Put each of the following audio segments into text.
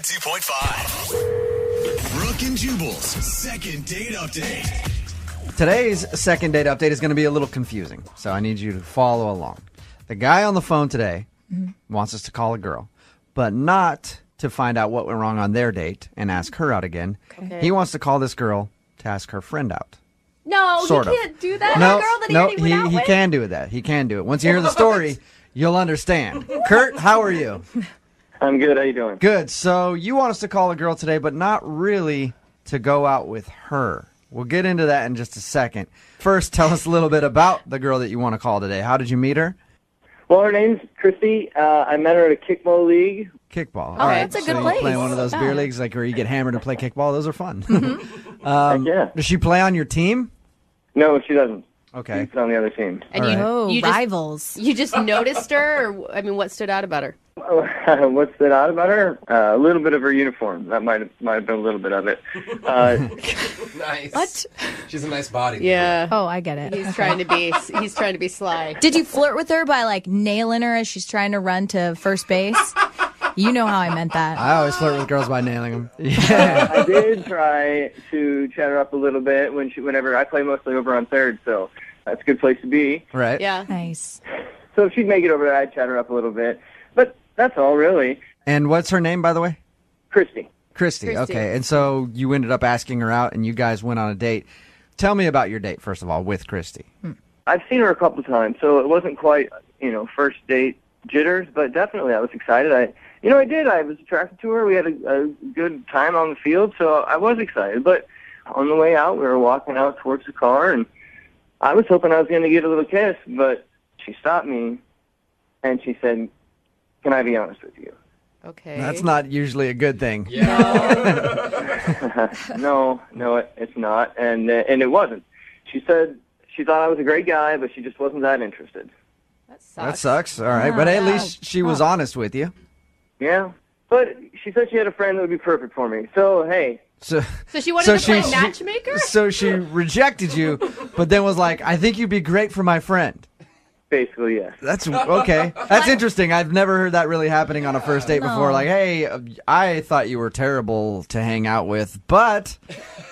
92.5. Brooke and Jubal's second date update. Today's second date update is going to be a little confusing, so I need you to follow along. The guy on the phone today wants us to call a girl, but not to find out what went wrong on their date and ask her out again. Okay. He wants to call this girl to ask her friend out. No, Sort he of. can't do that. No, A girl that no, he went out he with? can do that. He can do it. Once you hear the story, you'll understand. Kurt, how are you? I'm good. How you doing? Good. So you want us to call a girl today, but not really to go out with her. We'll get into that in just a second. First, tell us a little bit about the girl that you want to call today. How did you meet her? Well, her name's Christy. I met her at a kickball league. Kickball. Oh, All right. that's a good so you place. playing one of those beer Yeah. leagues like where you get hammered and play kickball? Those are fun. Yeah. Does she play on your team? No, she doesn't. Okay. She's on the other team. And All you, right. Oh, you just, rivals. you just noticed her? Or, I mean, what stood out about her? What's that out about her? A little bit of her uniform. That might have been a little bit of it. Nice. What? She's a nice body. Yeah. Oh, I get it. He's trying to be sly. Did you flirt with her by like nailing her as she's trying to run to first base? You know how I meant that. I always flirt with girls by nailing them. Yeah. I did try to chat her up a little bit whenever I play mostly over on third, so that's a good place to be. Right. Yeah. Nice. So if she'd make it over there, I'd chat her up a little bit. But that's all, really. And what's her name, by the way? Christy. Christy. Christy. Okay. And so you ended up asking her out, and you guys went on a date. Tell me about your date, first of all, with Christy. I've seen her a couple times, so it wasn't quite, first date jitters, but definitely I was excited. I was attracted to her. We had a good time on the field, so I was excited. But on the way out, we were walking out towards the car, and I was hoping I was going to get a little kiss, but she stopped me, and she said, "Can I be honest with you?" Okay. That's not usually a good thing. No, it's not, and it wasn't. She said she thought I was a great guy, but she just wasn't that interested. That sucks. That sucks. All right. But at Yeah. least she was honest with you. Yeah, but she said she had a friend that would be perfect for me. So hey, So So she wanted to play she- matchmaker? So she rejected you, but then was like, I think you'd be great for my friend. basically yes. That's okay. That's interesting. I've never heard that really happening on a first date before. Like, hey, I thought you were terrible to hang out with, but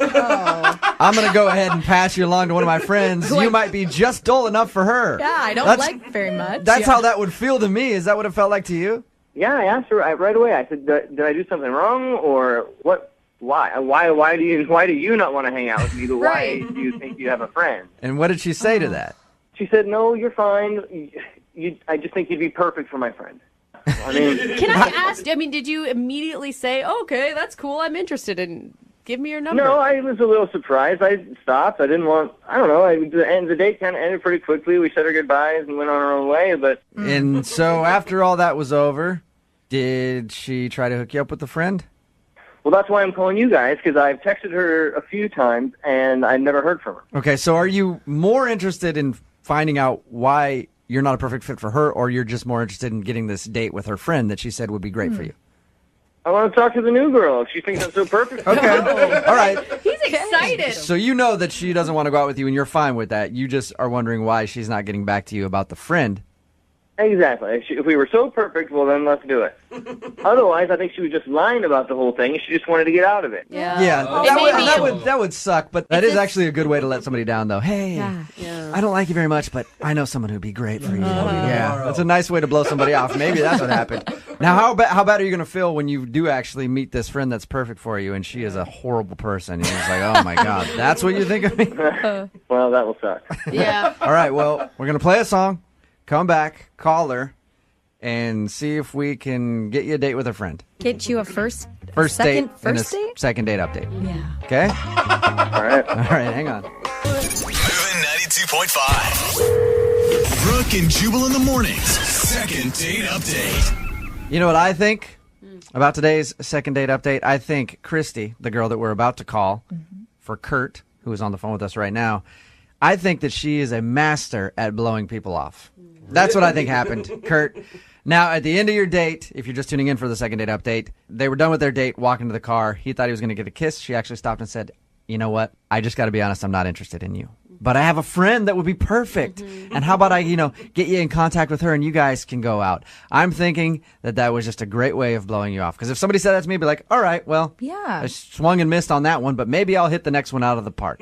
I'm going to go ahead and pass you along to one of my friends. You might be just dull enough for her. Yeah, I don't That's- like very much. That's Yeah. how that would feel to me. Is that what it felt like to you? Yeah, I asked her right away. I said, "Did I do something wrong, or what? Why? Why do you not want to hang out with me? Why Right. do you think you have a friend?" And what did she say to that? She said, "No, you're fine. I just think you'd be perfect for my friend." I mean, Can I ask, did you immediately say, okay, that's cool, I'm interested in, give me your number? no, I was a little surprised. I stopped. I didn't want. I don't know. The date kind of ended pretty quickly. We said our goodbyes and went on our own way. But And so after all that was over, did she try to hook you up with a friend? well, that's why I'm calling you guys, because I've texted her a few times and I never heard from her. Okay, so are you more interested in finding out why you're not a perfect fit for her, or you're just more interested in getting this date with her friend that she said would be great for you? I want to talk to the new girl. If she thinks I'm so perfect. Okay, all right. He's excited. So you know that she doesn't want to go out with you, and you're fine with that. You just are wondering why she's not getting back to you about the friend. Exactly. If we were so perfect, well, then let's do it. Otherwise, I think she was just lying about the whole thing, and she just wanted to get out of it. Yeah. Yeah, It that, may would, be that, a- would, that would suck, but that It's is a- actually a good way to let somebody down, though. Hey, Yeah. I don't like you very much, but I know someone who'd be great for you. Yeah, that's a nice way to blow somebody off. Maybe that's what happened. Now, how bad are you going to feel when you do actually meet this friend that's perfect for you, and she is a horrible person? And you're just like, oh, my God, that's what you think of me? Well, that will suck. Yeah. All right, well, we're going to play a song, come back, call her, and see if we can get you a date with a friend. Get you a first Second date? First date? Second date update. Yeah. Okay? All right. All right, hang on. Moving 92.5. Brooke and Jubal in the mornings. Second date update. You know what I think about today's second date update? I think Christy, the girl that we're about to call for Kurt, who is on the phone with us right now, I think that she is a master at blowing people off. That's what I think happened, Kurt. Now, at the end of your date, if you're just tuning in for the second date update, they were done with their date, walking to the car. He thought he was going to get a kiss. She actually stopped and said, you know what? I just got to be honest, I'm not interested in you. but I have a friend that would be perfect. And how about I, get you in contact with her and you guys can go out. I'm thinking that was just a great way of blowing you off. Because if somebody said that to me, I'd be like, all right, well, Yeah. I swung and missed on that one, but maybe I'll hit the next one out of the park.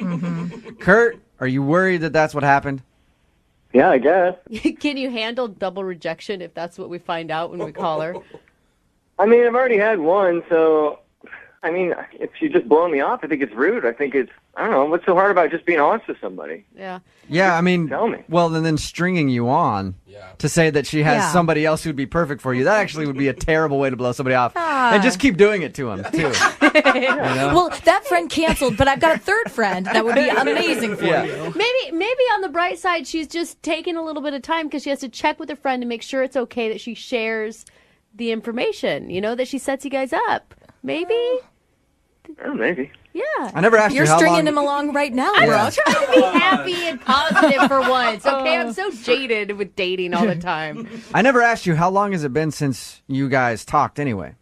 Kurt, are you worried that that's what happened? Yeah, I guess. Can you handle double rejection if that's what we find out when we call her? I mean, I've already had one, so, I mean, if she's just blowing me off, I think it's rude. I think I don't know, what's so hard about just being honest with somebody? Yeah. Yeah, I mean, Tell me. well, and then stringing you on to say that she has Yeah. somebody else who'd be perfect for you. That actually would be a terrible way to blow somebody off. And just keep doing it to him, too. Well, that friend canceled, but I've got a third friend that would be amazing for Yeah. you. Maybe on the bright side, she's just taking a little bit of time because she has to check with her friend to make sure it's okay that she shares the information, that she sets you guys up. Maybe? Oh, maybe. Yeah. I never asked You're you how stringing long... him along right now, I'm Brooke. trying to be happy and positive for once, okay? I'm so jaded with dating all the time. I never asked you how long has it been since you guys talked anyway?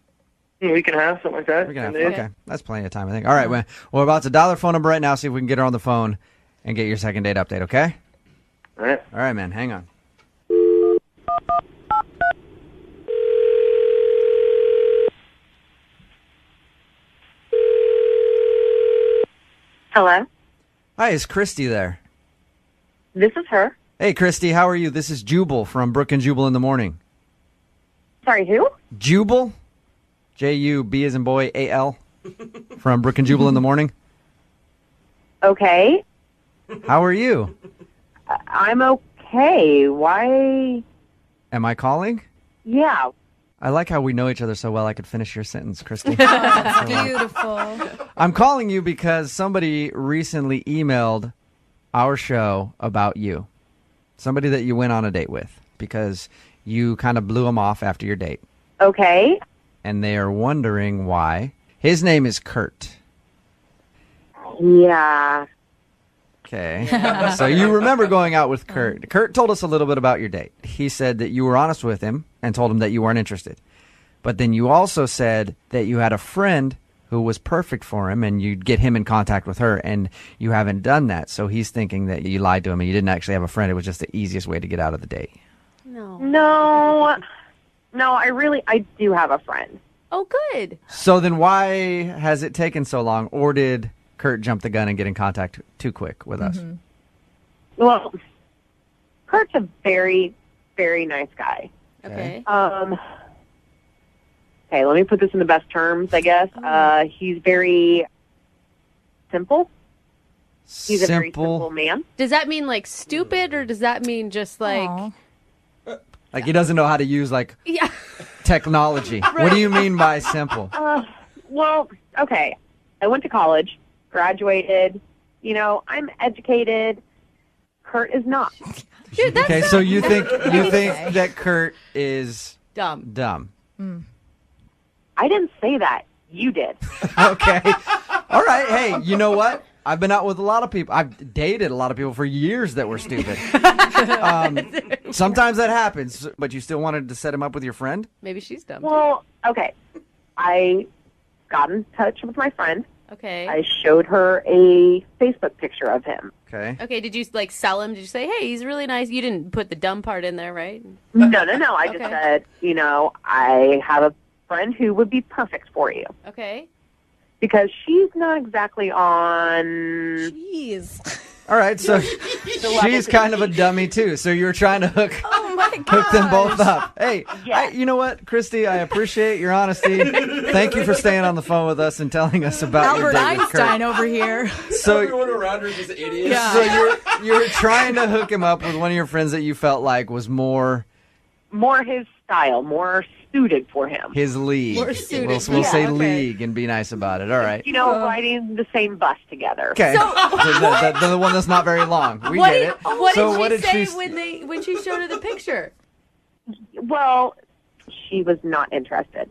A week and a half, something like that. We can have, 10 days. okay, that's plenty of time, I think. All right, well, we're about to dial her phone number right now, see if we can get her on the phone and get your second date update, okay? All right. All right, man, hang on. Hello, Hi, is Christy there? this is her. Hey, Christy, how are you? This is Jubal from Brooke and Jubal in the morning. Sorry, who? Jubal? J-U-B as in boy, A-L, from Brooke and Jubal in the morning. Okay, How are you? I'm okay. Why? Am I calling? Yeah. I like how we know each other so well I could finish your sentence, Christy. Beautiful. I'm calling you because somebody recently emailed our show about you. Somebody that you went on a date with because you kind of blew him off after your date. Okay. And they are wondering why. His name is Kurt. Yeah. Okay. So you remember going out with Kurt. Kurt told us a little bit about your date. He said that you were honest with him and told him that you weren't interested. But then you also said that you had a friend who was perfect for him and you'd get him in contact with her, and you haven't done that. So he's thinking that you lied to him and you didn't actually have a friend. It was just the easiest way to get out of the date. No. No, I do have a friend. Oh, good. So then why has it taken so long? Or did Kurt jump the gun and get in contact too quick with us? Well, Kurt's a very, very nice guy. Okay. Okay, let me put this in the best terms, I guess. He's very simple. He's a very simple man. Does that mean like stupid, or does that mean just like Aw. Like he doesn't know how to use like yeah? technology. What do you mean by simple? Well, okay. I went to college, graduated. I'm educated. Kurt is not. Dude, that's Okay, not- so you think that Kurt is dumb. dumb. I didn't say that. You did. Okay. All right. Hey, you know what? I've been out with a lot of people. I've dated a lot of people for years that were stupid. Sometimes that happens, but you still wanted to set him up with your friend? Maybe she's dumb. Well, okay. I got in touch with my friend. Okay. I showed her a Facebook picture of him. Okay. Okay. Did you like sell him? Did you say, "Hey, he's really nice"? You didn't put the dumb part in there, right? No. I just Okay. said, I have a friend who would be perfect for you. Okay. Because she's not exactly on... Jeez. All right. So she's kind of a dummy too. So you were trying to hook them both up. Hey, Yeah. you know what, Christy? I appreciate your honesty. Thank you for staying on the phone with us and telling us about your Albert date with Kurt. Einstein over here. So Everyone around her is just idiots. Yeah. So you were trying to hook him up with one of your friends that you felt like was more More his style, more suited for him. his league. More suited. We'll Yeah, say okay. league and be nice about it. All right. Riding the same bus together. Okay. The one that's not very long. We What get did, it. what So did what she did say she when she showed her the picture? Well, she was not interested.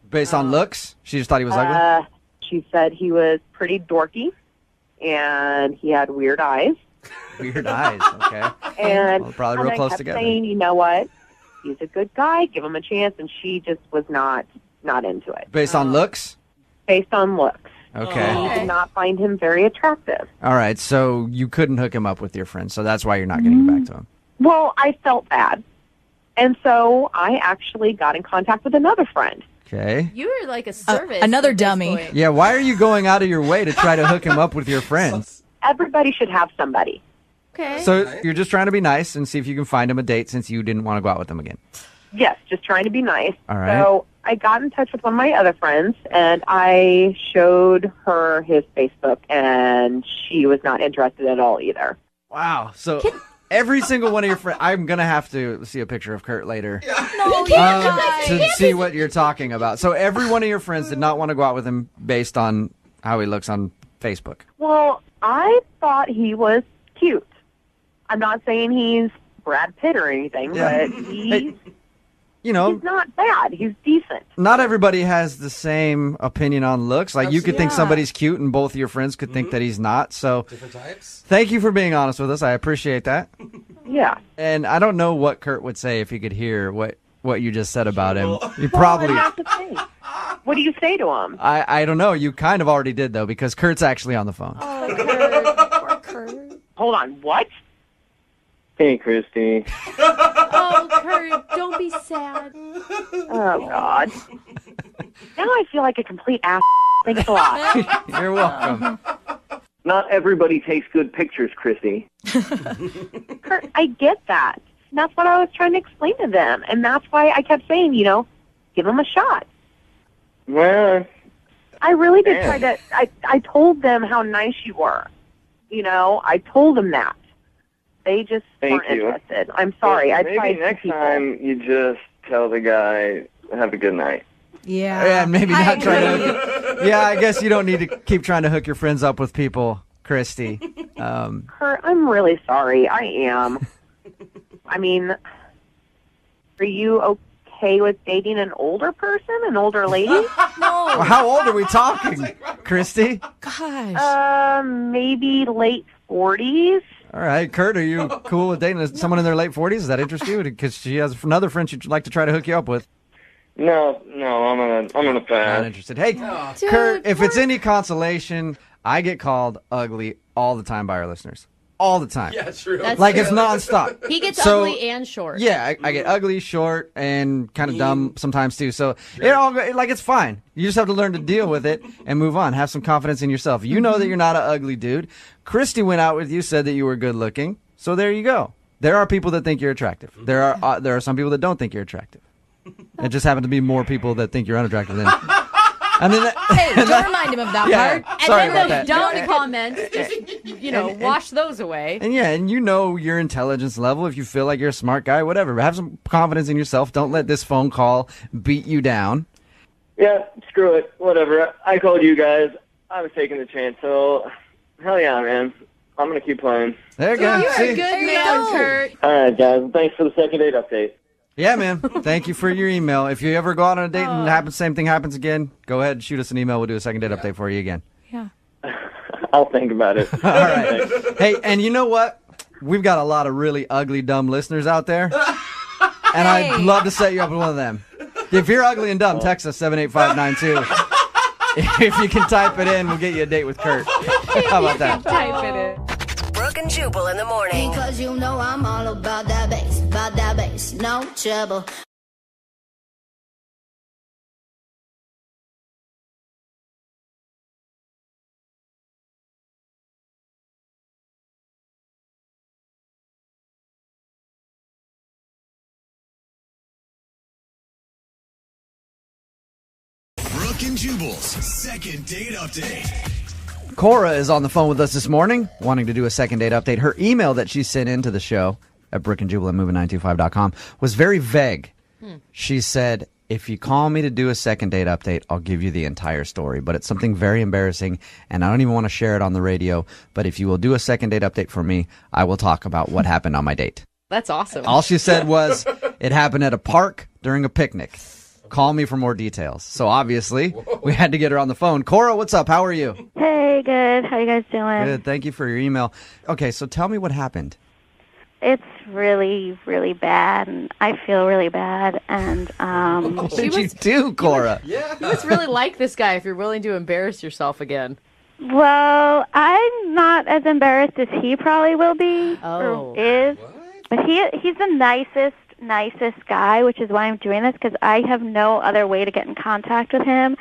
based on looks? She just thought he was ugly? She said he was pretty dorky, and he had weird eyes. Weird eyes. Okay. And Well, probably and real I close kept together. saying, you know what? He's a good guy. Give him a chance. And she just was not into it. Based on looks? Based on looks. Okay. He did not find him very attractive. All right. So you couldn't hook him up with your friend. So that's why you're not getting back to him. Well, I felt bad. And so I actually got in contact with another friend. Okay. You were like a service. Another at this dummy. point. Yeah. Why are you going out of your way to try to hook him up with your friends? Everybody should have somebody. Okay. So you're just trying to be nice and see if you can find him a date since you didn't want to go out with him again. Yes, just trying to be nice. All right. So I got in touch with one of my other friends, and I showed her his Facebook, and she was not interested at all either. Wow. So every single one of your friends, I'm going to have to see a picture of Kurt later No, to see what you're talking about. So every one of your friends did not want to go out with him based on how he looks on Facebook. Well, I thought he was cute. I'm not saying he's Brad Pitt or anything, Yeah. but Hey, you know, he's not bad. He's decent. not everybody has the same opinion on looks. Like you could think Yeah. somebody's cute and both of your friends could think that he's not. So Different types. thank you for being honest with us. I appreciate that. Yeah. And I don't know what Kurt would say if he could hear what you just said about him. You Well, probably, that's the thing. What do you say to him? I don't know. You kind of already did though, because Kurt's actually on the phone. Oh, Kurt. Poor Kurt. Hold on. What? Hey, Christy. Oh, Kurt, don't be sad. Oh, God. Now I feel like a complete ass. Thanks a lot. You're welcome. Not everybody takes good pictures, Christy. Kurt, I get that. And that's what I was trying to explain to them. And that's why I kept saying, give them a shot. Well, I really did Man. try to. I told them how nice you were. I told them that. They just Thank weren't you. interested. I'm sorry. I maybe tried next to people. time you just tell the guy, have a good night. Yeah. Yeah, maybe I not try agree. to. Yeah, I guess you don't need to keep trying to hook your friends up with people, Christy. Kurt, I'm really sorry. I am. I mean, are you okay with dating an older person, an older lady? Well, how old are we talking, Christy? Gosh. Maybe late 40s. All right, Kurt, are you cool with dating someone in their late 40s? Does that interest you? Because she has another friend she'd like to try to hook you up with. No, I'm gonna Not pass. interested. Hey, Dude, Kurt, if it's what? any consolation, I get called ugly all the time by our listeners. All the time. Yeah, true. That's Like true. it's nonstop. He gets So- ugly and short. Yeah, I get ugly, short, and kind of dumb sometimes too. So it's fine. You just have to learn to deal with it and move on. Have some confidence in yourself. You know that you're not an ugly dude. Christy went out with you, said that you were good looking. So there you go. There are people that think you're attractive. There are some people that don't think you're attractive. It just happen to be more people that think you're unattractive than. And then Hey, don't remind him of that yeah, part. And sorry then about those that. dumb comments, just, wash those away. And yeah, and you know your intelligence level. If you feel like you're a smart guy, whatever. But have some confidence in yourself. Don't let this phone call beat you down. Yeah, screw it. Whatever. I called you guys. I was taking the chance, so hell yeah, man. I'm gonna keep playing. There you go. You're See? a good man, Kurt. All right, guys. Thanks for the second date update. Yeah, man. Thank you for your email. If you ever go out on a date and same thing happens again, go ahead and shoot us an email. We'll do a second date update for you again. Yeah. I'll think about it. All right. Hey, and you know what? We've got a lot of really ugly, dumb listeners out there. And I'd love to set you up with one of them. If you're ugly and dumb, text us 78592. If you can type it in, we'll get you a date with Kurt. How about that? Type it in. Brooke and Jubal in the morning. Because you know I'm all about that bass, no trouble. Brooke and Jubal's second date update. Cora is on the phone with us this morning, wanting to do a second date update. Her email that she sent into the show at brookandjubal@moving925.com was very vague. She said, if you call me to do a second date update, I'll give you the entire story. But it's something very embarrassing, and I don't even want to share it on the radio. But if you will do a second date update for me, I will talk about what happened on my date. That's awesome. All she said was, it happened at a park during a picnic. Call me for more details. So obviously, we had to get her on the phone. Cora, what's up? How are you? Hey, good. How you guys doing? Good. Thank you for your email. Okay, so tell me what happened. It's really, really bad, and I feel really bad. And What did you do, Cora? You must really like this guy if you're willing to embarrass yourself again. well, I'm not as embarrassed as he probably will be or is. But he's the nicest guy, which is why I'm doing this, because I have no other way to get in contact with him,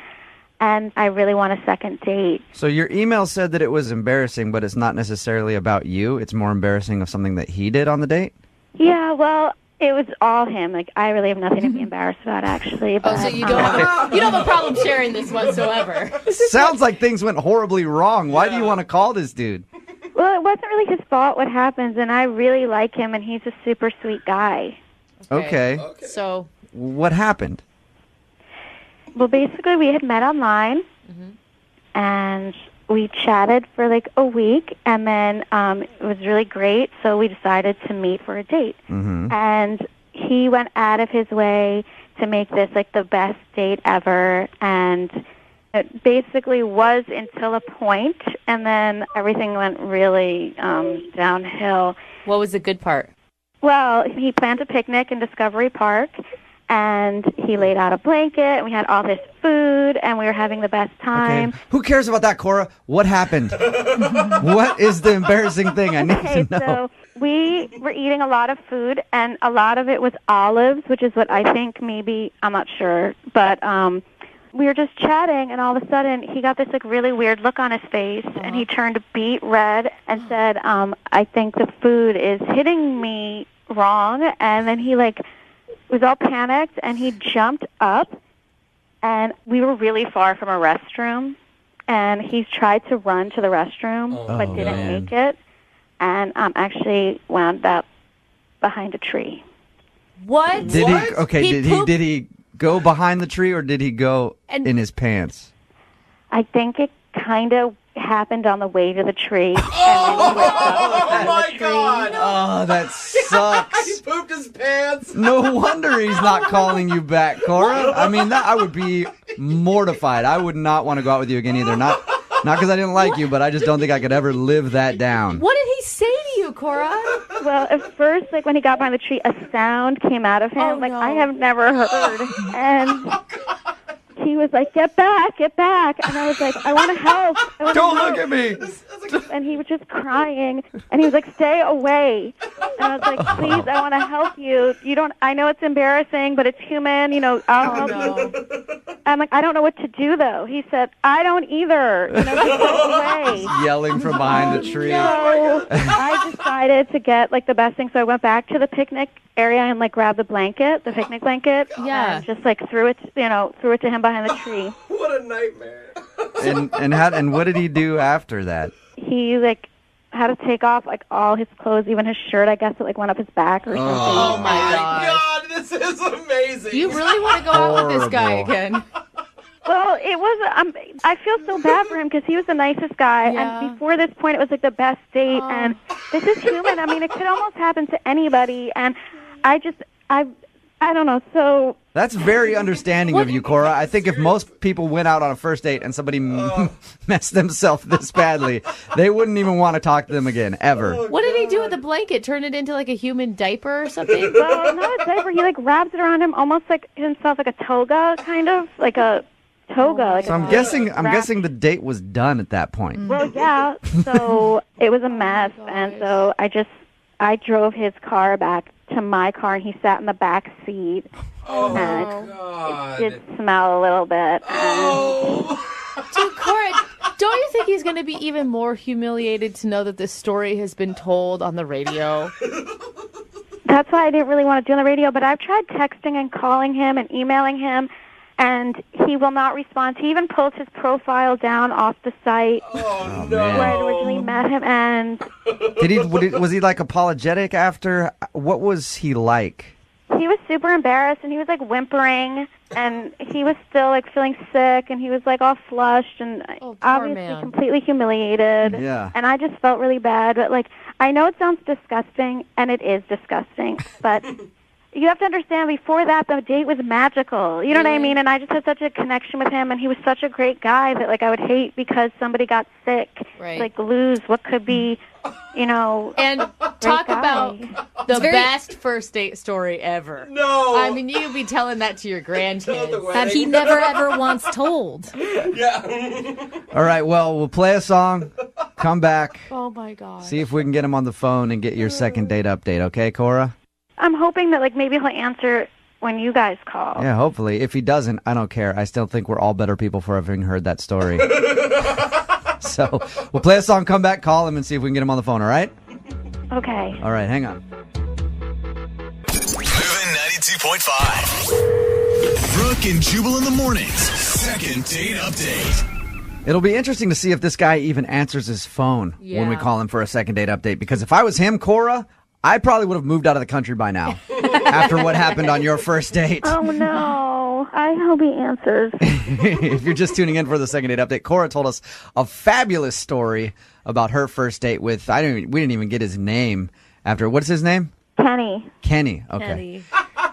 and I really want a second date. So your email said that it was embarrassing, but it's not necessarily about you. It's more embarrassing of something that he did on the date? Yeah, well, it was all him. Like, I really have nothing to be embarrassed about, actually. But, So you don't have a problem sharing this whatsoever. Sounds like things went horribly wrong. Why do you want to call this dude? Well, it wasn't really his fault what happens, and I really like him, and he's a super sweet guy. Okay. So what happened? Well, basically, we had met online, and we chatted for like a week, and then it was really great, so we decided to meet for a date. And he went out of his way to make this like the best date ever, and it basically was until a point, and then everything went really downhill. what was the good part? Well, he planned a picnic in Discovery Park, and he laid out a blanket, and we had all this food, and we were having the best time. Okay. Who cares about that, Cora? What happened? What is the embarrassing thing? I need to know. So we were eating a lot of food, and a lot of it was olives, which is what I think maybe, I'm not sure, but we were just chatting, and all of a sudden he got this like really weird look on his face, and he turned beet red and said, I think the food is hitting me wrong. And then he like was all panicked, and he jumped up, and we were really far from a restroom, and he tried to run to the restroom but didn't make it, and actually wound up behind a tree. What? Did he? Okay. Did he go behind the tree, or did he go in his pants? I think it kind of happened on the way to the tree. Oh my God! Oh, that sucks. He pooped his pants. No wonder he's not calling you back, Cora. I mean, I would be mortified. I would not want to go out with you again either. Not because I didn't like you, but I just don't think I could ever live that down. What did he say to you, Cora? Well, at first, like when he got behind the tree, a sound came out of him like I have never heard. And he was like, get back. And I was like, I want to help. Don't look at me. And he was just crying. And he was like, stay away. And I was like, please, I want to help you. I know it's embarrassing, but it's human. I'll help you. I'm like, I don't know what to do, though. He said, I don't either. Just go away. Yelling from behind the tree. So I decided to get like the best thing. So I went back to the picnic area and like grabbed the picnic blanket. Yeah. And just like threw it to him behind the tree. What a nightmare. And what did he do after that? He like had to take off like all his clothes, even his shirt. I guess it like went up his back or something. Oh my God, this is amazing. You really want to go out with this guy again? Well, it was. I feel so bad for him because he was the nicest guy, Yeah. and before this point, it was like the best date. And this is human. I mean, it could almost happen to anybody. And I don't know. So That's very understanding of you, Cora. I think if most people went out on a first date and somebody messed themselves this badly, they wouldn't even want to talk to them again, ever. What did he do with the blanket? Turn it into like a human diaper or something? well, not a diaper. He like wraps it around him, almost like himself, like a toga, kind of like a toga. Like So I'm guessing the date was done at that point. Well, yeah. So it was a mess, and so I drove his car back to my car, and he sat in the back seat. Oh, and God. it did smell a little bit. Dude, Cora, don't you think he's going to be even more humiliated to know that this story has been told on the radio? That's why I didn't really want to do it on the radio, but I've tried texting and calling him and emailing him, and he will not respond. He even pulled his profile down off the site Oh, where no. I originally met him, and Was he like apologetic after? What was he like? he was super embarrassed, and he was like whimpering, and he was still like feeling sick, and he was like all flushed and obviously man. completely humiliated. Yeah. And I just felt really bad, but like I know it sounds disgusting, and it is disgusting, but you have to understand, before that, the date was magical. You know what I mean? And I just had such a connection with him, and he was such a great guy that, like, I would hate because somebody got sick, like, lose what could be, you know, and talk about the best first date story ever. No. I mean, you'd be telling that to your grandkids. That he never ever once told. Yeah. All right, well, we'll play a song, come back, Oh, my God. see if we can get him on the phone and get your second date update, okay, Cora? I'm hoping that, like, maybe he'll answer when you guys call. Yeah, hopefully. If he doesn't, I don't care. I still think we're all better people for having heard that story. So we'll play a song, come back, call him, and see if we can get him on the phone, all right? Okay. All right, hang on. Moving 92.5. Brooke and Jubal in the mornings. Second date update. It'll be interesting to see if this guy even answers his phone when we call him for a second date update. Because if I was him, Cora, I probably would have moved out of the country by now after what happened on your first date. Oh, no. I hope he answers. If you're just tuning in for the second date update, Cora told us a fabulous story about her first date with, we didn't even get his name after, what's his name? Kenny. Kenny, okay.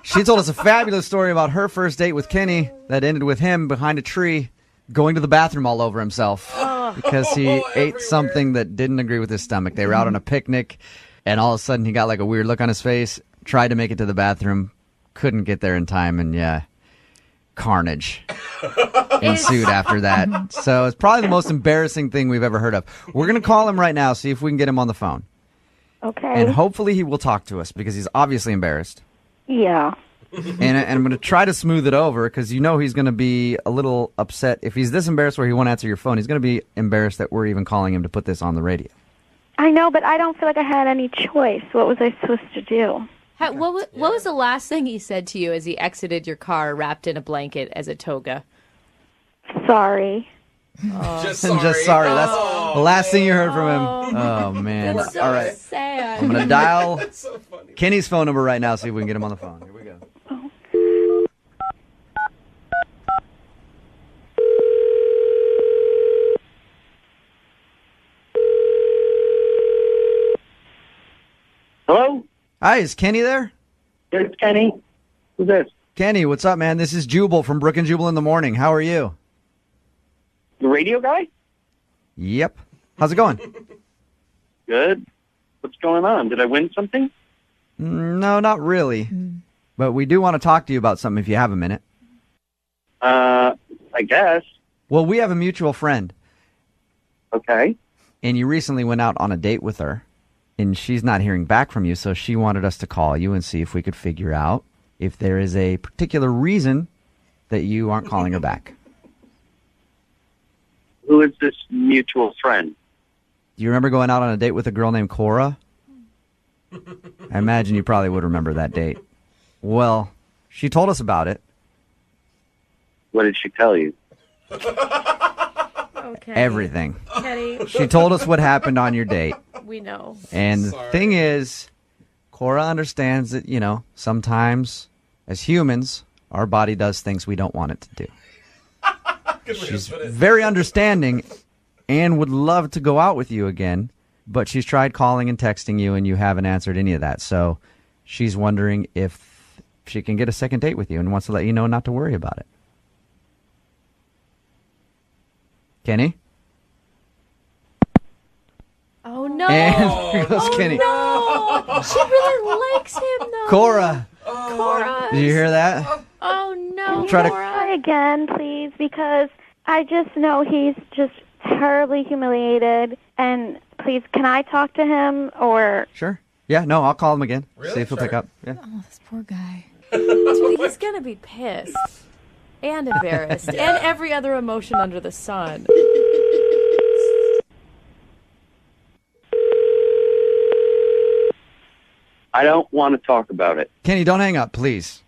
She told us a fabulous story about her first date with Kenny that ended with him behind a tree going to the bathroom all over himself because he ate something that didn't agree with his stomach. They were out on a picnic, and all of a sudden he got like a weird look on his face, tried to make it to the bathroom, couldn't get there in time, and carnage ensued after that. So it's probably the most embarrassing thing we've ever heard of. We're going to call him right now, see if we can get him on the phone. Okay. And hopefully he will talk to us because he's obviously embarrassed. Yeah. And I'm going to try to smooth it over because you know he's going to be a little upset. If he's this embarrassed where he won't answer your phone, he's going to be embarrassed that we're even calling him to put this on the radio. I know, but I don't feel like I had any choice. What was I supposed to do? What was the last thing he said to you as he exited your car wrapped in a blanket as a toga? Sorry. Just I'm sorry. just sorry. That's the last thing you heard from him. Oh, man. That's so All right. sad. I'm going to dial That's so funny. Kenny's phone number right now, see if we can get him on the phone. Here we go. Hello? Hi, is Kenny there? It's Kenny. Who's this? Kenny, what's up, man? This is Jubal from Brooke and Jubal in the morning. How are you? The radio guy? Yep. How's it going? Good. What's going on? Did I win something? No, not really. But we do want to talk to you about something if you have a minute. I guess. Well, we have a mutual friend, Okay. and you recently went out on a date with her, and she's not hearing back from you, so she wanted us to call you and see if we could figure out if there is a particular reason that you aren't calling her back. Who is this mutual friend? Do you remember going out on a date with a girl named Cora? I imagine you probably would remember that date. Well, she told us about it. What did she tell you? Okay. Everything. Kenny, She told us what happened on your date. we know. And the Sorry. thing is, Cora understands that, sometimes as humans, our body does things we don't want it to do. Good way to She's put it. very understanding and would love to go out with you again, but she's tried calling and texting you and you haven't answered any of that. So she's wondering if she can get a second date with you and wants to let you know not to worry about it. Kenny? Oh, no. And here goes Kenny. No. She really likes him, though. Cora, Cora. did you hear that? Oh, no, Try to- Cora. Try again, please, because I just know he's just terribly humiliated. And please, can I talk to him or... Sure. Yeah, no, I'll call him again. Really? See if he'll pick Sure. up. Yeah. Oh, this poor guy. Dude, he's going to be pissed and embarrassed and every other emotion under the sun. I don't want to talk about it. Kenny, don't hang up, please.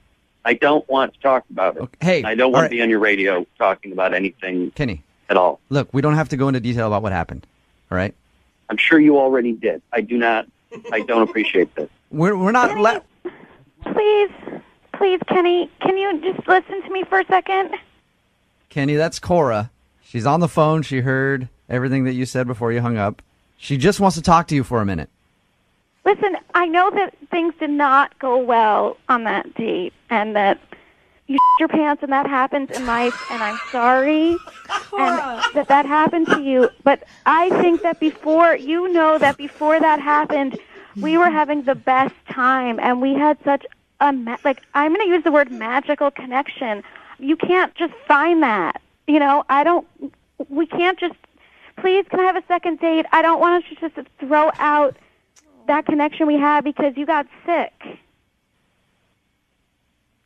I don't want to talk about it. Okay. Hey, I don't all want right. to be on your radio talking about anything Kenny, at all. look, we don't have to go into detail about what happened. All right? I'm sure you already did. I don't appreciate this. We're not Please, Kenny, can you just listen to me for a second? Kenny, that's Cora. She's on the phone. She heard everything that you said before you hung up. She just wants to talk to you for a minute. Listen, I know that things did not go well on that date, and that you shit your pants and that happens in life, and I'm sorry and that happened to you. But I think that before that happened, we were having the best time, and we had such a I'm going to use the word magical connection. You can't just find that. We can't just, please, can I have a second date? I don't want us to just throw out that connection we had because you got sick.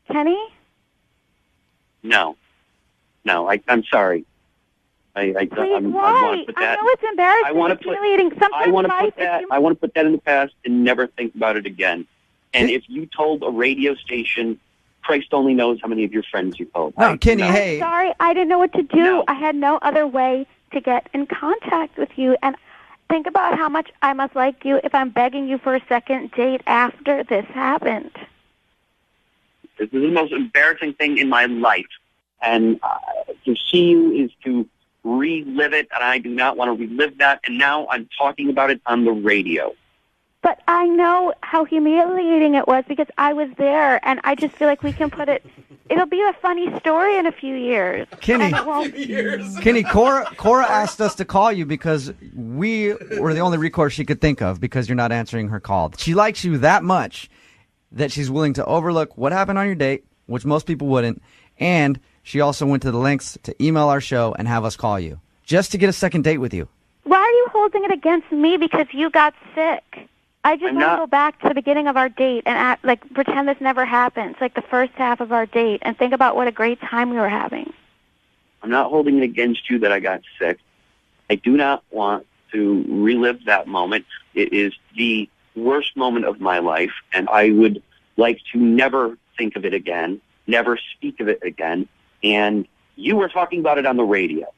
Kenny? No, I'm sorry. Please, I why? want to put that. I know it's embarrassing. I want to put that in the past and never think about it again. And if you told a radio station, Christ only knows how many of your friends you told. No, Kenny, I'm hey. sorry, I didn't know what to do. No. I had no other way to get in contact with you. And think about how much I must like you if I'm begging you for a second date after this happened. This is the most embarrassing thing in my life. And to see you is to relive it, and I do not want to relive that. And now I'm talking about it on the radio. But I know how humiliating it was because I was there, and I just feel like we can put it. It'll be a funny story in a few years. Kenny, Cora asked us to call you because we were the only recourse she could think of because you're not answering her call. She likes you that much that she's willing to overlook what happened on your date, which most people wouldn't, and she also went to the lengths to email our show and have us call you just to get a second date with you. Why are you holding it against me because you got sick? I just want to go back to the beginning of our date and pretend this never happened, like the first half of our date, and think about what a great time we were having. I'm not holding it against you that I got sick. I do not want to relive that moment. It is the worst moment of my life, and I would like to never think of it again, never speak of it again. And you were talking about it on the radio.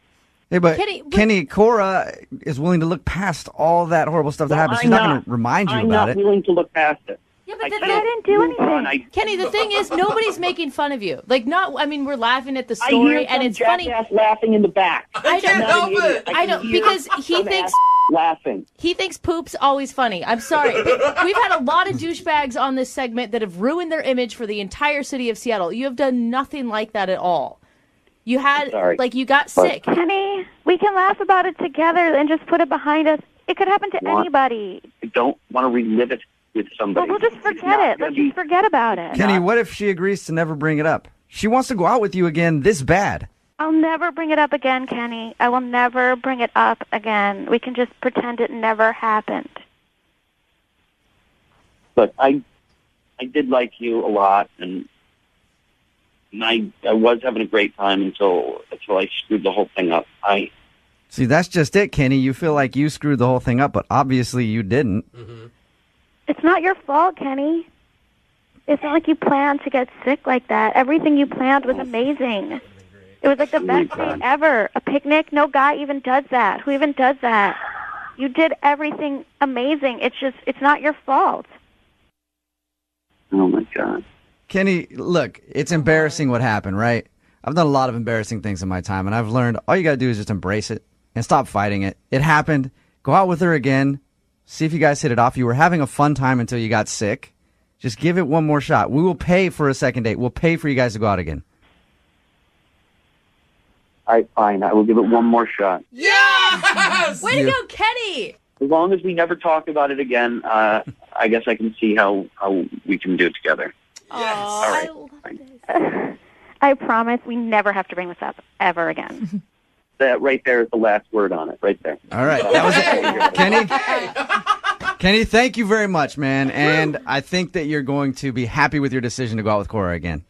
Hey, but Kenny, Cora is willing to look past all that horrible stuff that happened. She's not going to remind you about it. I'm not willing to look past it. Yeah, but I didn't do anything. Kenny, the thing is, nobody's making fun of you. We're laughing at the story, and it's funny. Laughing in the back. I can't help it. I know, because he thinks laughing. He thinks poop's always funny. I'm sorry. We've had a lot of douchebags on this segment that have ruined their image for the entire city of Seattle. You have done nothing like that at all. You had, you got sick. Kenny, we can laugh about it together and just put it behind us. It could happen to anybody. I don't want to relive it with somebody. But we'll just forget it. Let's just forget about it. Kenny, what if she agrees to never bring it up? She wants to go out with you again this bad. I'll never bring it up again, Kenny. I will never bring it up again. We can just pretend it never happened. But I did like you a lot, and I was having a great time until I screwed the whole thing up. See, that's just it, Kenny. You feel like you screwed the whole thing up, but obviously you didn't. Mm-hmm. It's not your fault, Kenny. It's not like you planned to get sick like that. Everything you planned was amazing. It was like the best date ever. A picnic, no guy even does that. Who even does that? You did everything amazing. It's not your fault. Oh, my God. Kenny, look, it's embarrassing what happened, right? I've done a lot of embarrassing things in my time, and I've learned all you got to do is just embrace it and stop fighting it. It happened. Go out with her again. See if you guys hit it off. You were having a fun time until you got sick. Just give it one more shot. We will pay for a second date. We'll pay for you guys to go out again. All right, fine. I will give it one more shot. Yes! Way to go, Kenny! As long as we never talk about it again, I guess I can see how we can do it together. Yes. All right. I promise we never have to bring this up ever again. That right there is the last word on it, right there. All right. That was it. Kenny, thank you very much, man. And I think that you're going to be happy with your decision to go out with Cora again.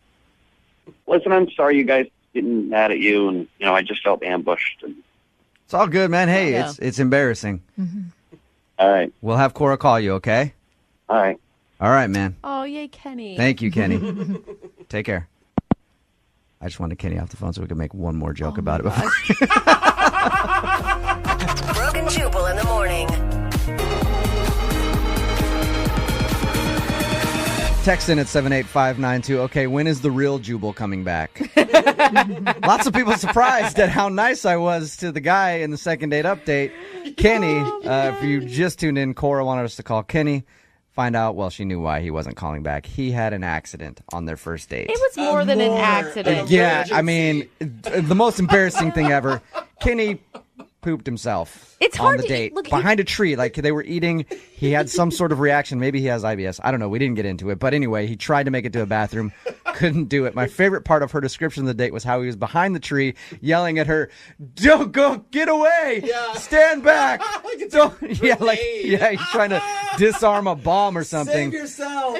Listen, I'm sorry you guys getting mad at you, and I just felt ambushed. And it's all good, man. Hey, it's embarrassing. Mm-hmm. All right. We'll have Cora call you, okay? All right. All right, man. Oh, yay, Kenny. Thank you, Kenny. Take care. I just wanted Kenny off the phone so we could make one more joke about it before. Brooke and Jubal in the morning. Text in at 78592. Okay, when is the real Jubal coming back? Lots of people surprised at how nice I was to the guy in the second date update. Kenny, if you just tuned in, Cora wanted us to call Kenny find out, well, she knew why he wasn't calling back. He had an accident on their first date. It was more than an accident. Yeah, I mean, the most embarrassing thing ever. Kenny pooped himself on the date behind a tree. Like they were eating. He had some sort of reaction. Maybe he has IBS. I don't know. We didn't get into it. But anyway, he tried to make it to a bathroom. Couldn't do it. My favorite part of her description of the date was how he was behind the tree yelling at her, "Don't go, get away. Stand back." He's trying to disarm a bomb or something. Save yourself.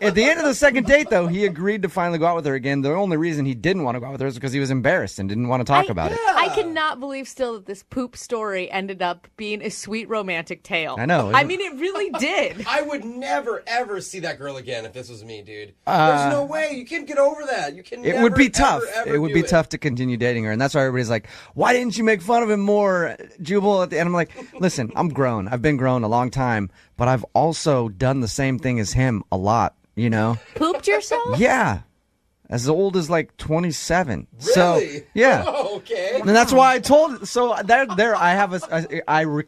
At the end of the second date, though, he agreed to finally go out with her again. The only reason he didn't want to go out with her is because he was embarrassed and didn't want to talk about it. I cannot believe still that this poop story ended up being a sweet romantic tale. I know. I mean, it really did. I would never, ever see that girl again if this was me, dude. There's no way. You can't get over that. You can. It would be tough. It would be tough to continue dating her. And that's why everybody's like, why didn't you make fun of him more, Jubal? At the end, I'm like, listen, I'm grown. I've been grown a long time, but I've also done the same thing as him a lot, you know? Pooped yourself? Yeah. As old as like 27. Really? So, yeah. Oh, okay. And that's why I told. So there, I have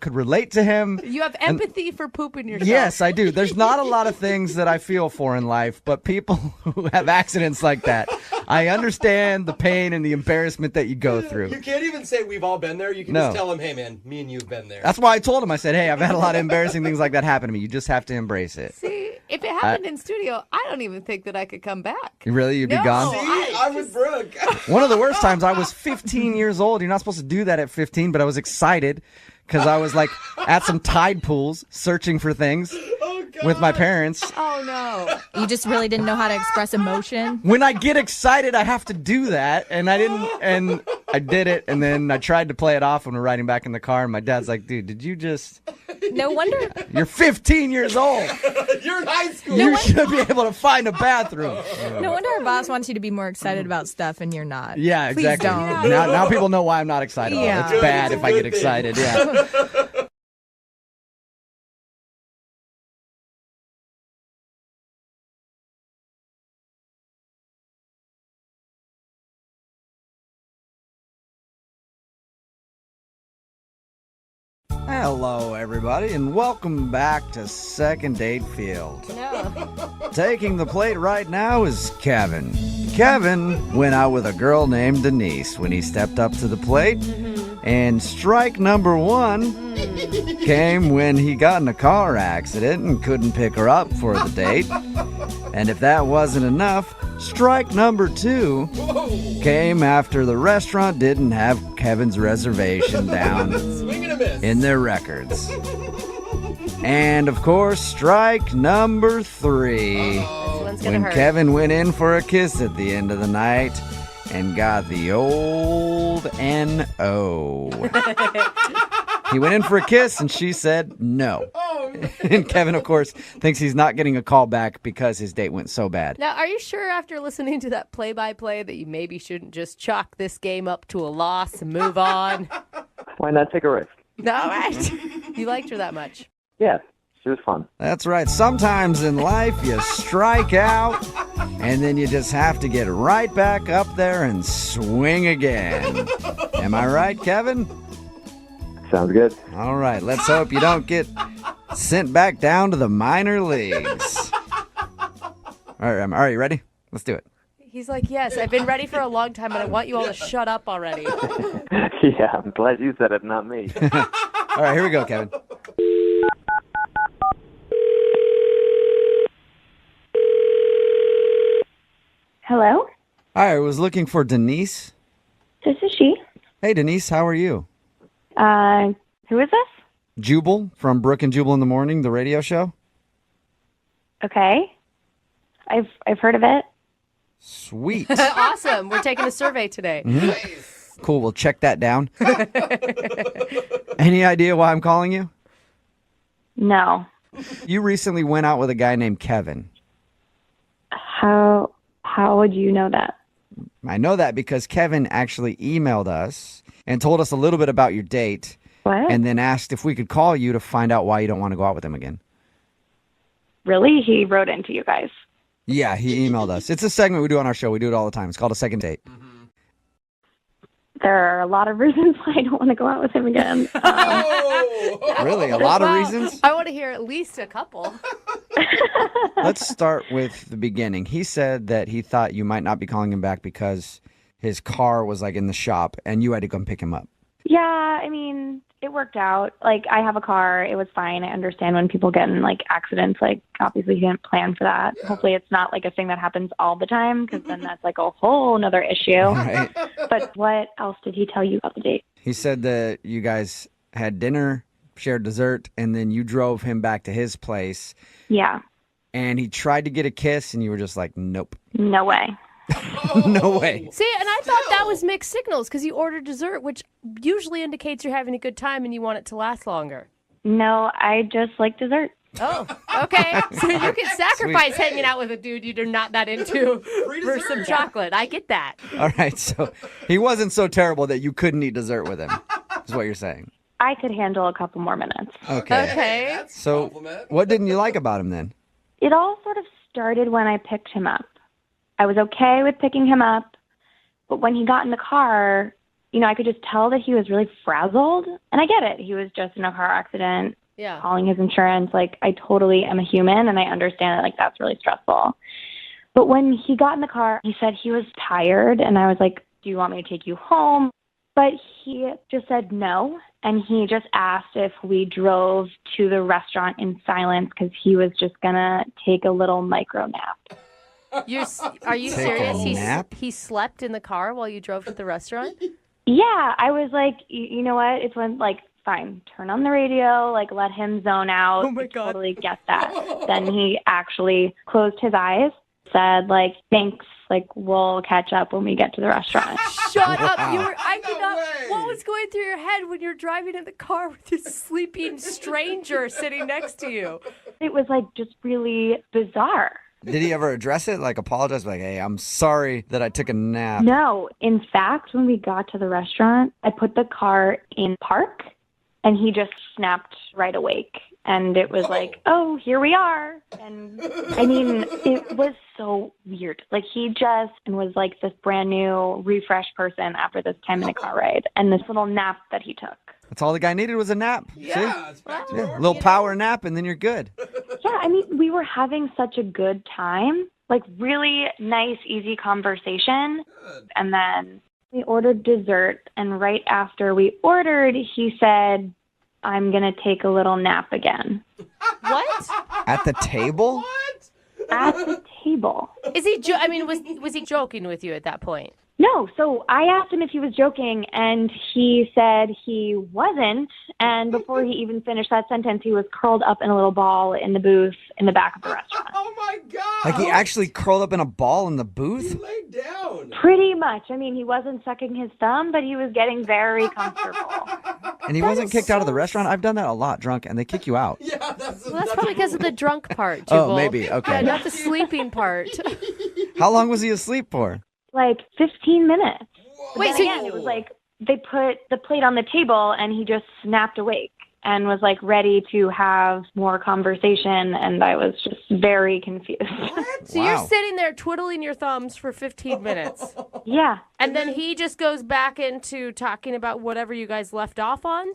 could relate to him. You have empathy for pooping yourself. Yes, I do. There's not a lot of things that I feel for in life, but people who have accidents like that, I understand the pain and the embarrassment that you go through. You can't even say we've all been there. You can just tell him, hey, man, me and you've been there. That's why I told him. I said, hey, I've had a lot of embarrassing things like that happen to me. You just have to embrace it. See, if it happened in studio, I don't even think that I could come back. Really? You'd be gone? See, I'm with Brooke. One of the worst times, I was 15 years old. You're not supposed to do that at 15, but I was excited because I was like at some tide pools searching for things with my parents. Oh, no. You just really didn't know how to express emotion? When I get excited, I have to do that, and I didn't, and I did it, and then I tried to play it off when we're riding back in the car, and my dad's like, dude, did you just... No wonder. You're 15 years old. You're in high school. You should be able to find a bathroom. No wonder our boss wants you to be more excited about stuff and you're not. Yeah, Please exactly. don't. Now people know why I'm not excited. Yeah. It's bad if I get excited. Yeah. Hello, everybody, and welcome back to Second Date Field. No. Taking the plate right now is Kevin. Kevin went out with a girl named Denise when he stepped up to the plate, and strike number one came when he got in a car accident and couldn't pick her up for the date. And if that wasn't enough, strike number two came after the restaurant didn't have Kevin's reservation down in their records. And of course, strike number three, when Kevin went in for a kiss at the end of the night and got the old N.O. He went in for a kiss and she said no. And Kevin, of course, thinks he's not getting a call back because his date went so bad. Now, are you sure after listening to that play-by-play that you maybe shouldn't just chalk this game up to a loss and move on? Why not take a risk? All right. You liked her that much. Yeah, she was fun. That's right. Sometimes in life you strike out and then you just have to get right back up there and swing again. Am I right, Kevin? Sounds good. All right. Let's hope you don't get sent back down to the minor leagues. All right, you ready? Let's do it. He's like, yes, I've been ready for a long time, but I want you all to shut up already. Yeah, I'm glad you said it, not me. All right, here we go, Kevin. Hello? Hi, I was looking for Denise. This is she. Hey, Denise, how are you? Who is this? Jubal from Brooke And Jubal in the Morning, the radio show. Okay. I've heard of it. Sweet. Awesome. We're taking a survey today. Mm-hmm. Nice. Cool, we'll check that down. Any idea why I'm calling you? No. You recently went out with a guy named Kevin. How would you know that? I know that because Kevin actually emailed us and told us a little bit about your date. What? And then asked if we could call you to find out why you don't want to go out with him again. Really? He wrote into you guys? Yeah, he emailed us. It's a segment we do on our show. We do it all the time. It's called A Second Date. There are a lot of reasons why I don't want to go out with him again. Really? A lot of reasons? I want to hear at least a couple. Let's start with the beginning. He said that he thought you might not be calling him back because his car was like in the shop and you had to come pick him up. Yeah, I mean, it worked out. Like, I have a car. It was fine. I understand when people get in, like, accidents. Like, obviously, he didn't plan for that. Yeah. Hopefully, it's not, like, a thing that happens all the time, because then that's, like, a whole nother issue. Right. But what else did he tell you about the date? He said that you guys had dinner, shared dessert, and then you drove him back to his place. Yeah. And he tried to get a kiss, and you were just like, nope. No way. No way. See, and I thought that was mixed signals because you ordered dessert, which usually indicates you're having a good time and you want it to last longer. No, I just like dessert. Oh, okay. So you can sacrifice hanging out with a dude you're not that into for some chocolate. I get that. All right, so he wasn't so terrible that you couldn't eat dessert with him, is what you're saying. I could handle a couple more minutes. Okay. So what didn't you like about him then? It all sort of started when I picked him up. I was okay with picking him up, but when he got in the car, you know, I could just tell that he was really frazzled. And I get it. He was just in a car accident, calling his insurance. Like, I totally am a human, and I understand that, like, that's really stressful. But when he got in the car, he said he was tired, and I was like, do you want me to take you home? But he just said no, and he just asked if we drove to the restaurant in silence because he was just going to take a little micro nap. Are you serious? He slept in the car while you drove to the restaurant? Yeah, I was like, you know what? It's when, like, fine, turn on the radio, like, let him zone out. Oh, my God. Totally get that. Then he actually closed his eyes, said, like, thanks, like, we'll catch up when we get to the restaurant. Shut up. I could not. What was going through your head when you're driving in the car with this sleeping stranger sitting next to you? It was, like, just really bizarre. Did he ever address it? Like, apologize? Like, hey, I'm sorry that I took a nap. No. In fact, when we got to the restaurant, I put the car in park, and he just snapped right awake. And it was like, oh, here we are. And, I mean, it was so weird. Like, he just was like this brand new, refreshed person after this 10-minute car ride and this little nap that he took. That's all the guy needed was a nap. Yeah, it's back to a little power nap, and then you're good. Yeah, I mean, we were having such a good time. Like, really nice, easy conversation. Good. And then we ordered dessert, and right after we ordered, he said, I'm going to take a little nap again. What? At the table? What? At the table. Is he? Was he joking with you at that point? No, so I asked him if he was joking, and he said he wasn't. And before he even finished that sentence, he was curled up in a little ball in the booth in the back of the restaurant. Oh, my God. Like, he actually curled up in a ball in the booth? He laid down. Pretty much. I mean, he wasn't sucking his thumb, but he was getting very comfortable. And he wasn't kicked out of the restaurant? I've done that a lot drunk, and they kick you out. Yeah, that's probably because of the drunk part, Jubal. Oh, maybe. Okay. Yeah, not the sleeping part. How long was he asleep for? Like 15 minutes. Wait, so again, it was like they put the plate on the table and he just snapped awake and was like ready to have more conversation, and I was just very confused. So you're sitting there twiddling your thumbs for 15 minutes. Yeah. And then he just goes back into talking about whatever you guys left off on?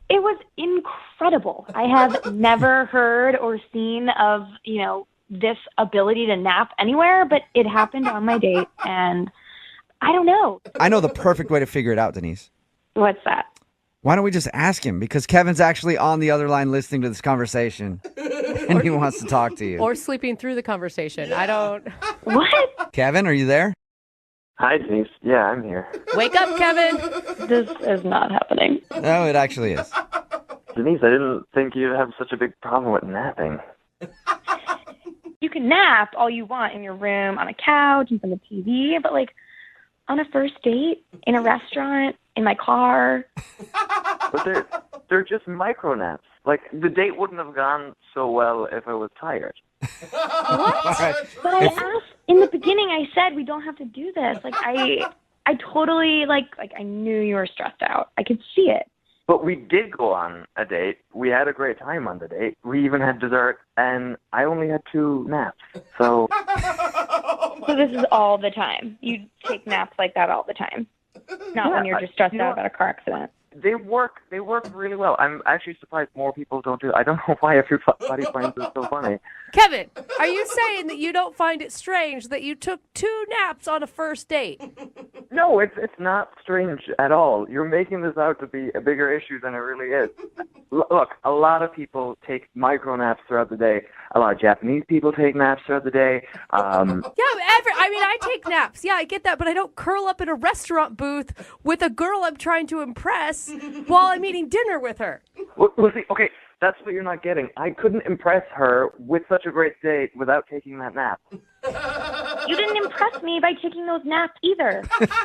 It was incredible. I have never heard or seen of, you know, this ability to nap anywhere, but it happened on my date, and I don't know. I know the perfect way to figure it out, Denise. What's that? Why don't we just ask him? Because Kevin's actually on the other line listening to this conversation, and he wants to talk to you. Or sleeping through the conversation. Yeah. I don't... What? Kevin, are you there? Hi, Denise. Yeah, I'm here. Wake up, Kevin. This is not happening. No, it actually is. Denise, I didn't think you'd have such a big problem with napping. You can nap all you want in your room, on a couch, in front of the TV, but like on a first date, in a restaurant, in my car. But they're just micro naps. Like, the date wouldn't have gone so well if I was tired. What? Right. But I asked in the beginning. I said we don't have to do this. Like I totally like I knew you were stressed out. I could see it. But we did go on a date. We had a great time on the date. We even had dessert, and I only had 2 naps. So So this is all the time. You take naps like that all the time. Not when you're just stressed out about a car accident. They work really well. I'm actually surprised more people don't do it. I don't know why everybody finds it so funny. Kevin, are you saying that you don't find it strange that you took 2 naps on a first date? No, it's not strange at all. You're making this out to be a bigger issue than it really is. Look, a lot of people take micro naps throughout the day. A lot of Japanese people take naps throughout the day. I take naps. Yeah, I get that, but I don't curl up in a restaurant booth with a girl I'm trying to impress while I'm eating dinner with her. Well, see, okay, that's what you're not getting. I couldn't impress her with such a great date without taking that nap. You didn't impress me by taking those naps either.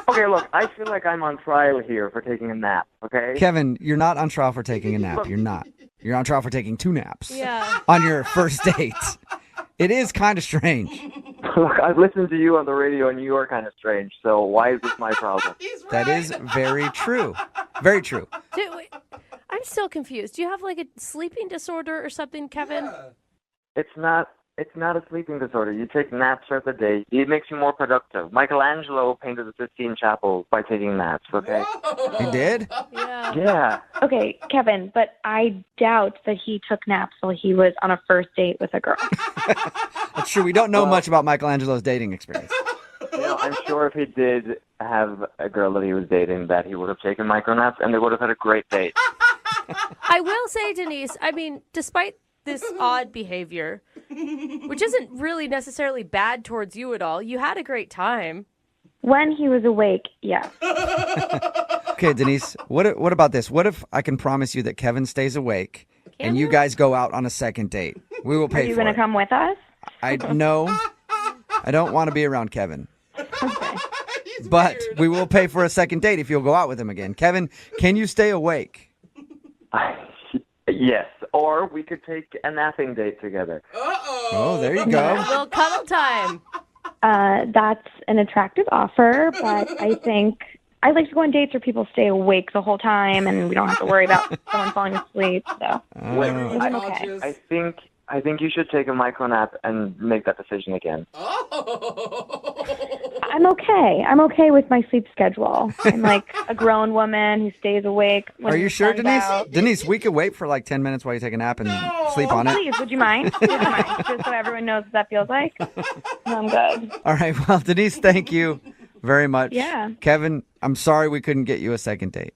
Okay, look, I feel like I'm on trial here for taking a nap, okay? Kevin, you're not on trial for taking a nap. You're not. You're on trial for taking 2 naps. Yeah. On your first date. It is kind of strange. Look, I've listened to you on the radio, and you are kind of strange, so why is this my problem? That is very true. Very true. Dude, wait, I'm still confused. Do you have like a sleeping disorder or something, Kevin? Yeah. It's not a sleeping disorder. You take naps throughout the day. It makes you more productive. Michelangelo painted the Sistine Chapel by taking naps, okay? He did? Yeah. Yeah. Okay, Kevin, but I doubt that he took naps while he was on a first date with a girl. That's true. We don't know much about Michelangelo's dating experience. I'm sure if he did have a girl that he was dating, that he would have taken micro naps, and they would have had a great date. I will say, Denise, despite this odd behavior, which isn't really necessarily bad towards you at all, you had a great time. When he was awake, yeah. Okay, Denise, what about this? What if I can promise you that Kevin stays awake and you guys go out on a second date? We will pay for it. Are you going to come with us? No, I don't want to be around Kevin. Okay. But we will pay for a second date if you'll go out with him again. Kevin, can you stay awake? Yes, or we could take a napping date together. Oh, there you go. A little cuddle time. That's an attractive offer, but I think I like to go on dates where people stay awake the whole time and we don't have to worry about someone falling asleep. So I'm okay. I think you should take a micro nap and make that decision again. I'm okay. I'm okay with my sleep schedule. I'm like a grown woman who stays awake. Are you sure, Denise? Denise, we could wait for like 10 minutes while you take a nap and sleep on it. Please, would you mind? Just so everyone knows what that feels like. No, I'm good. All right. Well, Denise, thank you very much. Yeah. Kevin, I'm sorry we couldn't get you a second date.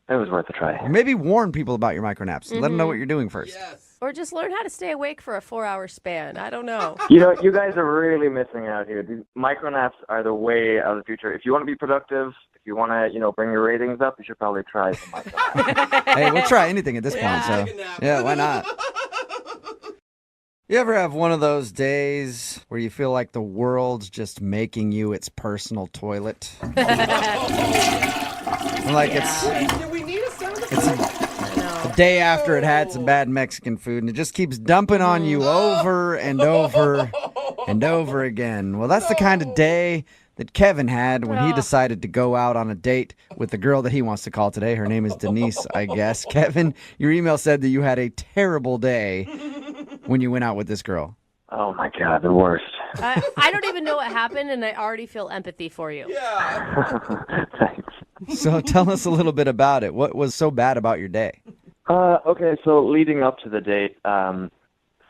It was worth a try. Maybe warn people about your micro naps. Let them know what you're doing first. Yes. Or just learn how to stay awake for a 4-hour span. I don't know. You guys are really missing out here. These micro naps are the way of the future. If you want to be productive, if you want to, bring your ratings up, you should probably try some micro naps. Hey, we'll try anything at this point. So yeah, why not? You ever have one of those days where you feel like the world's just making you its personal toilet? Like it's a day after it had some bad Mexican food, and it just keeps dumping on you over and over and over again. Well, that's the kind of day that Kevin had when he decided to go out on a date with the girl that he wants to call today. Her name is Denise, I guess. Kevin, your email said that you had a terrible day when you went out with this girl. Oh, my God, the worst. I don't even know what happened, and I already feel empathy for you. Yeah. Thanks. So tell us a little bit about it. What was so bad about your day? Okay, so leading up to the date,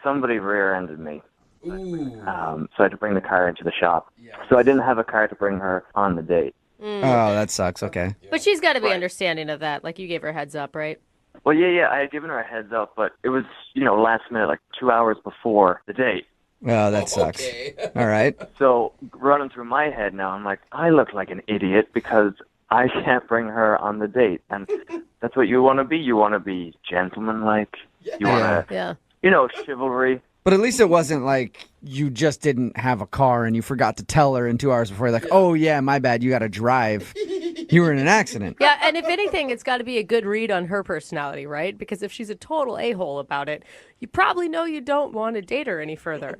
somebody rear-ended me. Ooh. So I had to bring the car into the shop. Yeah. So I didn't have a car to bring her on the date. Oh, that sucks. Okay. But she's got to be understanding of that. Like, you gave her a heads up, right? Well, yeah, I had given her a heads up, but it was, last minute, like 2 hours before the date. Oh, that sucks. Okay. All right. So running through my head now, I'm like, I look like an idiot because I can't bring her on the date. And that's what you want to be. You want to be gentlemanlike. You want to, chivalry. But at least it wasn't like you just didn't have a car and you forgot to tell her in 2 hours before. Like, oh, yeah, my bad. You got to drive. You were in an accident. Yeah, and if anything, it's got to be a good read on her personality, right? Because if she's a total a-hole about it, you probably know you don't want to date her any further.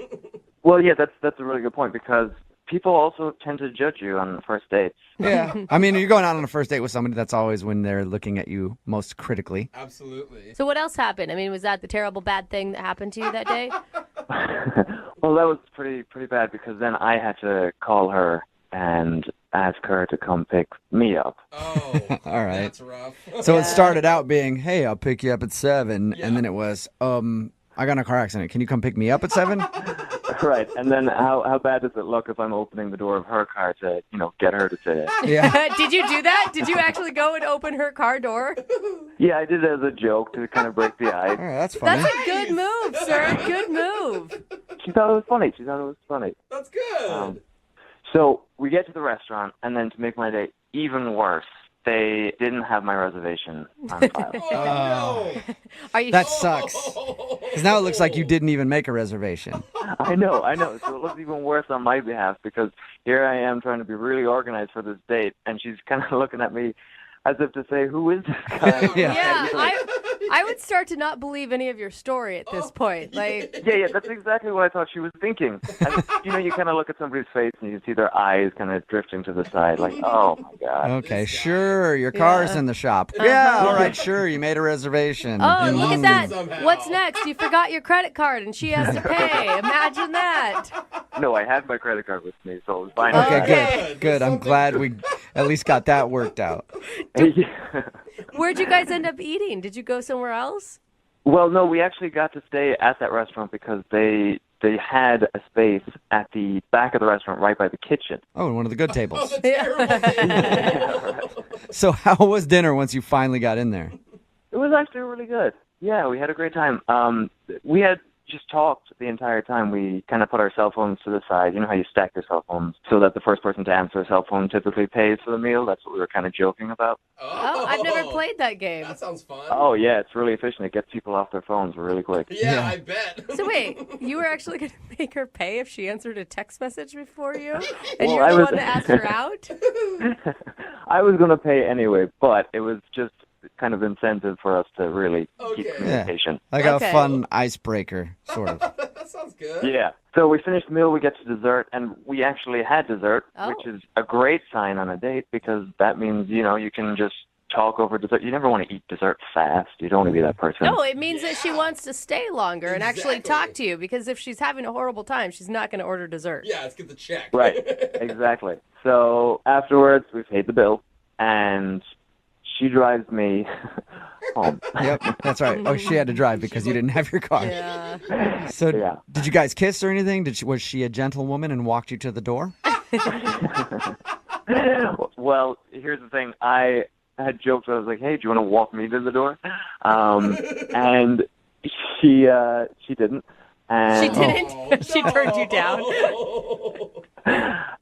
Well, yeah, that's a really good point because people also tend to judge you on first dates. Yeah. I mean, you're going out on a first date with somebody, that's always when they're looking at you most critically. Absolutely. So what else happened? I mean, was that the terrible bad thing that happened to you that day? Well, that was pretty bad because then I had to call her and ask her to come pick me up. Oh, all right. That's rough. So it started out being, hey, I'll pick you up at 7. And then it was, I got in a car accident. Can you come pick me up at 7? Right, and then how bad does it look if I'm opening the door of her car to, get her to say it? Yeah. Did you do that? Did you actually go and open her car door? Yeah, I did it as a joke to kind of break the ice. All right, that's funny. That's a good move, sir. Good move. She thought it was funny. That's good. So we get to the restaurant, and then to make my day even worse, they didn't have my reservation on file. No. Are you? That sucks. Because now it looks like you didn't even make a reservation. I know. So it looks even worse on my behalf because here I am trying to be really organized for this date, and she's kind of looking at me as if to say, who is this guy? Yeah, I would start to not believe any of your story at this point. Like, yeah, that's exactly what I thought she was thinking. You kind of look at somebody's face and you see their eyes kind of drifting to the side, like, oh my god. Okay, sure, your car's in the shop. Yeah, all right, sure, you made a reservation. oh, look at that. Somehow. What's next? You forgot your credit card and she has to pay. Imagine that. No, I had my credit card with me, so it was fine. Okay, good. I'm glad we at least got that worked out. Where'd you guys end up eating? Did you go somewhere else? Well, no, we actually got to stay at that restaurant because they had a space at the back of the restaurant right by the kitchen. Oh, one of the good tables. Yeah. So how was dinner once you finally got in there? It was actually really good. Yeah, we had a great time. We had just talked the entire time. We kind of put our cell phones to the side. You know how you stack your cell phones so that the first person to answer a cell phone typically pays for the meal? That's what we were kind of joking about. Oh, I've never played that game. That sounds fun. Oh, yeah, it's really efficient. It gets people off their phones really quick. Yeah, I bet. So wait, you were actually going to make her pay if she answered a text message before you? And Well, you were the one to ask her out? I was going to pay anyway, but it was just kind of incentive for us to really keep communication. Like a fun icebreaker, sort of. That sounds good. Yeah. So we finished the meal, we get to dessert, and we actually had dessert, which is a great sign on a date because that means, you can just talk over dessert. You never want to eat dessert fast. You don't want to be that person. No, it means that she wants to stay longer and actually talk to you because if she's having a horrible time, she's not going to order dessert. Yeah, let's get the check. Right. Exactly. So afterwards, we paid the bill, and she drives me home. Yep, that's right. Oh, she had to drive because you didn't have your car. Yeah. So did you guys kiss or anything? Was she a gentlewoman and walked you to the door? Well, here's the thing. I had joked. I was like, hey, do you want to walk me to the door? And she didn't. And she didn't? She turned you down?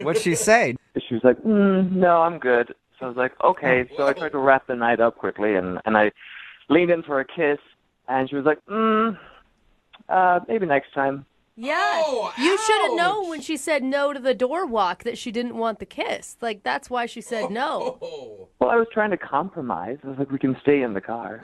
What'd she say? She was like, no, I'm good. So I was like, okay. So I tried to wrap the night up quickly, and I leaned in for a kiss, and she was like, maybe next time. Yeah. You should have known when she said no to the door walk that she didn't want the kiss. Like, that's why she said no. Well, I was trying to compromise. I was like, we can stay in the car.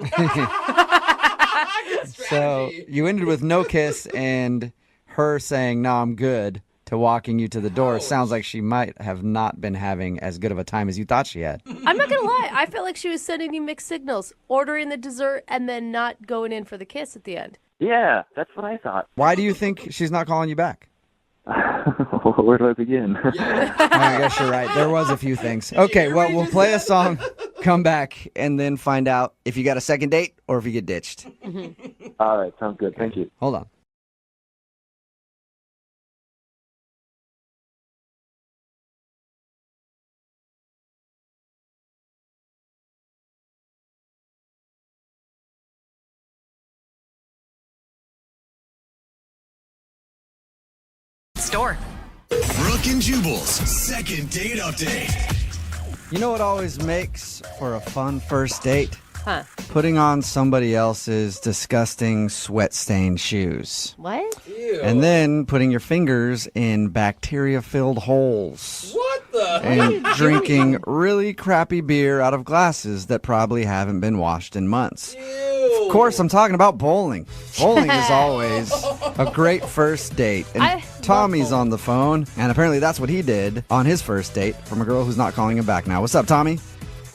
So you ended with no kiss and her saying, no, I'm good, to walking you to the door. Sounds like she might have not been having as good of a time as you thought she had. I'm not going to lie. I felt like she was sending you mixed signals, ordering the dessert and then not going in for the kiss at the end. Yeah, that's what I thought. Why do you think she's not calling you back? Where do I begin? I guess you're right. There was a few things. Okay, well, we'll play a song, come back, and then find out if you got a second date or if you get ditched. All right, sounds good. Thank you. Hold on. Store. Brooke and Jubal's second date update. You know what always makes for a fun first date? Huh. Putting on somebody else's disgusting sweat-stained shoes. What? Ew. And then putting your fingers in bacteria-filled holes. What the? And drinking really crappy beer out of glasses that probably haven't been washed in months. Of course, I'm talking about bowling. Bowling is always a great first date. And Tommy's on the phone, and apparently that's what he did on his first date from a girl who's not calling him back now. What's up, Tommy?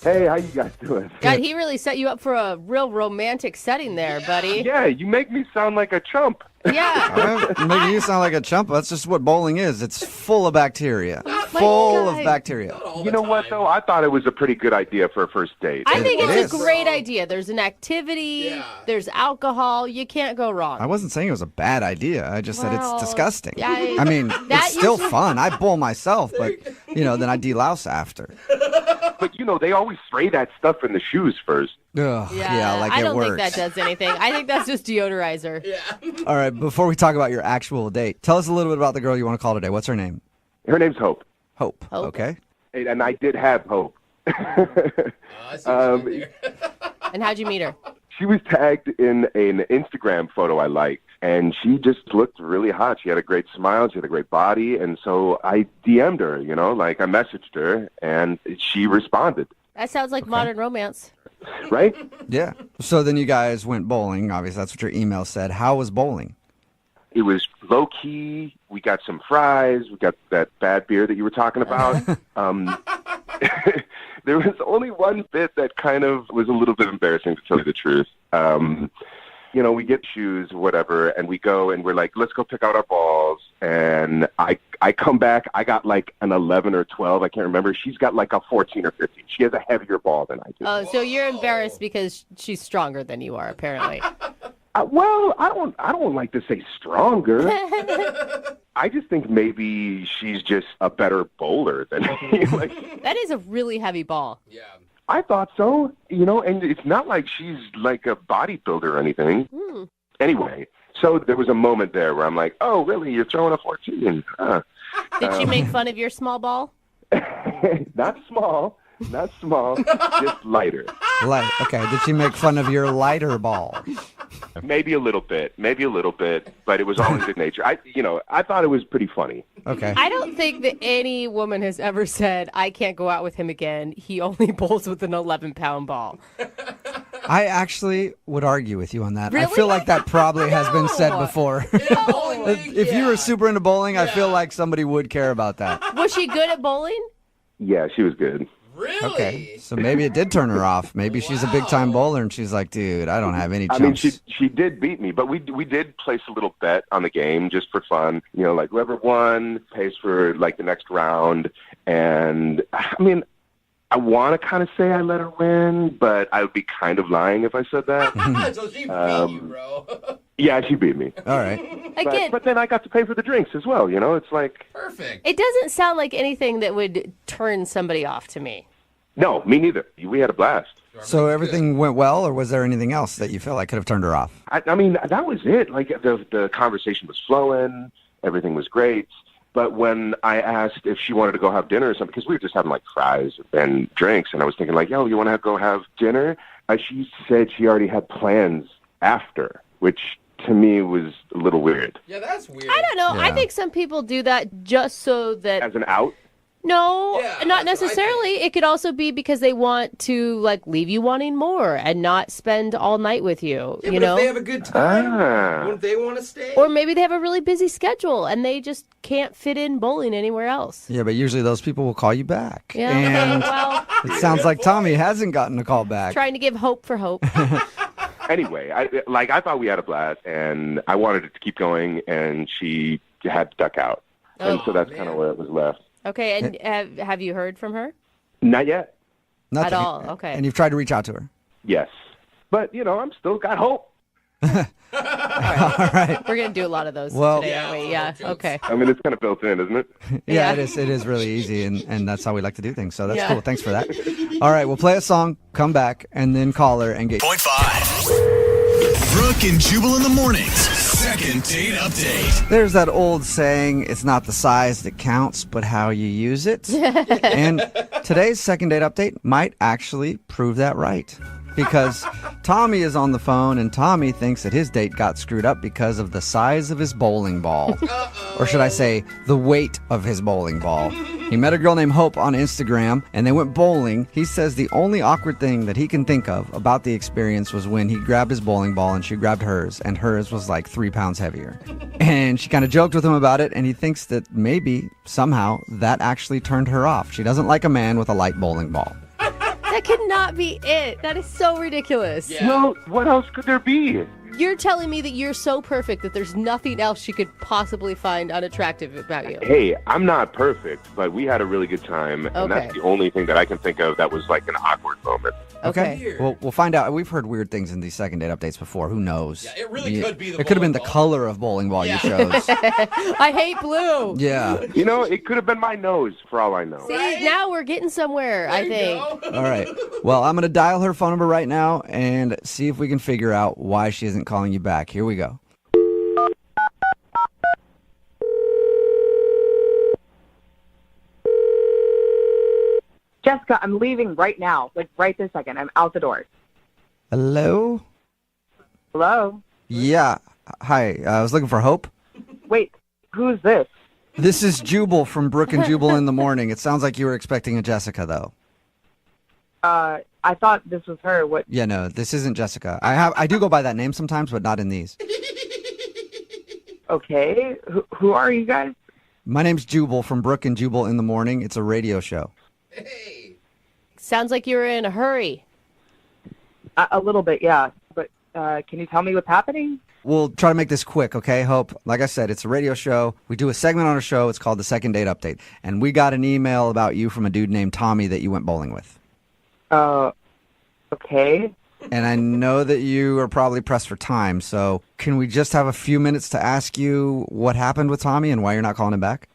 Hey, how you guys doing? God, he really set you up for a real romantic setting there, buddy. Yeah, you make me sound like a chump. Yeah. Making you sound like a chump. That's just what bowling is. It's full of bacteria. full of bacteria. You know what, though? I thought it was a pretty good idea for a first date. I think it's a great idea. There's an activity. There's alcohol. You can't go wrong. I wasn't saying it was a bad idea. I just said it's disgusting. Yeah, I mean, it's still fun. I bowl myself, but, then I delouse after. But, they always spray that stuff in the shoes first. Ugh, like I it don't works. think that does anything. I think that's just deodorizer. Yeah. All right, before we talk about your actual date, tell us a little bit about the girl you want to call today. What's her name? Her name's Hope. Hope. Okay. And I did have Hope. And how'd you meet her? She was tagged in an Instagram photo I liked, and she just looked really hot. She had a great smile. She had a great body. And so I DM'd her, I messaged her, and she responded. That sounds like modern romance. Right? Yeah. So then you guys went bowling. Obviously, that's what your email said. How was bowling? It was low-key. We got some fries. We got that bad beer that you were talking about. There was only one bit that kind of was a little bit embarrassing, to tell you the truth. We get shoes, whatever, and we go and we're like, let's go pick out our balls. And I come back. I got like an 11 or 12. I can't remember. She's got like a 14 or 15. She has a heavier ball than I do. Oh, so you're embarrassed because she's stronger than you are, apparently. Well, I don't like to say stronger. I just think maybe she's just a better bowler than me. That is a really heavy ball. Yeah. I thought so, and it's not like she's like a bodybuilder or anything. Anyway, so there was a moment there where I'm like, oh, really? You're throwing a 14? Did she make fun of your small ball? Not small, just lighter. Okay, did she make fun of your lighter ball? Maybe a little bit, but it was all in good nature. I thought it was pretty funny. Okay. I don't think that any woman has ever said, I can't go out with him again. He only bowls with an 11-pound ball. I actually would argue with you on that. Really? I feel like that probably has been said before. If you were super into bowling, I feel like somebody would care about that. Was she good at bowling? Yeah, she was good. Really? Okay, so maybe it did turn her off. Maybe she's a big-time bowler, and she's like, dude, I don't have any chance. I mean, she did beat me, but we did place a little bet on the game just for fun. Like whoever won pays for like the next round. And I mean, I want to kind of say I let her win, but I would be kind of lying if I said that. So she beat you, bro. Yeah, she beat me. All right. Again, but then I got to pay for the drinks as well. It's like perfect. It doesn't sound like anything that would turn somebody off to me. No, me neither. We had a blast. So everything went well, or was there anything else that you feel like could have turned her off? I mean, that was it. Like the conversation was flowing, everything was great. But when I asked if she wanted to go have dinner or something, because we were just having like fries and drinks, and I was thinking like, yo, you want to go have dinner? She said she already had plans after, which to me was a little weird. Yeah, that's weird. I don't know. Yeah. I think some people do that just so that... As an out? No, Yeah, not that's what I necessarily. It could also be because they want to like leave you wanting more and not spend all night with you. Yeah, you but know, if they have a good time, wouldn't they want to stay? or maybe they have a really busy schedule and they just can't fit in bowling anywhere else. Yeah, but usually those people will call you back. Yeah. And Well, it sounds like Tommy hasn't gotten a call back. trying to give hope for hope. Anyway, I thought we had a blast, and I wanted it to keep going, and she had to duck out. And so that's kind of where it was left. Okay, and have you heard from her? Not yet. Nothing. At all, okay. And you've tried to reach out to her? Yes. But, I'm still got hope. All right. We're going to do a lot of those Well- today, aren't we? Yeah, okay. I mean, it's kind of built in, isn't it? Yeah, it is. It is really easy, and that's how we like to do things. So that's Yeah. cool. Thanks for that. All right, we'll play a song, come back, and then call her and get... Point 5. Brooke and Jubal in the mornings. Second date update. There's that old saying, it's not the size that counts, but how you use it. And today's second date update might actually prove that right. Because Tommy is on the phone, and Tommy thinks that his date got screwed up because of the size of his bowling ball. Or should I say, the weight of his bowling ball. He met a girl named Hope on Instagram, and they went bowling. He says the only awkward thing that he can think of about the experience was when he grabbed his bowling ball and she grabbed hers, and hers was like 3 pounds heavier. And she kind of joked with him about it, and he thinks that maybe, somehow, that actually turned her off. She doesn't like a man with a light bowling ball. That could not be it. That is so ridiculous. Yeah. Well, what else could there be? you're telling me that you're so perfect that there's nothing else she could possibly find unattractive about you. Hey, I'm not perfect, but we had a really good time, and that's the only thing that I can think of that was like an awkward moment. Okay. Well, we'll find out. We've heard weird things in these second date updates before. Who knows? Yeah, it really could be the It could have been the bowling color of bowling ball you chose. I hate blue. Yeah. You know, it could have been my nose for all I know. See, now we're getting somewhere, I think. All right. Well, I'm going to dial her phone number right now and see if we can figure out why she isn't calling you back. Here we go. Jessica, I'm leaving right now. Like, right this second. I'm out the door. Hello? Hello? Yeah. Hi. I was looking for Hope. Wait, who's this? This is Jubal from Brooke and Jubal in the morning. It sounds like you were expecting a Jessica, though. I thought this was her. What? Yeah, no, this isn't Jessica. I do go by that name sometimes, but not in these. Okay. Who are you guys? My name's Jubal from Brooke and Jubal in the morning. It's a radio show. Sounds like you're in a hurry. A little bit, yeah. But can you tell me what's happening? We'll try to make this quick, okay, Hope? Like I said, it's a radio show. We do a segment on our show. It's called the Second Date Update. And we got an email about you from a dude named Tommy that you went bowling with. Okay. And I know that you are probably pressed for time, so can we just have a few minutes to ask you what happened with Tommy and why you're not calling him back?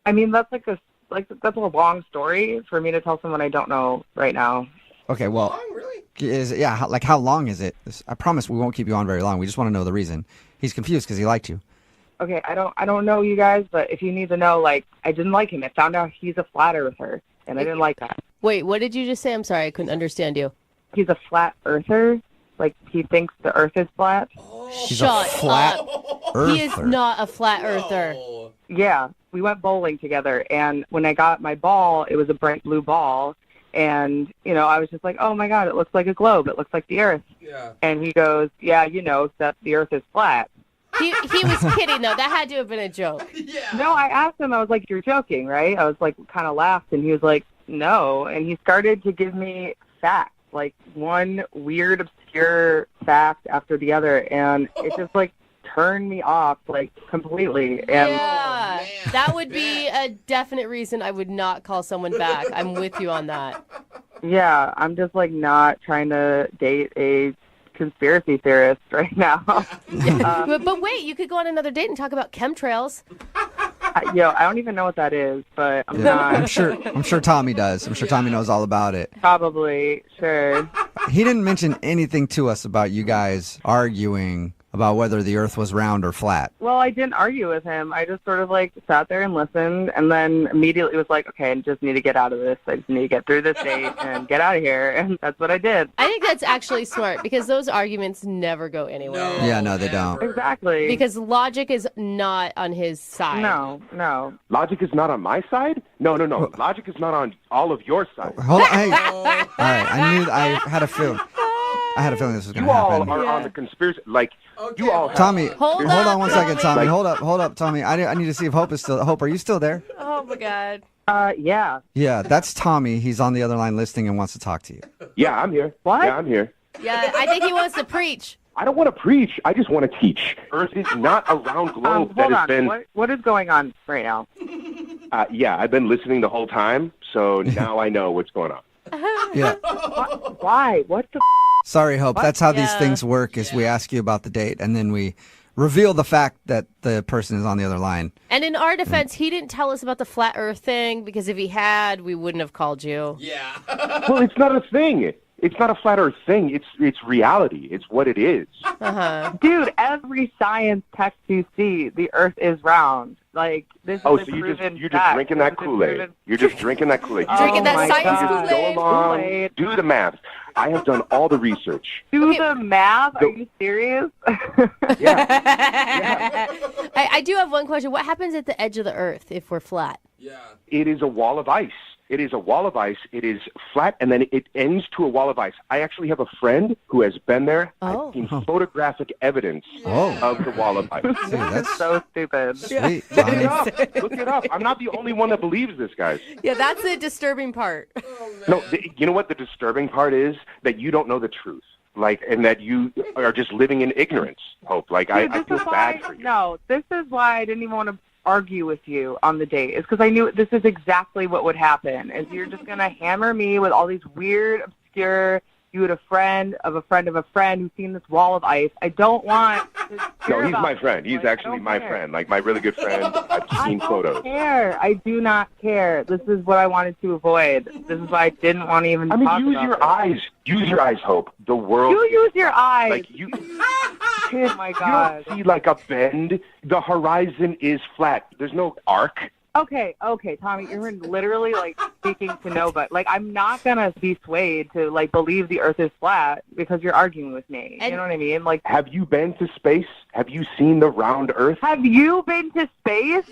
I mean, that's that's a long story for me to tell someone I don't know right now. Okay, well, how long is it? I promise we won't keep you on very long. We just want to know the reason. He's confused because he liked you. Okay, I don't know you guys, but if you need to know, like, I didn't like him. I found out he's a flat earther, and I didn't like that. Wait, what did you just say? I'm sorry, I couldn't understand you. He's a flat earther. Like, he thinks the earth is flat. Shut flat up. earther. He is not a flat earther. Yeah, we went bowling together, and when I got my ball, it was a bright blue ball, and, I was just like, oh my God, it looks like a globe. It looks like the earth. Yeah. And he goes, yeah, that the earth is flat. He was kidding, though. That had to have been a joke. Yeah. No, I asked him, I was like, you're joking, right? I was like, kind of laughed, and he was like, no. And he started to give me facts, like one weird, obscure fact after the other, and it just, turned me off, completely. And yeah, that would be a definite reason I would not call someone back. I'm with you on that. Yeah, I'm just, not trying to date a conspiracy theorist right now. But wait, you could go on another date and talk about chemtrails. I don't even know what that is, but I'm not. I'm sure Tommy does. I'm sure Tommy knows all about it. Probably, sure. He didn't mention anything to us about you guys arguing about whether the earth was round or flat. Well, I didn't argue with him. I just sort of sat there and listened, and then immediately was like, okay, I just need to get out of this. I just need to get through this date and get out of here, and that's what I did. I think that's actually smart because those arguments never go anywhere. No, they don't. Exactly. Because logic is not on his side. No. Logic is not on my side? No. Logic is not on all of your sides. Hold on. Hey. All right. I had a feeling this was going to happen. You all are on the conspiracy. You all have... Tommy, hold on one second, Tommy. Hold up, Tommy. I need to see if Hope is still... Hope, are you still there? Oh, my God. Yeah. Yeah, that's Tommy. He's on the other line listening and wants to talk to you. Yeah, I'm here. What? Yeah, I'm here. Yeah, I think he wants to preach. I don't want to preach. I just want to teach. Earth is not a round globe that has been... What is going on right now? Yeah, I've been listening the whole time, so now I know what's going on. Yeah. Why? What the... Sorry, Hope. That's how these things work, is we ask you about the date, and then we reveal the fact that the person is on the other line. And in our defense, he didn't tell us about the flat earth thing, because if he had, we wouldn't have called you. Yeah. Well, it's not a thing. It's not a flat earth thing. It's reality. It's what it is. Uh-huh. Dude, every science text you see, the earth is round. This is so a proven you're just fact. drinking that Kool-Aid. You're just drinking that Kool-Aid. Drinking that science Kool-Aid. Go along, do the math. I have done all the research. Do the math? Are you serious? Yeah. I do have one question. What happens at the edge of the earth if we're flat? Yeah. It is a wall of ice. It is a wall of ice. It is flat, and then it ends to a wall of ice. I actually have a friend who has been there. I've seen photographic evidence of the wall of ice. Dude, that's so stupid. sweet, Look Tommy. it up. Look it up. I'm not the only one that believes this, guys. Yeah, that's the disturbing part. No, you know what the disturbing part is? That you don't know the truth. Like, and that you are just living in ignorance, Hope. Like, Dude, I feel bad for you. No, this is why I didn't even want to argue with you on the date. It's because I knew this is exactly what would happen. Is you're just going to hammer me with all these weird, obscure, you had a friend of a friend of a friend who's seen this wall of ice. I don't want to No, he's my friend. He's actually my friend, like my really good friend. I've seen photos. I don't care. I do not care. This is what I wanted to avoid. This is why I didn't want to even talk about use your eyes. Use your eyes, Hope. The world. You use your eyes. Like you. Oh, my God. You don't see like a bend. The horizon is flat. There's no arc. Okay, Tommy, you're literally, like, speaking to nobody. Like, I'm not going to be swayed to, like, believe the Earth is flat because you're arguing with me. You know what I mean? Like, have you been to space? Have you seen the round Earth? Have you been to space?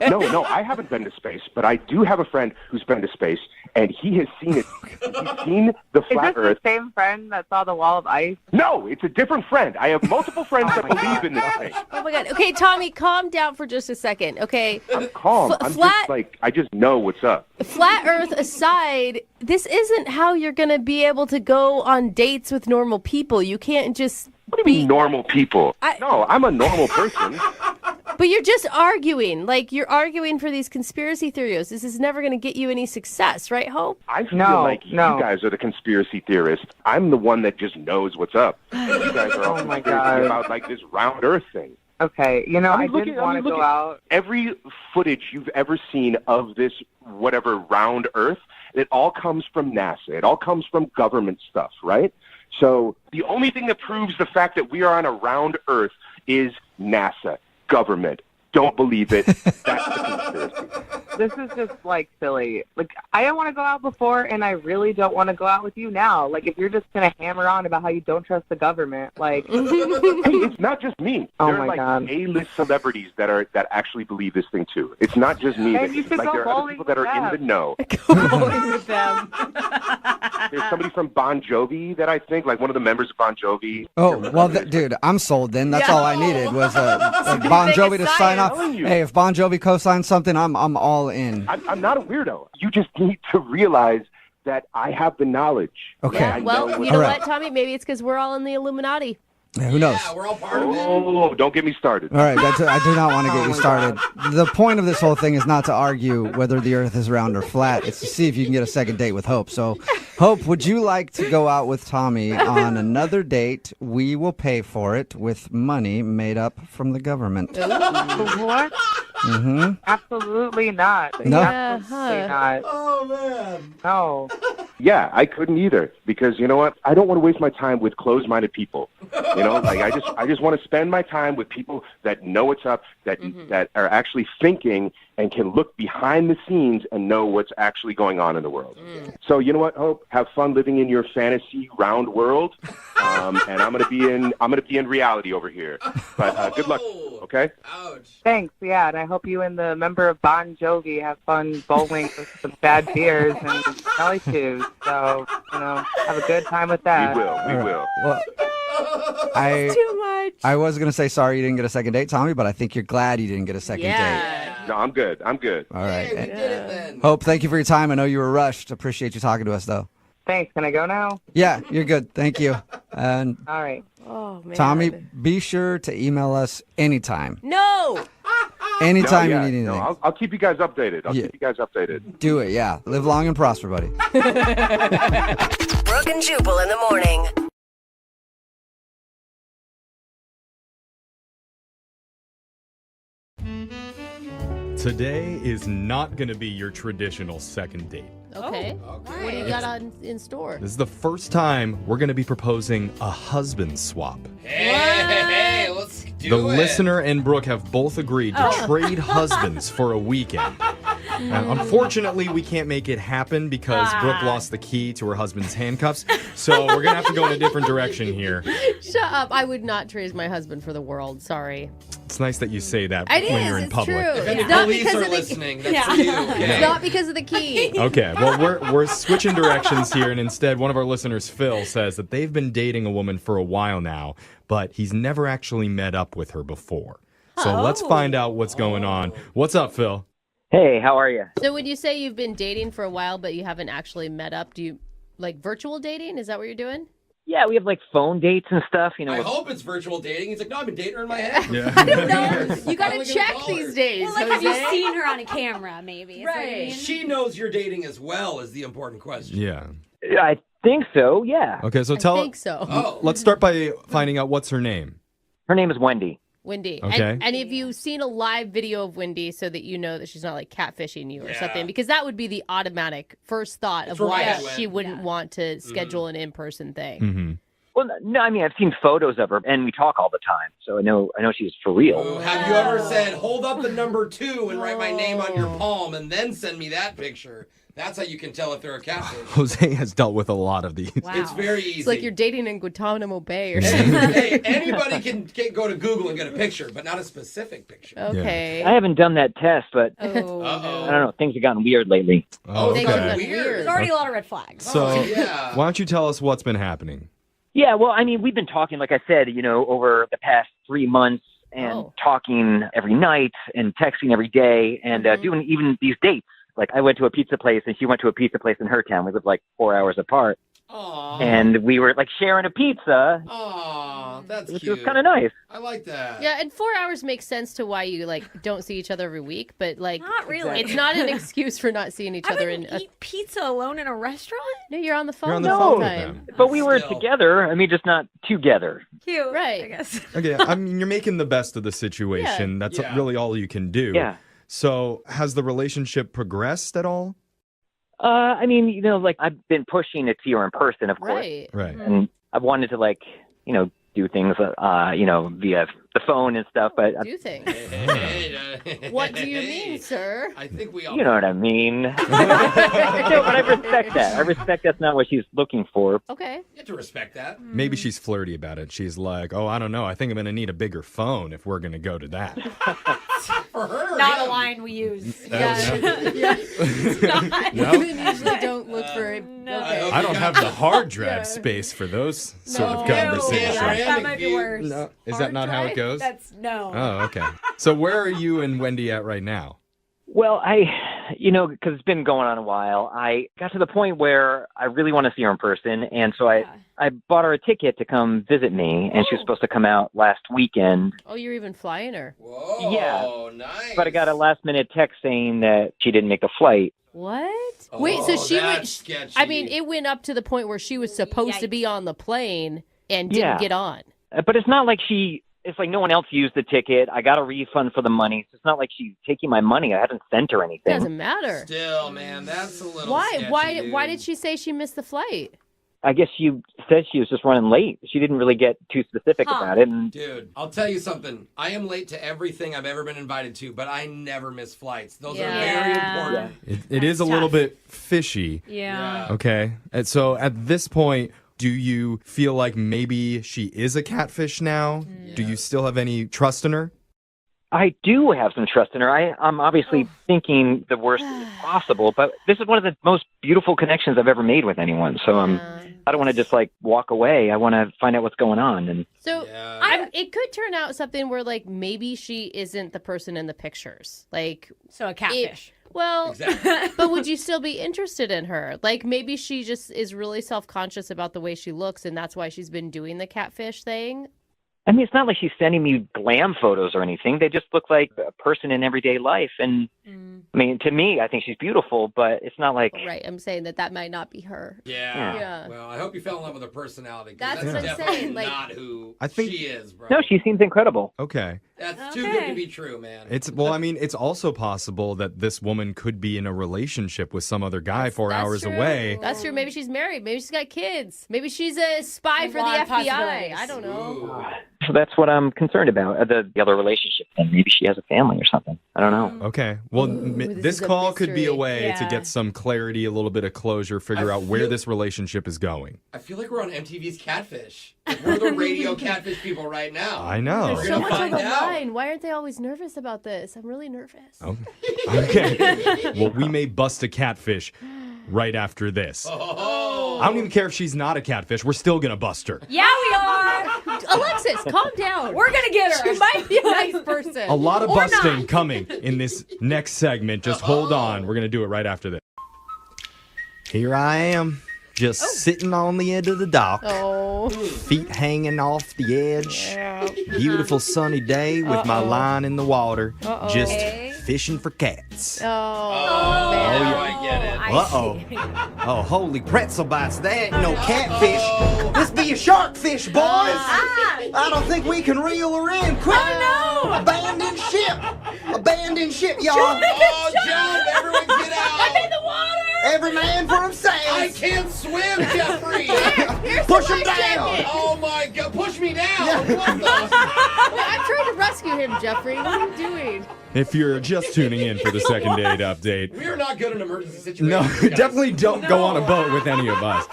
No, I haven't been to space, but I do have a friend who's been to space, and he has seen it. He's seen the flat Earth. Is this the same friend that saw the wall of ice? No, it's a different friend. I have multiple friends that believe in this thing. Oh, my God. Okay, Tommy, calm down for just a second, okay? I'm calm. I'm just like, I just know what's up. Flat Earth aside, this isn't how you're going to be able to go on dates with normal people. You can't just... What do you mean normal people? No, I'm a normal person. But you're just arguing. Like, you're arguing for these conspiracy theories. This is never going to get you any success, right, Hope? I feel like you guys are the conspiracy theorists. I'm the one that just knows what's up. You guys are all conspiracy about, like, this round Earth thing. Okay, I didn't want to go out. Every footage you've ever seen of this whatever round Earth, it all comes from NASA. It all comes from government stuff, right? So the only thing that proves the fact that we are on a round Earth is NASA, government. Don't believe it. That's the conspiracy. This is just, like, silly. Like, I didn't want to go out before, and I really don't want to go out with you now. Like, if you're just going to hammer on about how you don't trust the government, like... Hey, it's not just me. Oh, there are, my like, God. A-list celebrities that actually believe this thing, too. It's not just me. And you should like, go there are other bowling people that are with in the know. Go bowling with them. There's somebody from Bon Jovi that I think, like one of the members of Bon Jovi. Oh, well, dude, I'm sold then. That's all I needed was Bon Jovi to sign off. Hey, if Bon Jovi co-signs something, I'm all in. I'm not a weirdo. You just need to realize that I have the knowledge. Okay. Yeah, well, you know what, Tommy? Maybe it's because we're all in the Illuminati. Yeah, who knows? Yeah, we're all part of it. Oh, don't get me started. All right, I do not want to get you started. The point of this whole thing is not to argue whether the Earth is round or flat. It's to see if you can get a second date with Hope. So, Hope, would you like to go out with Tommy on another date? We will pay for it with money made up from the government. What? Mm-hmm. Absolutely not. No? Absolutely not. Oh, man. No. Yeah, I couldn't either because you know what? I don't want to waste my time with closed-minded people. You know, like I just want to spend my time with people that know what's up, that are actually thinking and can look behind the scenes and know what's actually going on in the world. So you know what, Hope? Have fun living in your fantasy round world, and I'm gonna be in reality over here. But good luck. Okay. Ouch. Thanks, yeah, and I hope you and the member of Bon Jovi have fun bowling with some bad beers and jelly shoes. So, have a good time with that. We will. Well, Too much. I was going to say sorry you didn't get a second date, Tommy, but I think you're glad you didn't get a second date. No, I'm good. All right. Hey, we did it then. Hope, thank you for your time. I know you were rushed. Appreciate you talking to us, though. Thanks. Can I go now? Yeah, you're good. Thank you. And All right. Oh, man. Tommy, be sure to email us anytime. No! Anytime you need anything. No, I'll keep you guys updated. Keep you guys updated. Do it, yeah. Live long and prosper, buddy. Brooke and Jubal in the morning. Today is not going to be your traditional second date. Okay. What do you got in store? This is the first time we're going to be proposing a husband swap. Hey, let's do it. The listener and Brooke have both agreed to trade husbands for a weekend. Unfortunately, we can't make it happen because Brooke lost the key to her husband's handcuffs. So we're going to have to go in a different direction here. Shut up. I would not trade my husband for the world. Sorry. It's nice that you say that It when is. you're in It's public. true. If any It's not police because are of the listening, that's for you. Okay? It's not because of the key. Okay, well, we're switching directions here, and instead, one of our listeners, Phil, says that they've been dating a woman for a while now, but he's never actually met up with her before. So let's find out what's going on. What's up, Phil? Hey, how are you? So when you say you've been dating for a while, but you haven't actually met up, do you like virtual dating? Is that what you're doing? Yeah, we have like phone dates and stuff. You know, I hope it's virtual dating. He's like, no, I've been dating her in my head. Yeah. I don't know. You got to check these days. Well, like, have you Jose. seen her on a camera, maybe? Is that what you mean? She knows you're dating as well is the important question. Yeah. I think so. Yeah. Okay, so I think so. Let's start by finding out what's her name. Her name is Wendy. Wendy. Okay. And have you seen a live video of Wendy so that you know that she's not like catfishing you or something? Because that would be the automatic first thought of why she wouldn't want to schedule an in-person thing. Mm-hmm. Well, no, I mean I've seen photos of her, and we talk all the time, so I know she's for real. Ooh, have you ever said, hold up the number 2 and write my name on your palm and then send me that picture? That's how you can tell if they're a catfish. Jose has dealt with a lot of these. Wow. It's very easy. It's like you're dating in Guantanamo Bay or Hey, something. hey, anybody can go to Google and get a picture, but not a specific picture. Okay. I haven't done that test, but Oh, I don't know. Things have gotten weird lately. Oh, Things okay. have gotten weird. There's already a lot of red flags. So, yeah. why don't you tell us what's been happening? Yeah, well, I mean, we've been talking, like I said, over the past 3 months, and talking every night and texting every day, and doing even these dates. Like, I went to a pizza place, and she went to a pizza place in her town. We lived like 4 hours apart. Aww. And we were like sharing a pizza. Aww, that's which cute. was kind of nice. I like that. Yeah, and 4 hours makes sense to why you like don't see each other every week, but like Not really. it's not an excuse for not seeing each I other wouldn't in eat pizza alone in a restaurant? No, you're on the phone You're on the the phone whole with time. them. But we were together. I mean, just not together. Cute. Right. I guess. Okay, I mean, you're making the best of the situation. That's Yeah. really all you can do. Yeah. So, has the relationship progressed at all? I mean, like I've been pushing to see her in person, of course. Right. Right. And I've wanted to do things, via the phone and stuff, but Do things. Hey, What do you mean, sir? I think we all you know what I mean. No, but I respect that. I respect that's not what she's looking for. Okay. You have to respect that. Maybe she's flirty about it. She's like, oh, I don't know. I think I'm going to need a bigger phone if we're going to go to that. For her. Not a line we use. Yeah. No? Women usually don't look for it. Okay. I don't have the hard drive space for those sort of No. conversations. That might be worse. No. Is that not how it goes? That's no. Oh, okay. So where are you and Wendy at right now? Well, because it's been going on a while, I got to the point where I really want to see her in person, and so I bought her a ticket to come visit me, and she was supposed to come out last weekend. Oh, you're even flying her. Whoa, Yeah. nice. But I got a last-minute text saying that she didn't make the flight. What? Wait, so she that's went. sketchy. I mean, it went up to the point where she was supposed to be on the plane and didn't Yeah. get on. But it's not like it's like no one else used the ticket. I got a refund for the money. So it's not like she's taking my money. I haven't sent her anything. Doesn't matter. Still, man, that's a little Why? sketchy, Why dude. did she say she missed the flight? I guess she said she was just running late. She didn't really get too specific about it. And Dude, I'll tell you something. I am late to everything I've ever been invited to, but I never miss flights. Those are very important. It is a little bit fishy. Yeah. Okay. And so at this point, do you feel like maybe she is a catfish now? Do you still have any trust in her? I do have some trust in her. I'm obviously thinking the worst possible, but this is one of the most beautiful connections I've ever made with anyone. So I don't want to just walk away. I want to find out what's going on. And So it could turn out something where maybe she isn't the person in the pictures. So a catfish. Well, but would you still be interested in her? Maybe she just is really self-conscious about the way she looks, and that's why she's been doing the catfish thing. I mean, it's not like she's sending me glam photos or anything. They just look like a person in everyday life. And I mean, to me, I think she's beautiful, but it's not like... Right, I'm saying that might not be her. Yeah. Well, I hope you fell in love with her personality. 'Cause That's that's what I'm definitely saying, not who I think- she is, bro. No, she seems incredible. Okay. That's too good to be true, man. It's also possible that this woman could be in a relationship with some other guy 4 hours true. away. That's true. Maybe she's married. Maybe she's got kids. Maybe she's a spy for the lot of FBI. possibilities. I don't know. So that's what I'm concerned about, the other relationship. And maybe she has a family or something. I don't know. Okay. Well, this this is a call could be a mystery. way to get some clarity, a little bit of closure, figure out where this relationship is going. I feel like we're on MTV's Catfish. We're the radio catfish people right now. I know. There's We're so gonna much on find the out. line. Why aren't they always nervous about this? I'm really nervous. Oh, okay. Well, we may bust a catfish right after this. I don't even care if she's not a catfish. We're still going to bust her. Yeah, we are. Alexis, calm down. We're going to get her. She might be a nice person. A lot of Or busting not. coming in this next segment. Just hold on. We're going to do it right after this. Here I am. just sitting on the edge of the dock. Oh. Feet hanging off the edge. Yeah. Beautiful sunny day with my line in the water. Just Okay. fishing for cats. Oh, Oh, man. I get it. Uh-oh. Oh, holy pretzel bites. That ain't no catfish. This be a sharkfish, boys. I don't think we can reel her in. Quick. Oh, no. Abandoned ship. Abandoned ship, y'all. Oh, jump! Everyone get out! I'm in the water. Every man for himself. I can't swim, Jeffrey! Here's Push the him life down. jacket. Oh my God! Push me down! What the? Wait, I'm trying to rescue him, Jeffrey. What are you doing? If you're just tuning in for the second date update, We are not good in emergency situations. no, guys. definitely don't go on a boat with any of us.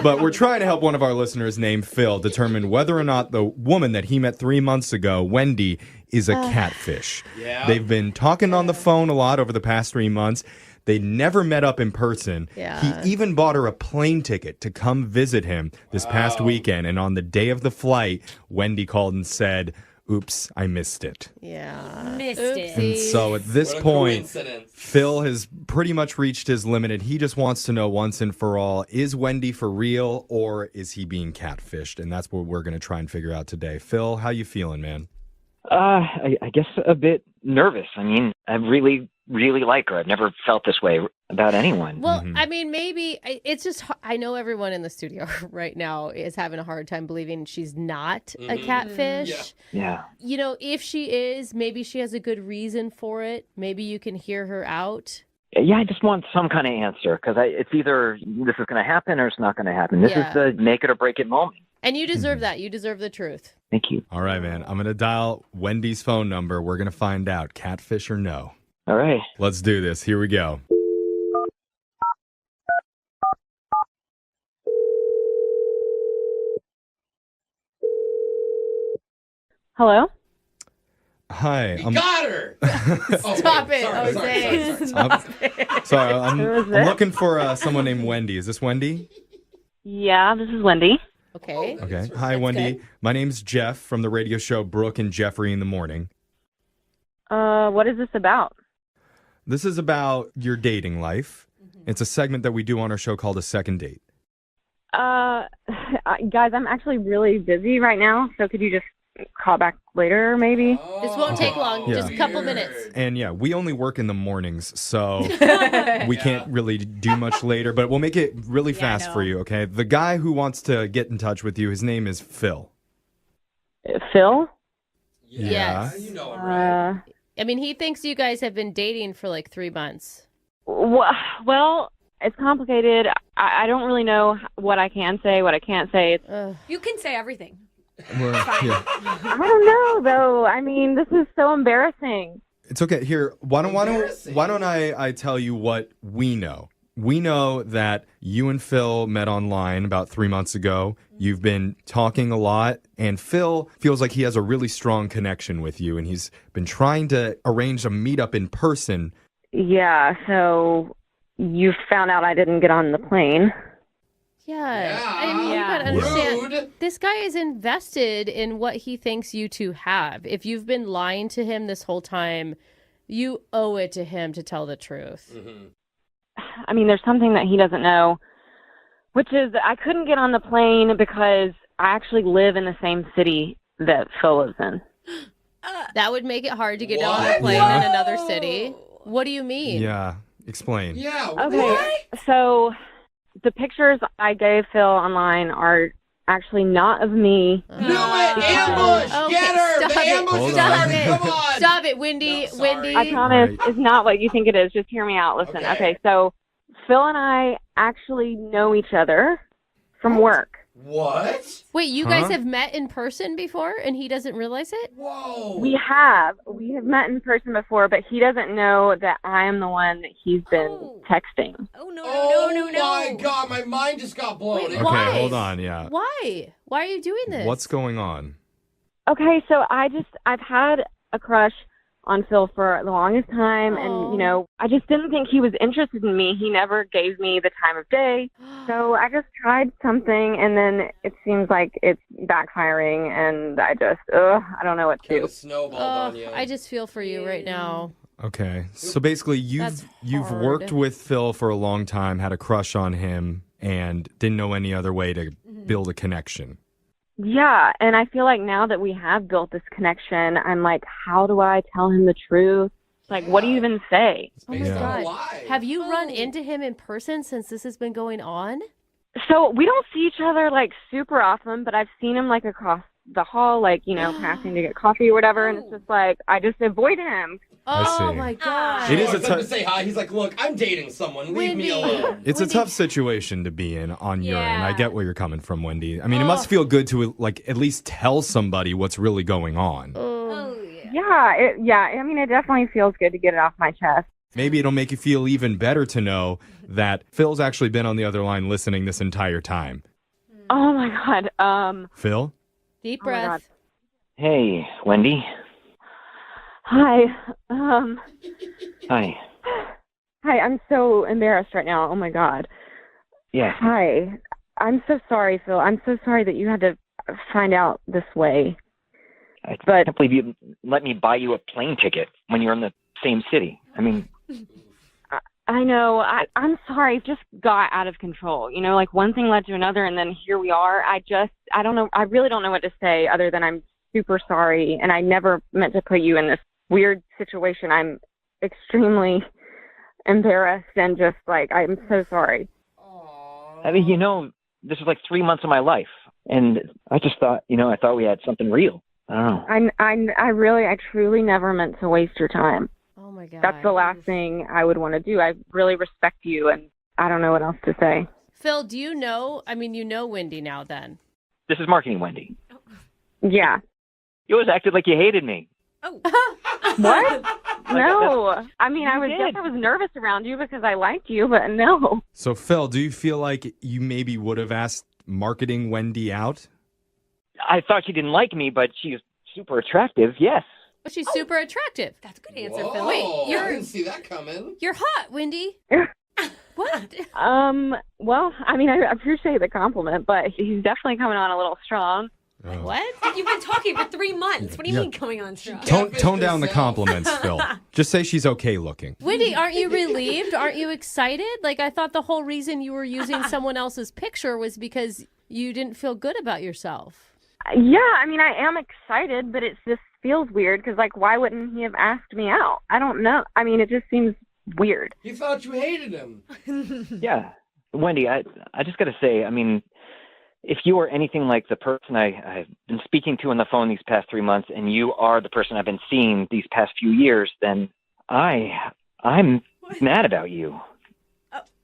But we're trying to help one of our listeners named Phil determine whether or not the woman that he met 3 months ago, Wendy, is a catfish. Yeah. They've been talking on the phone a lot over the past 3 months. They never met up in person. Yeah. He even bought her a plane ticket to come visit him this past weekend. And on the day of the flight, Wendy called and said, "Oops, I missed it." Yeah. Missed it. And so at this What a point, coincidence. Phil has pretty much reached his limit, and he just wants to know once and for all, is Wendy for real or is he being catfished? And that's what we're going to try and figure out today. Phil, how you feeling, man? I guess a bit nervous. I mean, I really like her. I've never felt this way about anyone. Well, I mean, maybe it's just, I know everyone in the studio right now is having a hard time believing she's not a catfish. Yeah. You know, if she is, maybe she has a good reason for it. Maybe you can hear her out. Yeah, I just want some kind of answer because it's either this is going to happen or it's not going to happen. This is the make it or break it moment. And you deserve that. You deserve the truth. Thank you. All right, man. I'm going to dial Wendy's phone number. We're going to find out, catfish or no. All right. Let's do this. Here we go. Hello? Hi. You got her! Stop it, Jose. Sorry, I'm Who is I'm it? looking for someone named Wendy. Is this Wendy? Yeah, this is Wendy. Okay. Okay. Hi, Wendy. good. My name's Jeff from the radio show Brooke and Jeffrey in the Morning. What is this about? This is about your dating life. It's a segment that we do on our show called A Second Date. Guys, I'm actually really busy right now, so could you just call back later, maybe? This won't take long. Yeah. Just a couple minutes. And yeah, we only work in the mornings, so we can't really do much later, but we'll make it really fast for you, okay? The guy who wants to get in touch with you, his name is Phil. Phil? Yes. You know him, right? I mean, he thinks you guys have been dating for like 3 months. Well, it's complicated. I don't really know what I can say, what I can't say. You can say everything. I don't know, though. I mean, this is so embarrassing. It's okay. Here, why don't I tell you what we know? We know that you and Phil met online about 3 months ago. You've been talking a lot, and Phil feels like he has a really strong connection with you, and he's been trying to arrange a meetup in person. Yeah, so you found out I didn't get on the plane. Yeah. I mean, you gotta understand. This guy is invested in what he thinks you two have. If you've been lying to him this whole time, you owe it to him to tell the truth. I mean, there's something that he doesn't know, which is that I couldn't get on the plane because I actually live in the same city that Phil lives in. That would make it hard to get on a plane in another city. What do you mean? Yeah, explain. Yeah. Okay, so the pictures I gave Phil online are actually not of me. Knew it! Ambush! Get her! Stop The it. ambush is Stop starting! it. Come on! Stop it, Wendy. Wendy. I promise it's not what you think it is. Just hear me out. Listen. Okay, so Phil and I actually know each other from work. What? Wait, you guys have met in person before and he doesn't realize it? Whoa. We have met in person before, but he doesn't know that I am the one that he's been texting. Oh my God, my mind just got blown. Wait, Okay, why? hold on, yeah. Why? Why are you doing this? What's going on? Okay, so I've had a crush on Phil for the longest time, and, you know, I just didn't think he was interested in me. He never gave me the time of day, so I just tried something, and then it seems like it's backfiring, and I don't know what to do. Snowballed on you. I just feel for you right now. Okay, so basically you've worked with Phil for a long time, had a crush on him, and didn't know any other way to build a connection. Yeah, and I feel like now that we have built this connection, I'm like, how do I tell him the truth? Like, what do you even say? Oh my God. Have you run into him in person since this has been going on? So we don't see each other like super often, but I've seen him like across the hall, like, passing to get coffee or whatever, and it's just like, I just avoid him. Oh my God. It is He to say hi. He's like, look, I'm dating someone. Leave me alone. It's a tough situation to be in on your end. I get where you're coming from, Wendy. I mean, it must feel good to like at least tell somebody what's really going on. Yeah. I mean, it definitely feels good to get it off my chest. Maybe it'll make you feel even better to know that Phil's actually been on the other line listening this entire time. Oh my God. Phil? Deep breath. Hey, Wendy. Hi. Hi. Hi, I'm so embarrassed right now. Oh my God. Yes. Hi. I'm so sorry, Phil. I'm so sorry that you had to find out this way. I can't believe you let me buy you a plane ticket when you're in the same city. I mean, I know. I'm sorry. It just got out of control. Like one thing led to another, and then here we are. I don't know. I really don't know what to say other than I'm super sorry, and I never meant to put you in this weird situation. I'm extremely embarrassed and just like, I'm so sorry. I mean, this is like 3 months of my life, and I just thought, I thought we had something real. I don't know. I truly never meant to waste your time. Oh my God. That's the last thing I would want to do. I really respect you, and I don't know what else to say. Phil, do you know? I mean, you know Wendy now. Then This is marketing, Wendy. Yeah. You always acted like you hated me. What? No. I mean, I was nervous around you because I liked you, but no. So, Phil, do you feel like you maybe would have asked marketing Wendy out? I thought she didn't like me, but she's super attractive, yes. But she's super attractive. That's a good answer, Whoa, Phil. Wait, I didn't see that coming. You're hot, Wendy. What? Well, I mean, I appreciate the compliment, but he's definitely coming on a little strong. Oh. What? You've been talking for 3 months. What do you mean coming on strong? Tone down the compliments, Phil. Just say she's okay looking. Wendy, aren't you relieved? Aren't you excited? Like, I thought the whole reason you were using someone else's picture was because you didn't feel good about yourself. Yeah, I mean, I am excited, but it just feels weird because, like, why wouldn't he have asked me out? I don't know. I mean, it just seems weird. He thought you hated him. Yeah. Wendy, I just got to say, I mean, if you are anything like the person I've been speaking to on the phone these past 3 months, and you are the person I've been seeing these past few years, then I'm mad about you.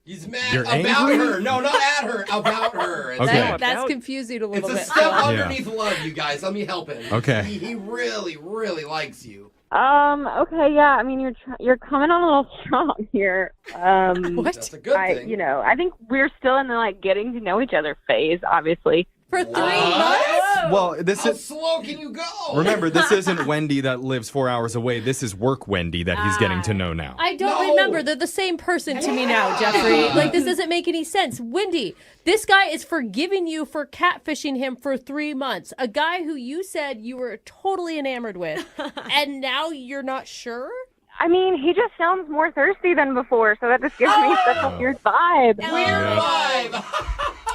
He's mad You're about angry? her. No, not at her. About her. Okay. That's confusing a little It's a bit. step underneath love, you guys. Let me help him. Okay. He really, really likes you. Okay, yeah. I mean, you're coming on a little strong here. What? That's a good thing. I think we're still in the like getting to know each other phase, obviously. For 3 months? Well, this How is. slow can you go? Remember, this isn't Wendy that lives 4 hours away. This is work Wendy that he's getting to know now. I don't remember. They're the same person to me now, Jeffrey. Like, this doesn't make any sense. Wendy, this guy is forgiving you for catfishing him for 3 months. A guy who you said you were totally enamored with, and now you're not sure? I mean, he just sounds more thirsty than before, so that just gives me such a weird vibe. Weird vibe.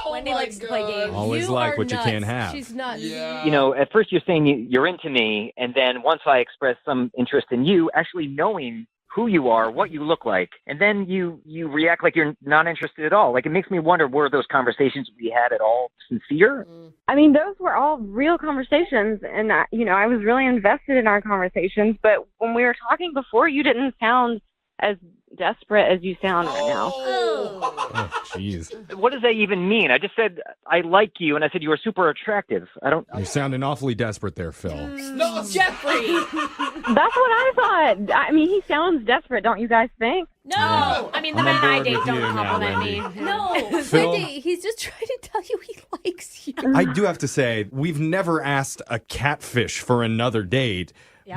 Wendy likes to play games. Always You like are what you nuts. can't have. She's nuts. Yeah. At first you're saying you're into me, and then once I express some interest in you, actually knowing who you are, what you look like, and then you react like you're not interested at all. Like, it makes me wonder, were those conversations we had at all sincere? I mean, those were all real conversations, and I was really invested in our conversations, but when we were talking before, you didn't sound as desperate as you sound right now. Oh, jeez. What does that even mean? I just said I like you, and I said you were super attractive. You're sounding awfully desperate there, Phil. No, Jeffrey. That's what I thought. I mean, he sounds desperate, don't you guys think? No. I mean, the I'm men on I board date with don't you now, compliment me. Wendy. No, Phil? Wendy, he's just trying to tell you he likes you. I do have to say, we've never asked a catfish for another date,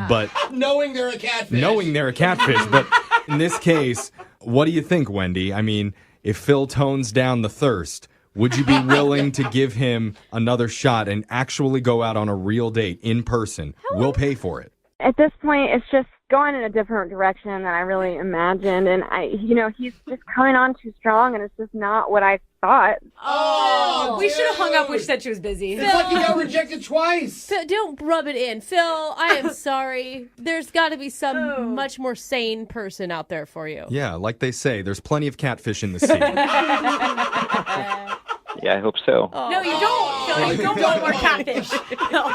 but knowing they're a catfish. But in this case, what do you think, Wendy? I mean, if Phil tones down the thirst, would you be willing to give him another shot and actually go out on a real date in person? We'll pay for it. At this point, it's just going in a different direction than I really imagined, and he's just coming on too strong, and it's just not what I thought. Oh, we should have hung up. We said she was busy. It's like you got rejected twice. Phil, don't rub it in. Phil, I am sorry. There's got to be some much more sane person out there for you. Yeah, like they say, there's plenty of catfish in the sea. Yeah, I hope so. No, you don't. Phil, you don't want more catfish. No.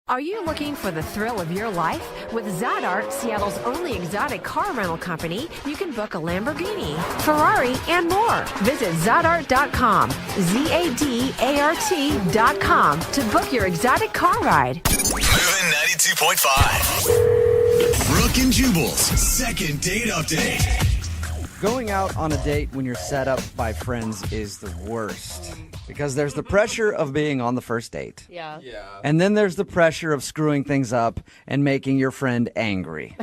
Are you looking for the thrill of your life? With Zadart, Seattle's only exotic car rental company, you can book a Lamborghini, Ferrari, and more. Visit Zadart.com, ZADART.com to book your exotic car ride. Moving 92.5. Brooke and Jubal's second date update. Going out on a date when you're set up by friends is the worst. Because there's the pressure of being on the first date. Yeah. And then there's the pressure of screwing things up and making your friend angry.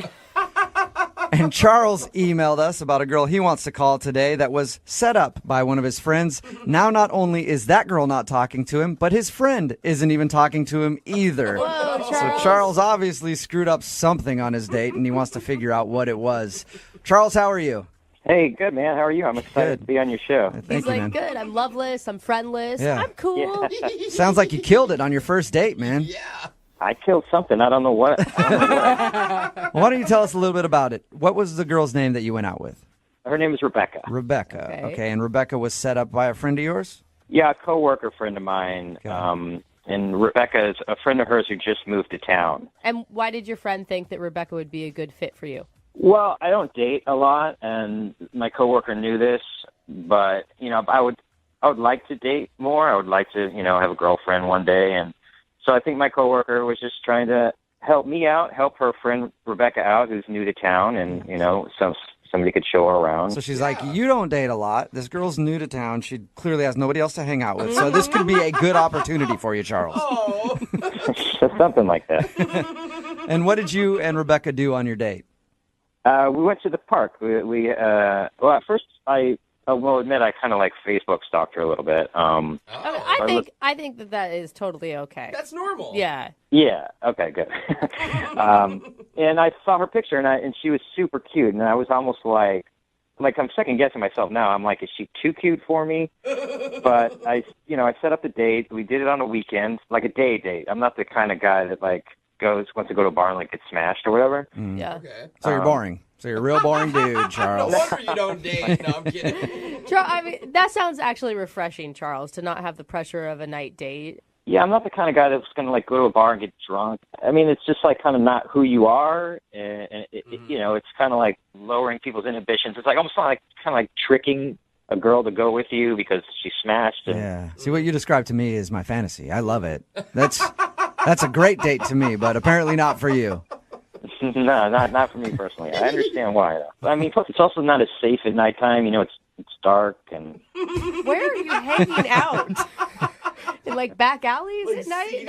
And Charles emailed us about a girl he wants to call today that was set up by one of his friends. Now not only is that girl not talking to him, but his friend isn't even talking to him either. Whoa, Charles. So Charles obviously screwed up something on his date, and he wants to figure out what it was. Charles, how are you? Hey, good, man. How are you? I'm excited to be on your show. He's like, good. I'm loveless. I'm friendless. Yeah. I'm cool. Sounds like you killed it on your first date, man. Yeah. I killed something. I don't know what. Well, why don't you tell us a little bit about it? What was the girl's name that you went out with? Her name is Rebecca. Rebecca. Okay. And Rebecca was set up by a friend of yours? Yeah, a coworker friend of mine. And Rebecca is a friend of hers who just moved to town. And why did your friend think that Rebecca would be a good fit for you? Well, I don't date a lot, and my coworker knew this, but I would like to date more. I would like to, have a girlfriend one day, and so I think my coworker was just trying to help me out, help her friend Rebecca out, who's new to town, and somebody could show her around. So she's like, you don't date a lot. This girl's new to town. She clearly has nobody else to hang out with. So this could be a good opportunity for you, Charles. Something like that. And what did you and Rebecca do on your date? We went to the park. Well, at first I will admit I kind of like Facebook stalked her a little bit. I think that is totally okay. That's normal. Yeah. Yeah. Okay. Good. And I saw her picture, and she was super cute, and I was almost like I'm second guessing myself now. I'm like, is she too cute for me? But I set up the date. We did it on a weekend, like a day date. I'm not the kind of guy that wants to go to a bar and get smashed or whatever. Yeah. Okay. So you're boring. So you're a real boring dude, Charles. No wonder you don't date. No, I'm kidding. That sounds actually refreshing, Charles, to not have the pressure of a night date. Yeah, I'm not the kind of guy that's going to go to a bar and get drunk. I mean, it's just kind of not who you are, and it's kind of like lowering people's inhibitions. It's almost kind of tricking a girl to go with you because she's smashed. Yeah. See, what you described to me is my fantasy. I love it. That's a great date to me, but apparently not for you. No, not for me personally. I understand why, though. I mean, plus it's also not as safe at nighttime. It's dark and. Where are you hanging out? In back alleys at night?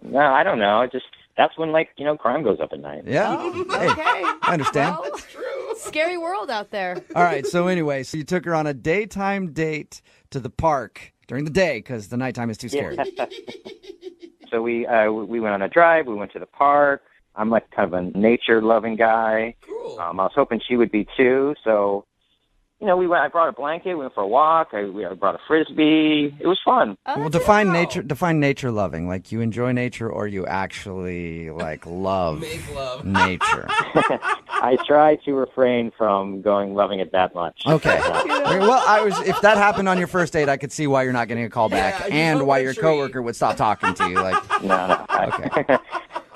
No, I don't know. That's when crime goes up at night. Yeah. Oh, Hey, okay. I understand. Well, scary world out there. All right. So anyway, you took her on a daytime date to the park during the day because the nighttime is too scary. Yeah. So we went on a drive. We went to the park. I'm kind of a nature-loving guy. Cool. I was hoping she would be too. So, we went. I brought a blanket. We went for a walk. I brought a frisbee. It was fun. Well, define nature. Define nature loving. Like you enjoy nature, or you actually love Make love. nature. I try to refrain from loving it that much. Okay. Well, if that happened on your first date, I could see why you're not getting a call back, and why your coworker would stop talking to you. No. Okay.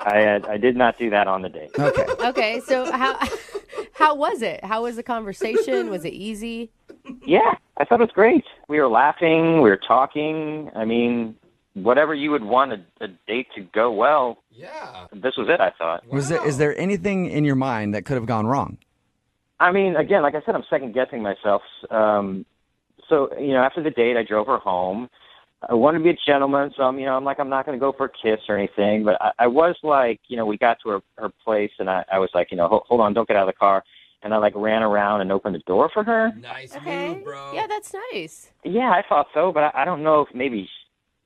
I did not do that on the date. Okay. Okay. So how was it? How was the conversation? Was it easy? Yeah, I thought it was great. We were laughing. We were talking. I mean, whatever you would want a date to go well. Yeah. This was it, I thought. Is there anything in your mind that could have gone wrong? I mean, again, like I said, I'm second guessing myself. So, after the date, I drove her home. I want to be a gentleman, so I'm like, I'm not going to go for a kiss or anything. But I was like, we got to her place, and I was like, hold on, don't get out of the car. And I like ran around and opened the door for her. Nice move, bro. Yeah, that's nice. Yeah, I thought so, but I don't know if maybe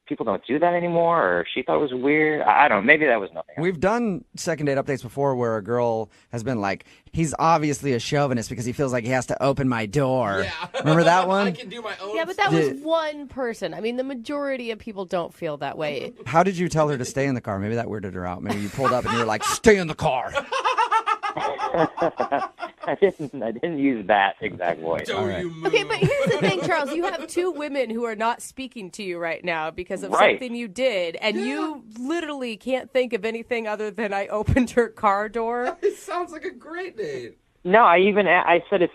people don't do that anymore, or she thought it was weird. I don't know. Maybe that was nothing. We've done second date updates before where a girl has been like, he's obviously a chauvinist because he feels like he has to open my door. Yeah. Remember that one? I can do my own. Yeah, but that was one person. I mean, the majority of people don't feel that way. How did you tell her to stay in the car? Maybe that weirded her out. Maybe you pulled up and you were like, stay in the car. I didn't use that exact voice. Okay, but here's the thing, Charles. You have two women who are not speaking to you right now because of something you did, and you literally can't think of anything other than I opened her car door. It sounds like a great date. No, I said,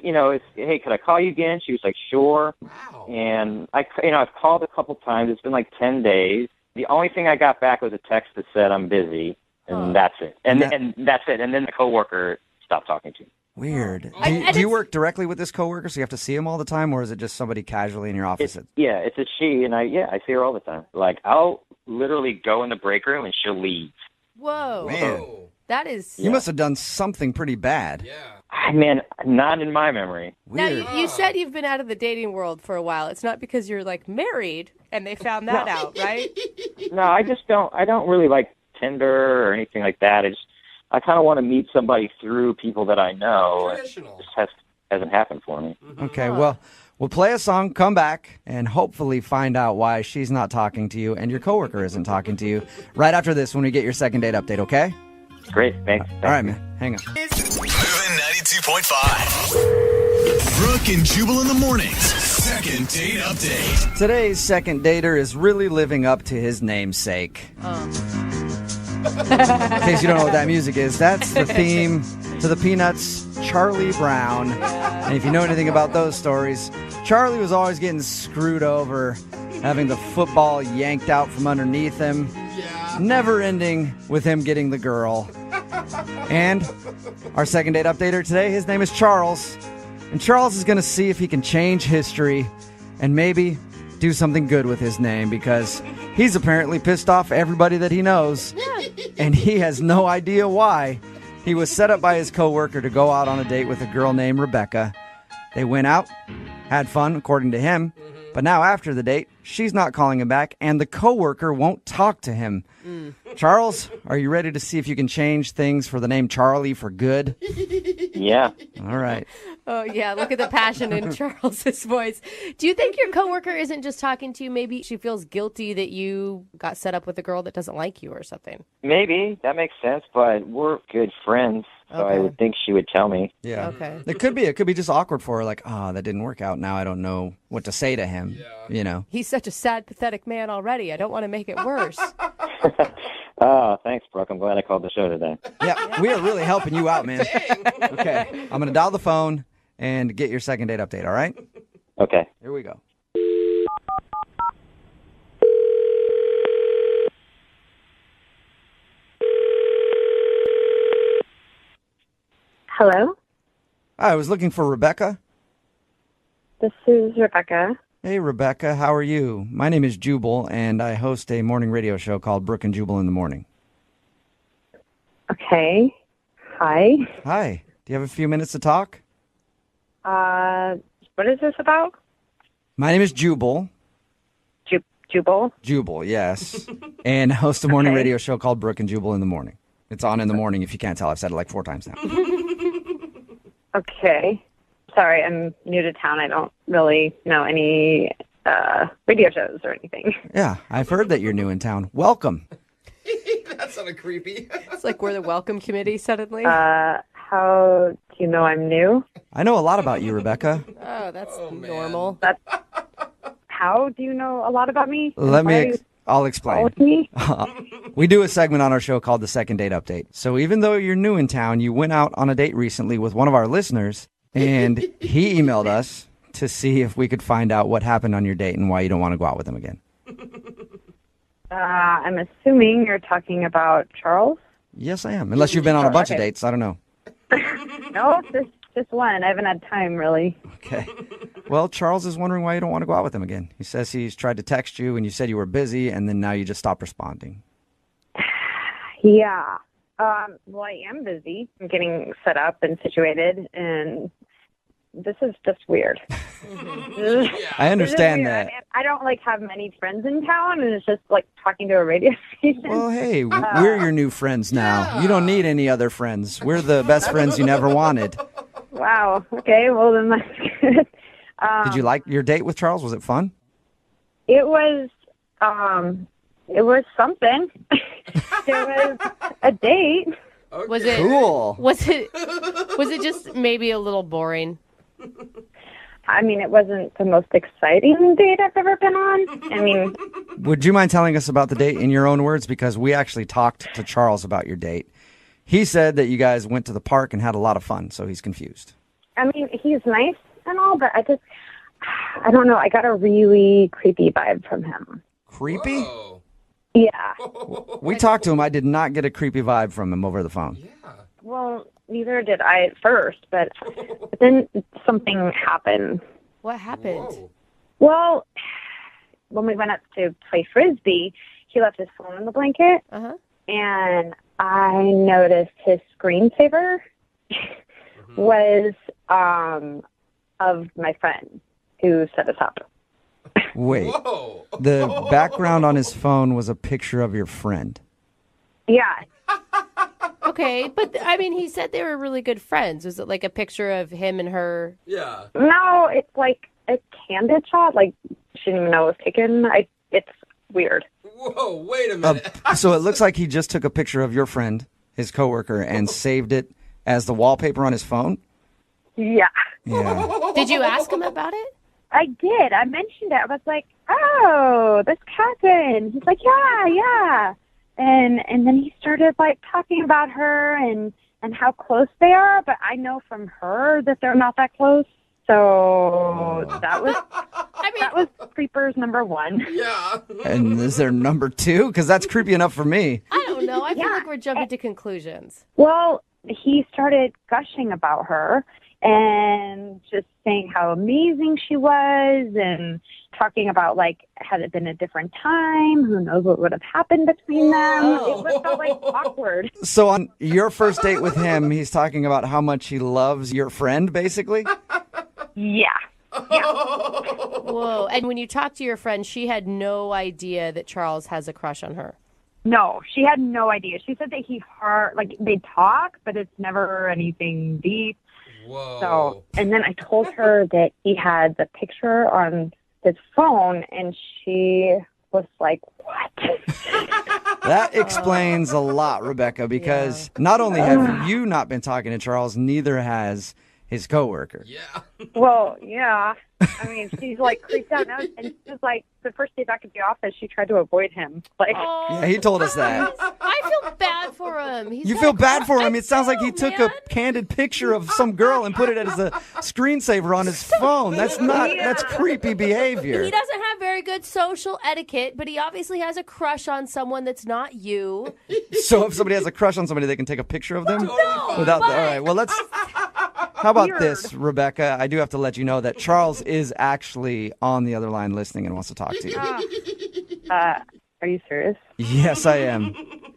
hey, could I call you again? She was like, sure. Wow. And I've called a couple times. It's been like 10 days. The only thing I got back was a text that said I'm busy, and that's it. And that's it. And then the coworker stopped talking to me. Weird. Do you work directly with this coworker, so you have to see him all the time, or is it just somebody casually in your office? It's a she, and I see her all the time. Like, I'll literally go in the break room, and she'll leave. Whoa. Man. That is... You must have done something pretty bad. Yeah. Man, not in my memory. Weird. Now, you said you've been out of the dating world for a while. It's not because you're, like, married, and they found that out, right? No, I don't really like Tinder or anything like that. I kind of want to meet somebody through people that I know. Traditional. It just hasn't happened for me. Okay, well, we'll play a song, come back, and hopefully find out why she's not talking to you and your coworker isn't talking to you right after this when we get your second date update, okay? Great, thanks. All right, man. Hang on. Moving 92.5. Brooke and Jubal in the mornings. Second date update. Today's second dater is really living up to his namesake. In case you don't know what that music is, that's the theme to the Peanuts' Charlie Brown. And if you know anything about those stories, Charlie was always getting screwed over, having the football yanked out from underneath him, never ending with him getting the girl. And our second date updater today, his name is Charles. And Charles is going to see if he can change history and maybe do something good with his name, because he's apparently pissed off everybody that he knows. And he has no idea why. He was set up by his coworker to go out on a date with a girl named Rebecca. They went out, had fun, according to him. But now after the date, she's not calling him back, and the coworker won't talk to him. Charles, are you ready to see if you can change things for the name Charlie for good? Yeah. All right. Oh, yeah. Look at the passion in Charles's voice. Do you think your coworker isn't just talking to you? Maybe she feels guilty that you got set up with a girl that doesn't like you or something. Maybe. That makes sense, but we're good friends, so I would think she would tell me. Yeah. Okay. It could be just awkward for her, like, that didn't work out. Now I don't know what to say to him. You know. He's such a sad, pathetic man already. I don't want to make it worse. Oh, thanks, Brooke. I'm glad I called the show today. Yeah, we are really helping you out, man. Okay. I'm going to dial the phone and get your second date update, all right? Okay. Here we go. Hello? Hi, I was looking for Rebecca. This is Rebecca. Hey, Rebecca, how are you? My name is Jubal, and I host a morning radio show called Brooke and Jubal in the Morning. Okay. Hi. Hi. Do you have a few minutes to talk? What is this about? My name is Jubal. Jubal? Jubal, yes. And I host a morning radio show called Brooke and Jubal in the Morning. It's on in the morning, if you can't tell. I've said it like 4 times now. Okay. Sorry, I'm new to town. I don't really know any radio shows or anything. Yeah, I've heard that you're new in town. Welcome. That sounded creepy. It's like we're the welcome committee suddenly. How do you know I'm new? I know a lot about you, Rebecca. Oh, that's normal. How do you know a lot about me? I'll explain. We do a segment on our show called the Second Date Update. So even though you're new in town, you went out on a date recently with one of our listeners, and he emailed us to see if we could find out what happened on your date and why you don't want to go out with him again. I'm assuming you're talking about Charles? Yes, I am. Unless you've been on a bunch of dates. I don't know. No, just one. I haven't had time, really. Okay. Well, Charles is wondering why you don't want to go out with him again. He says he's tried to text you, and you said you were busy, and then now you just stopped responding. Yeah. Well, I am busy. I'm getting set up and situated, and this is just weird. I understand This is weird. that. I mean, I don't have many friends in town, and it's just like talking to a radio station. Well, hey, we're your new friends now. You don't need any other friends. We're the best friends you never wanted. Wow. Okay. Well, then that's good. Did you like your date with Charles? Was it fun? It was something. It was a date. Was it cool? Was it just maybe a little boring? I mean, it wasn't the most exciting date I've ever been on. I mean, Would you mind telling us about the date in your own words? Because we actually talked to Charles about your date. He said that you guys went to the park and had a lot of fun, so he's confused. he's nice and all, but I don't know. I got a really creepy vibe from him. Creepy? Yeah. We talked to him. I did not get a creepy vibe from him over the phone. Well, neither did I at first, but then something happened. What happened? Well, when we went up to play Frisbee, he left his phone in the blanket, and I noticed his screensaver was of my friend who set us up. Wait. The background on his phone was a picture of your friend. Yeah. Okay, but I mean, he said they were really good friends. Was it like a picture of him and her? Yeah. No, it's like a candid shot. Like, she didn't even know it was taken. It's weird. Whoa, wait a minute. So it looks like he just took a picture of your friend, his coworker, and saved it as the wallpaper on his phone? Yeah. Yeah. Did you ask him about it? I did. I mentioned it. I was like, oh, this cousin. He's like, yeah. And then he started talking about her and how close they are, but I know from her that they're not that close. So that was that was creepers number one. Yeah. And is there number two? Because that's creepy enough for me. I don't know. I feel like we're jumping to conclusions. Well, he started gushing about her and just saying how amazing she was and talking about, had it been a different time, who knows what would have happened between them. It felt awkward. So on your first date with him, he's talking about how much he loves your friend, basically? Yeah. Whoa. And when you talked to your friend, she had no idea that Charles has a crush on her. No, she had no idea. She said that they talk, but it's never anything deep. Whoa. So, and then I told her that he had the picture on his phone, and she was like, what? That explains a lot, Rebecca, because not only have you not been talking to Charles, neither has his coworker. Yeah. Well, yeah. I mean, she's creeped out now, and she's the first day back at the office, she tried to avoid him. Yeah, he told us that. I feel bad for him. You feel bad for him? It sounds like he took a candid picture of some girl and put it as a screensaver on his phone. That's creepy behavior. He doesn't have very good social etiquette, but he obviously has a crush on someone that's not you. So if somebody has a crush on somebody, they can take a picture of them? All right, well, how about this, Rebecca? I do have to let you know that Charles is actually on the other line listening and wants to talk to you. Are you serious? Yes, I am.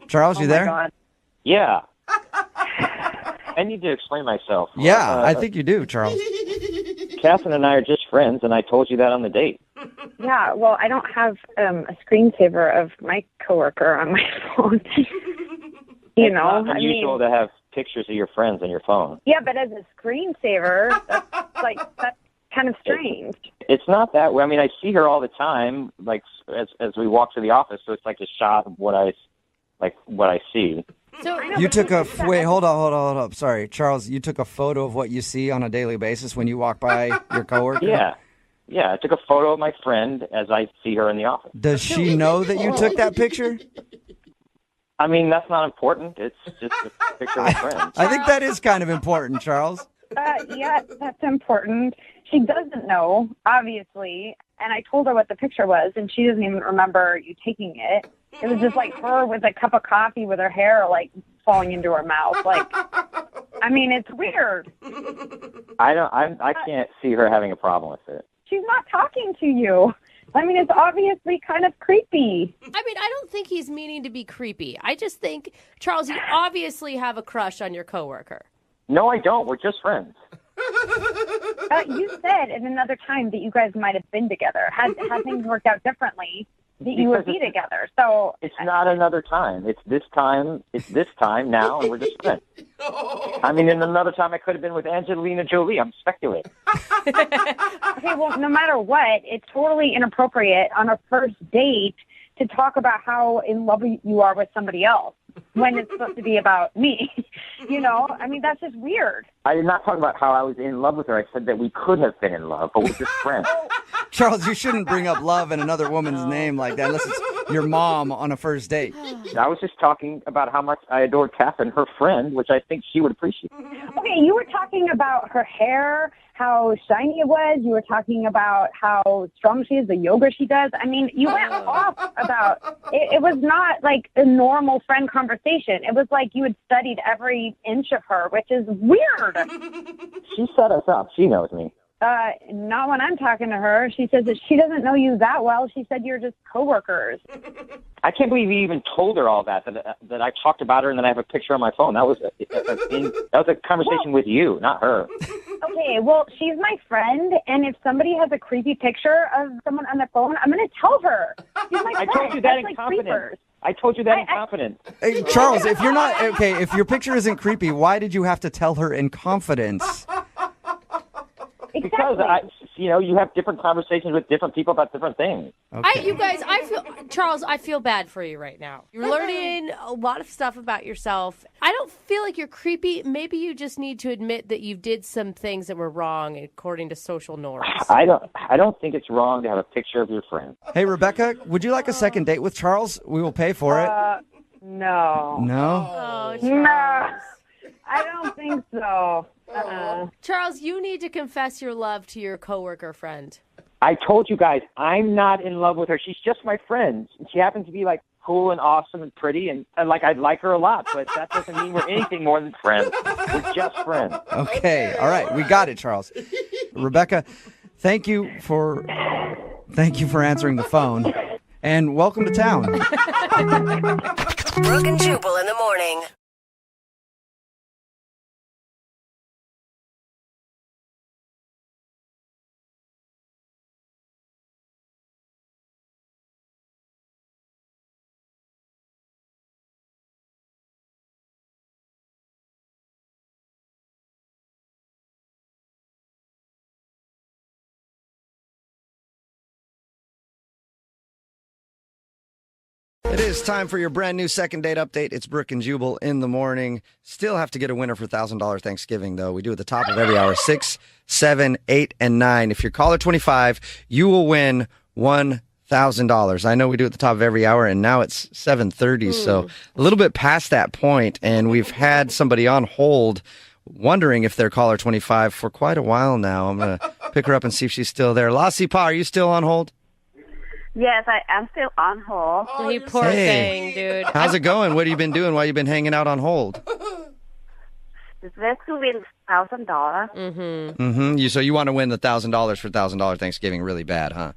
Charles, you there? God. Yeah. I need to explain myself. Yeah, I think you do, Charles. Catherine and I are just friends, and I told you that on the date. Yeah, well, I don't have a screensaver of my coworker on my phone. It's not unusual to have pictures of your friends on your phone. Yeah, but as a screensaver, that's kind of strange. It's not that way. I mean, I see her all the time, as we walk to the office, so it's like a shot of what I see. So you took wait, hold up. Sorry, Charles, you took a photo of what you see on a daily basis when you walk by your coworker? Yeah, I took a photo of my friend as I see her in the office. Does she know that you took that picture? I mean, that's not important. It's just a picture of a friend. I think that is kind of important, Charles. Yeah, that's important. She doesn't know, obviously, and I told her what the picture was, and she doesn't even remember you taking it. It was just her with a cup of coffee with her hair falling into her mouth. I mean, it's weird. I can't see her having a problem with it. She's not talking to you. I mean, it's obviously kind of creepy. I mean, I don't think he's meaning to be creepy. I just think, Charles, you obviously have a crush on your coworker. No, I don't. We're just friends. You said at another time that you guys might have been together. Had things worked out differently, that you would be together. So it's not another time. It's this time. It's this time now, and we're just friends. I mean, in another time, I could have been with Angelina Jolie. I'm speculating. Okay, well, no matter what, it's totally inappropriate on a first date to talk about how in love you are with somebody else when it's supposed to be about me. You know, I mean, that's just weird. I did not talk about how I was in love with her. I said that we could have been in love, but we're just friends. Charles, you shouldn't bring up love in another woman's name like that unless it's your mom on a first date. I was just talking about how much I adore Catherine, her friend, which I think she would appreciate. Okay, you were talking about her hair, how shiny it was. You were talking about how strong she is, the yoga she does. I mean, you went off about it. It was not like a normal friend conversation. It was like you had studied every inch of her, which is weird. She set us up. She knows me. Not when I'm talking to her. She says that she doesn't know you that well. She said you're just coworkers. I can't believe you even told her all that I talked about her and then I have a picture on my phone. That was a conversation with you, not her. Okay, well, she's my friend, and if somebody has a creepy picture of someone on their phone, I'm going to tell her. She's my friend. I told you that in like confidence. creepers. I told you that in confidence. Hey, Charles, if you're not okay, if your picture isn't creepy, why did you have to tell her in confidence? Because you have different conversations with different people about different things. Okay. Charles, I feel bad for you right now. You're learning a lot of stuff about yourself. I don't feel like you're creepy. Maybe you just need to admit that you did some things that were wrong according to social norms. I don't think it's wrong to have a picture of your friend. Hey, Rebecca, would you like a second date with Charles? We will pay for it. No. No? Oh, Charles. No. I don't think so. Charles, you need to confess your love to your coworker friend. I told you guys, I'm not in love with her. She's just my friend. She happens to be like cool and awesome and pretty, and like I'd like her a lot, but that doesn't mean we're anything more than friends. We're just friends. Okay, all right, we got it, Charles. Rebecca, thank you for answering the phone, and welcome to town. Brooke and Jubal in the morning. It is time for your brand new second date update. It's Brooke and Jubal in the morning. Still have to get a winner for $1,000 Thanksgiving, though. We do at the top of every hour, 6, 7, 8, and 9. If you're caller 25, you will win $1,000. I know we do at the top of every hour, and now it's 7:30, so a little bit past that point, and we've had somebody on hold wondering if they're caller 25 for quite a while now. I'm going to pick her up and see if she's still there. Lassie Pa, are you still on hold? Yes, I am still on hold. Oh, you poor thing, dude. How's it going? What have you been doing while you've been hanging out on hold? It's to win $1,000. So you want to win the $1,000 for $1,000 Thanksgiving really bad, huh?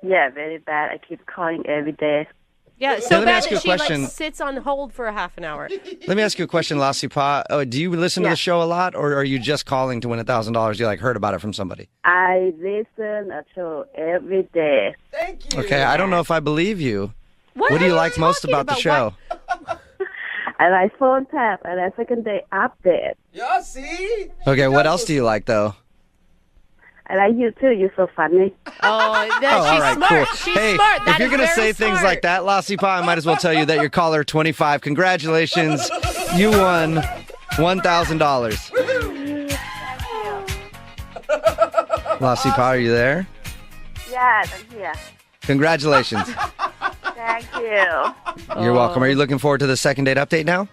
Yeah, very bad. I keep calling every day. Yeah, so bad that she sits on hold for a half an hour. Let me ask you a question, Lassie Pa. Do you listen to the show a lot, or are you just calling to win $1,000? You heard about it from somebody? I listen to show every day. Thank you. Okay, I don't know if I believe you. What do you like most about the show? I like phone tap and a second day update. Yeah, see? Okay, what else do you like, though? I like you, too. You're so funny. She's all right, smart. cool. She's hey, smart. If you're going to say things like that, Lassie Pa, I might as well tell you that you're caller 25. Congratulations. You won $1,000. Lassie Pa, are you there? Yes, I'm here. Congratulations. Thank you. You're welcome. Are you looking forward to the second date update now?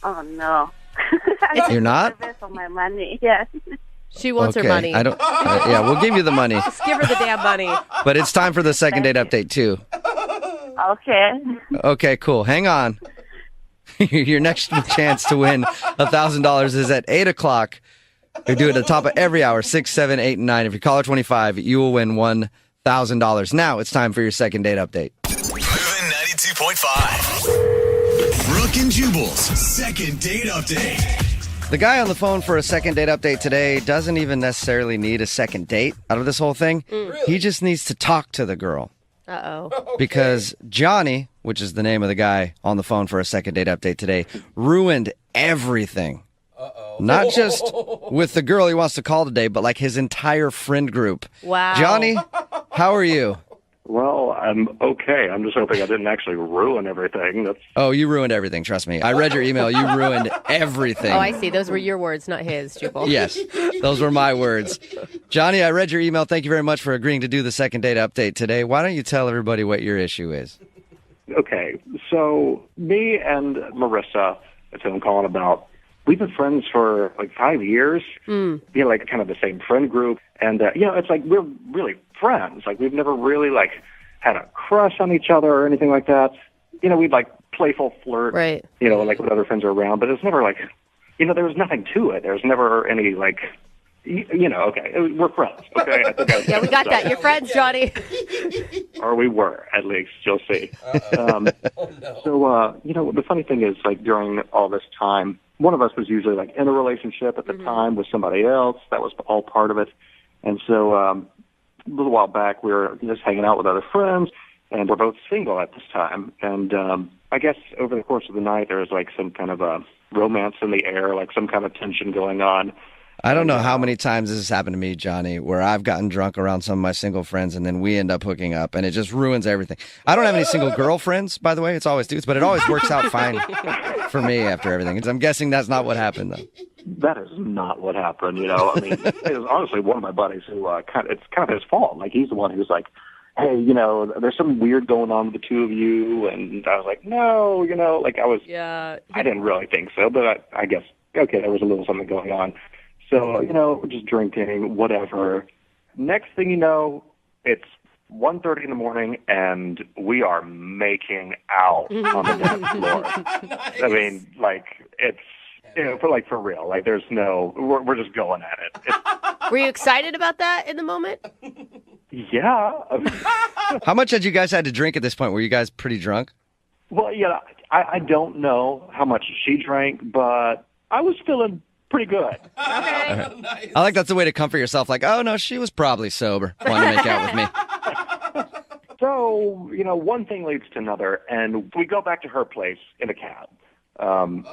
Oh, no. You're not? For my money, yes. She wants her money. I don't. Yeah, we'll give you the money. Just give her the damn money. But it's time for the second date update too. Okay. Okay, cool. Hang on. Your next chance to win $1,000 is at 8 o'clock. We do it at the top of every hour, 6, 7, 8, and 9. If you're caller 25, you will win $1,000. Now it's time for your second date update. Moving 92.5. Brooke and Jubal's second date update. The guy on the phone for a second date update today doesn't even necessarily need a second date out of this whole thing. He just needs to talk to the girl. Uh-oh. Because Johnny, which is the name of the guy on the phone for a second date update today, ruined everything. Not just with the girl he wants to call today, but like his entire friend group. Wow. Johnny, how are you? Well, I'm okay. I'm just hoping I didn't actually ruin everything. Oh, you ruined everything. Trust me. I read your email. You ruined everything. Oh, I see. Those were your words, not his, Jubal. Yes, those were my words. Johnny, I read your email. Thank you very much for agreeing to do the second date update today. Why don't you tell everybody what your issue is? Okay, so me and Marissa, that's who I'm calling about, we've been friends for like 5 years. Like kind of the same friend group. And, it's like we're really friends. Like we've never really like had a crush on each other or anything like that. We'd like playful flirt, right? Like when other friends are around, but it's never like, there was nothing to it. There's never any like, okay, we're friends. Okay, I think yeah, we got that. You're friends, Johnny. Or we were, at least. You'll see. So, the funny thing is, like during all this time, one of us was usually like in a relationship at the time with somebody else. That was all part of it. And so a little while back, we were just hanging out with other friends, and we're both single at this time. And I guess over the course of the night, there was like some kind of a romance in the air, like some kind of tension going on. I don't know how many times this has happened to me, Johnny, where I've gotten drunk around some of my single friends and then we end up hooking up and it just ruins everything. I don't have any single girlfriends, by the way. It's always dudes, but it always works out fine for me after everything. I'm guessing that's not what happened, though. That is not what happened, I mean, it was honestly one of my buddies who it's kind of his fault. Like, he's the one who's like, hey, there's something weird going on with the two of you. And I was like, no, like I didn't really think so, but I guess, okay, there was a little something going on. So, we're just drinking, whatever. Next thing you know, it's 1:30 in the morning, and we are making out on the dance floor. Nice. I mean, like, it's, for real. Like, there's we're just going at it. Were you excited about that in the moment? Yeah. How much had you guys had to drink at this point? Were you guys pretty drunk? Well, I don't know how much she drank, but I was feeling pretty good. Okay. Nice. I like that's the way to comfort yourself. Like, oh, no, she was probably sober. Wanted to make out with me. So, one thing leads to another, and we go back to her place in a cab. It's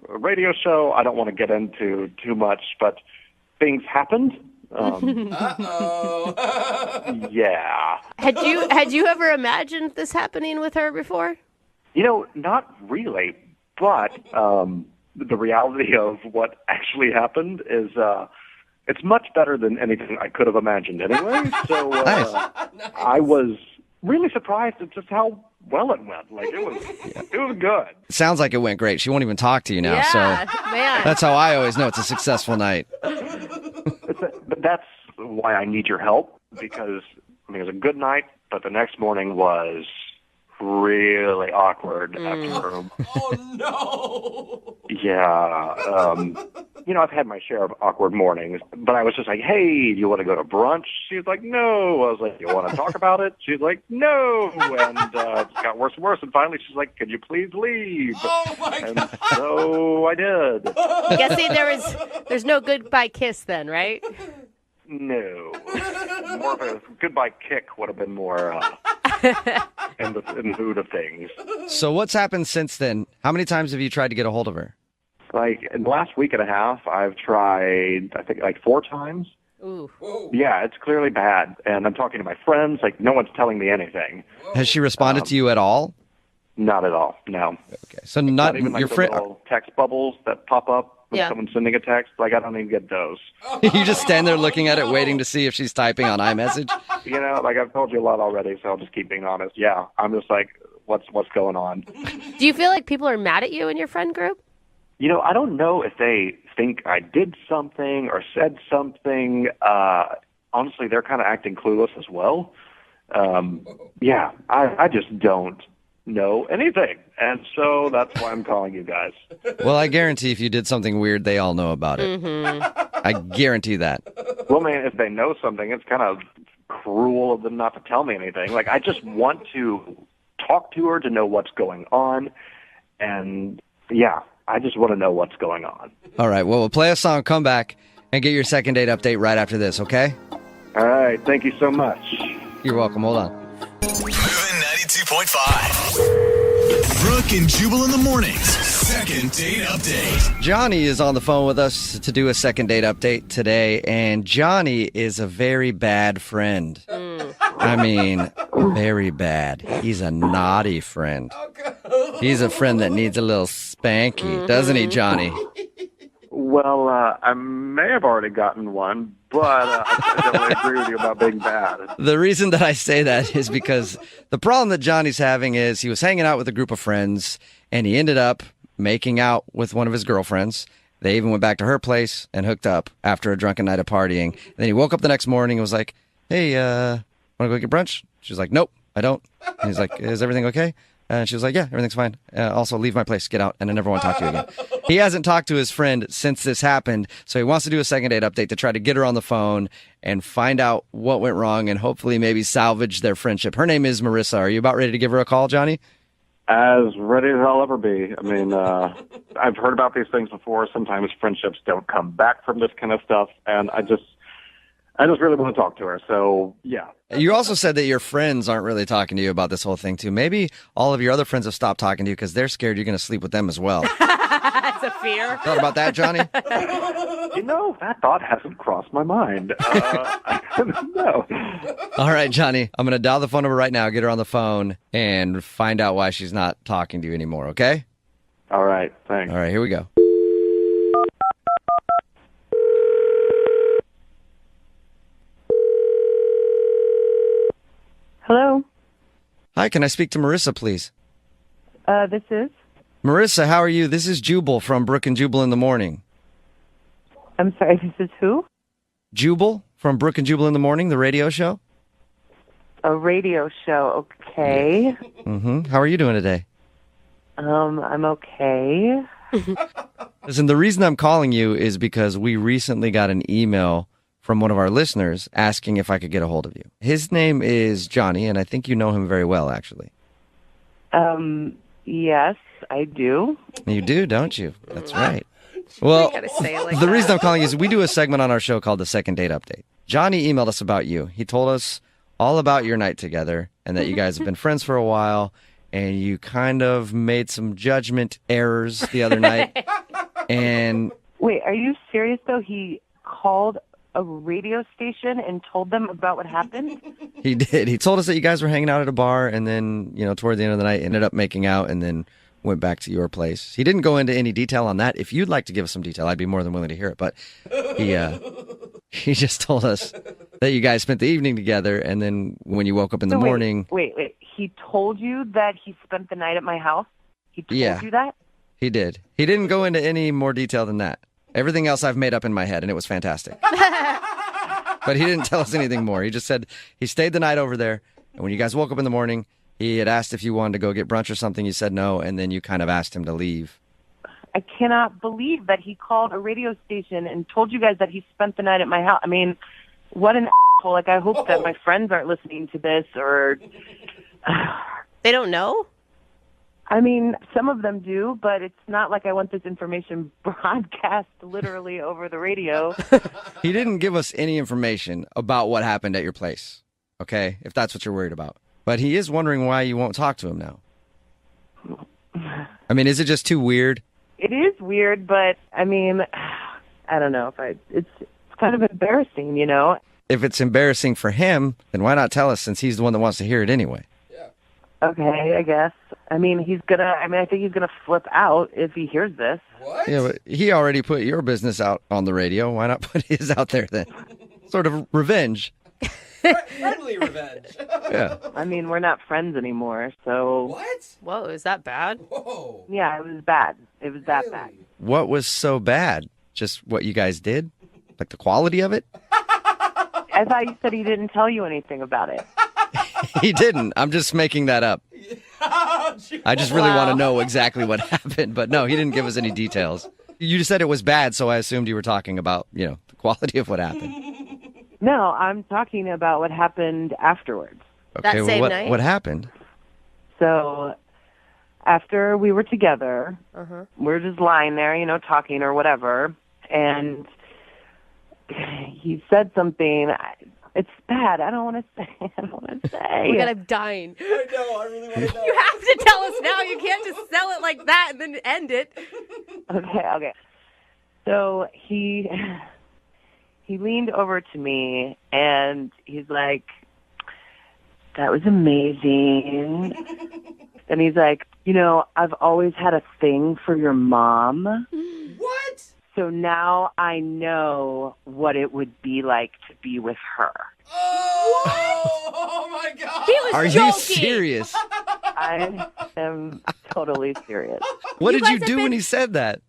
a radio show. I don't want to get into too much, but things happened. Yeah. Had you ever imagined this happening with her before? Not really, but the reality of what actually happened is it's much better than anything I could have imagined anyway. So nice. I was really surprised at just how well it went. Like, it was good. Sounds like it went great. She won't even talk to you now. Yeah, so man. That's how I always know it's a successful night. But that's why I need your help, because it was a good night, but the next morning was really awkward after. Oh, no. Yeah. I've had my share of awkward mornings, but I was just like, hey, do you want to go to brunch? She was like, no. I was like, you want to talk about it? She was like, no. And it got worse and worse. And finally, she's like, could you please leave? Oh, my God. And so I did. Guessing there's no goodbye kiss then, right? No. More of a goodbye kick would have been more in the mood of things. So what's happened since then? How many times have you tried to get a hold of her? Like, in the last week and a half, I've tried, I think, like 4 times. Ooh. Yeah, it's clearly bad. And I'm talking to my friends. Like, no one's telling me anything. Has she responded to you at all? Not at all, no. Okay, so not even like your the friend. little text bubbles that pop up when someone's sending a text. Like, I don't even get those. You just stand there looking at it, waiting to see if she's typing on iMessage? Like, I've told you a lot already, so I'll just keep being honest. Yeah, I'm just like, what's going on? Do you feel like people are mad at you in your friend group? I don't know if they think I did something or said something. Honestly, they're kind of acting clueless as well. Yeah, I just don't know anything. And so that's why I'm calling you guys. Well, I guarantee if you did something weird, they all know about it. I guarantee that. Well, man, if they know something, it's kind of cruel of them not to tell me anything. Like, I just want to talk to her to know what's going on. And, yeah, I just want to know what's going on. All right, well, we'll play a song, come back, and get your second date update right after this, okay? All right, thank you so much. You're welcome. Hold on. Moving 92.5. Brooke and Jubal in the mornings. Second date update. Johnny is on the phone with us to do a second date update today, and Johnny is a very bad friend. I mean, very bad. He's a naughty friend. He's a friend that needs a little spanky, doesn't he, Johnny? Well, I may have already gotten one, but I definitely agree with you about being bad. The reason that I say that is because the problem that Johnny's having is he was hanging out with a group of friends, and he ended up making out with one of his girlfriends. They even went back to her place and hooked up after a drunken night of partying. And then he woke up the next morning and was like, hey, want to go get brunch? She's like, nope, I don't. And he's like, is everything okay? And she was like, yeah, everything's fine. Also, leave my place, get out, and I never want to talk to you again. He hasn't talked to his friend since this happened, so he wants to do a second date update to try to get her on the phone and find out what went wrong and hopefully maybe salvage their friendship. Her name is Marissa. Are you about ready to give her a call, Johnny? As ready as I'll ever be. I mean, I've heard about these things before. Sometimes friendships don't come back from this kind of stuff, and I just really want to talk to her. So, yeah. You also said that your friends aren't really talking to you about this whole thing, too. Maybe all of your other friends have stopped talking to you because they're scared you're going to sleep with them as well. That's a fear. Thought about that, Johnny? You know, that thought hasn't crossed my mind. No. All right, Johnny. I'm going to dial the phone number right now, get her on the phone, and find out why she's not talking to you anymore, okay? All right, thanks. All right, here we go. Hello. Hi, can I speak to Marissa, please? This is? Marissa, how are you? This is Jubal from Brooke and Jubal in the morning. I'm sorry, this is who? Jubal from Brooke and Jubal in the morning, the radio show. A radio show, okay. Mm-hmm. How are you doing today? I'm okay. Listen, the reason I'm calling you is because we recently got an email from one of our listeners asking if I could get a hold of you. His name is Johnny, and I think you know him very well, actually. Yes, I do. You do, don't you? That's right. Well, the reason I'm calling is we do a segment on our show called the Second Date Update. Johnny emailed us about you. He told us all about your night together and that you guys have been friends for a while, and you kind of made some judgment errors the other night. And wait, are you serious, though? He called a radio station and told them about what happened? He did. He told us that you guys were hanging out at a bar and then, toward the end of the night, ended up making out and then went back to your place. He didn't go into any detail on that. If you'd like to give us some detail, I'd be more than willing to hear it. But he just told us that you guys spent the evening together, and then when you woke up in the morning... Wait. He told you that he spent the night at my house? He told you that? He did. He didn't go into any more detail than that. Everything else I've made up in my head, and it was fantastic. But he didn't tell us anything more. He just said he stayed the night over there, and when you guys woke up in the morning, he had asked if you wanted to go get brunch or something. You said no, and then you kind of asked him to leave. I cannot believe that he called a radio station and told you guys that he spent the night at my house. I mean, what an asshole. Like, I hope that my friends aren't listening to this, or... They don't know? I mean, some of them do, but it's not like I want this information broadcast literally over the radio. He didn't give us any information about what happened at your place, okay, if that's what you're worried about. But he is wondering why you won't talk to him now. I mean, is it just too weird? It is weird, but, I mean, I don't know. It's kind of embarrassing, If it's embarrassing for him, then why not tell us since he's the one that wants to hear it anyway? Okay, I guess. I mean, I think he's gonna flip out if he hears this. What? Yeah, but he already put your business out on the radio. Why not put his out there then? Sort of revenge. Friendly revenge. Yeah. I mean, we're not friends anymore, so... What? Whoa, is that bad? Whoa. Yeah, it was bad. It was that bad. What was so bad? Just what you guys did? Like the quality of it? I thought you said he didn't tell you anything about it. He didn't. I'm just making that up. I just really want to know exactly what happened. But no, he didn't give us any details. You just said it was bad, so I assumed you were talking about, the quality of what happened. No, I'm talking about what happened afterwards. Okay, well, what happened? So after we were together, we're just lying there, talking or whatever, and he said something. It's bad. I don't want to say. Oh my God, I'm dying. I know. I really want to know. You have to tell us now. You can't just sell it like that and then end it. Okay. So he leaned over to me and he's like, "That was amazing." And he's like, "I've always had a thing for your mom." What? So now I know what it would be like to be with her. Oh my God. He was Are joking. you serious? I am totally serious. What did you do when he said that?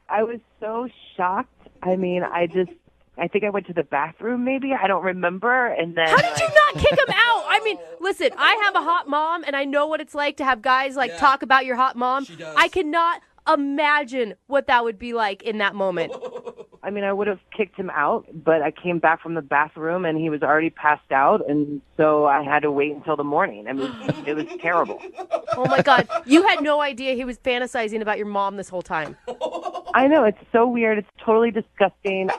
I was so shocked. I mean, I think I went to the bathroom maybe. I don't remember. And then How did you not kick him out? I mean, listen, I have a hot mom, and I know what it's like to have guys talk about your hot mom. I cannot imagine what that would be like in that moment. I mean, I would have kicked him out, but I came back from the bathroom and he was already passed out, and so I had to wait until the morning. I mean, it was terrible. Oh my God. You had no idea he was fantasizing about your mom this whole time. I know, it's so weird. It's totally disgusting.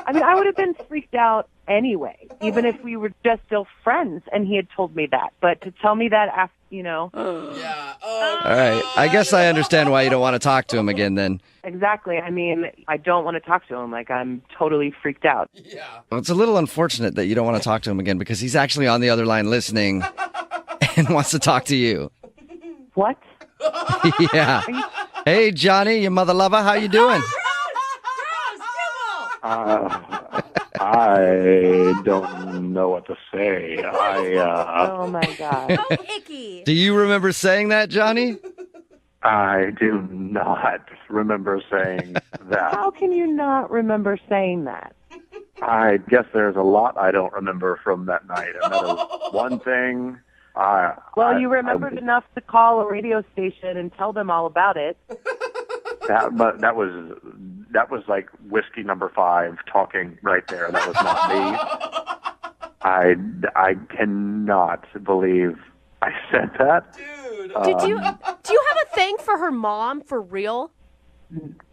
I mean, I would have been freaked out anyway, even if we were just still friends and he had told me that. But to tell me that after, Yeah. All right. I guess I understand why you don't want to talk to him again then. Exactly. I mean, I don't want to talk to him. Like, I'm totally freaked out. Yeah. Well, it's a little unfortunate that you don't want to talk to him again because he's actually on the other line listening and wants to talk to you. What? Yeah. Hey, Johnny, your mother lover, how you doing? I don't know what to say. Oh, my God. Oh, icky. Do you remember saying that, Johnny? I do not remember saying that. How can you not remember saying that? I guess there's a lot I don't remember from that night. And that is one thing. You remembered enough to call a radio station and tell them all about it. That was like whiskey number 5 talking right there. That was not me. I cannot believe I said that. Dude. Do you have a thing for her mom for real?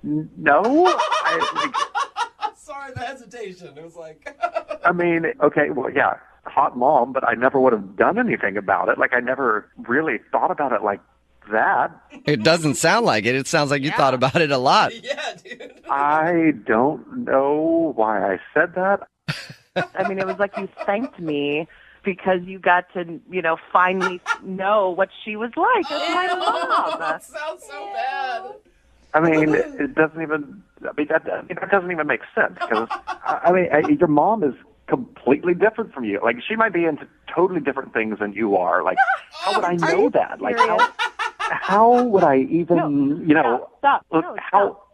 No. Sorry, the hesitation. It was like. I mean, okay, well, yeah, hot mom, but I never would have done anything about it. Like, I never really thought about it like that. It doesn't sound like it. It sounds like you thought about it a lot. Yeah, dude. I don't know why I said that. I mean, it was like you thanked me because you got to, finally know what she was like as my mom. That sounds so bad. I mean, it doesn't even. I mean, that doesn't even make sense because your mom is completely different from you. Like, she might be into totally different things than you are. Like, how would I know that? Like, how would I even, Stop.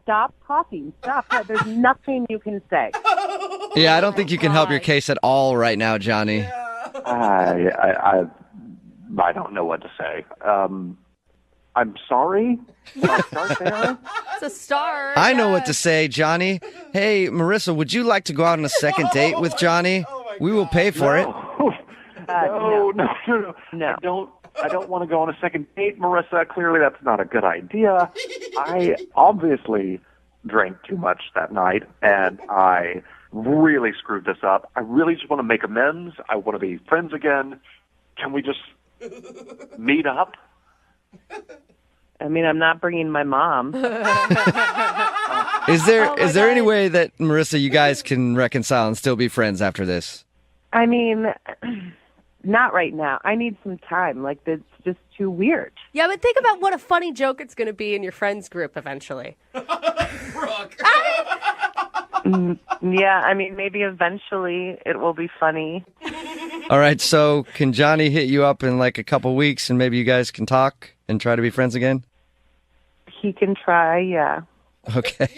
Stop talking. Stop. There's nothing you can say. Yeah, I don't think you can help your case at all right now, Johnny. I don't know what to say. I'm sorry. Can I start there? It's a start. I know what to say, Johnny. Hey, Marissa, would you like to go out on a second date with Johnny? We will pay for it. No. I don't want to go on a second date, Marissa. Clearly, that's not a good idea. I obviously drank too much that night, and I really screwed this up. I really just want to make amends. I want to be friends again. Can we just meet up? I mean, I'm not bringing my mom. Is there any way that, Marissa, you guys can reconcile and still be friends after this? I mean, not right now. I need some time. Like, it's just too weird. Yeah, but think about what a funny joke it's going to be in your friends group eventually. Brooke. Yeah, I mean, maybe eventually it will be funny. All right, so can Johnny hit you up in like a couple weeks and maybe you guys can talk and try to be friends again? He can try, yeah. Okay.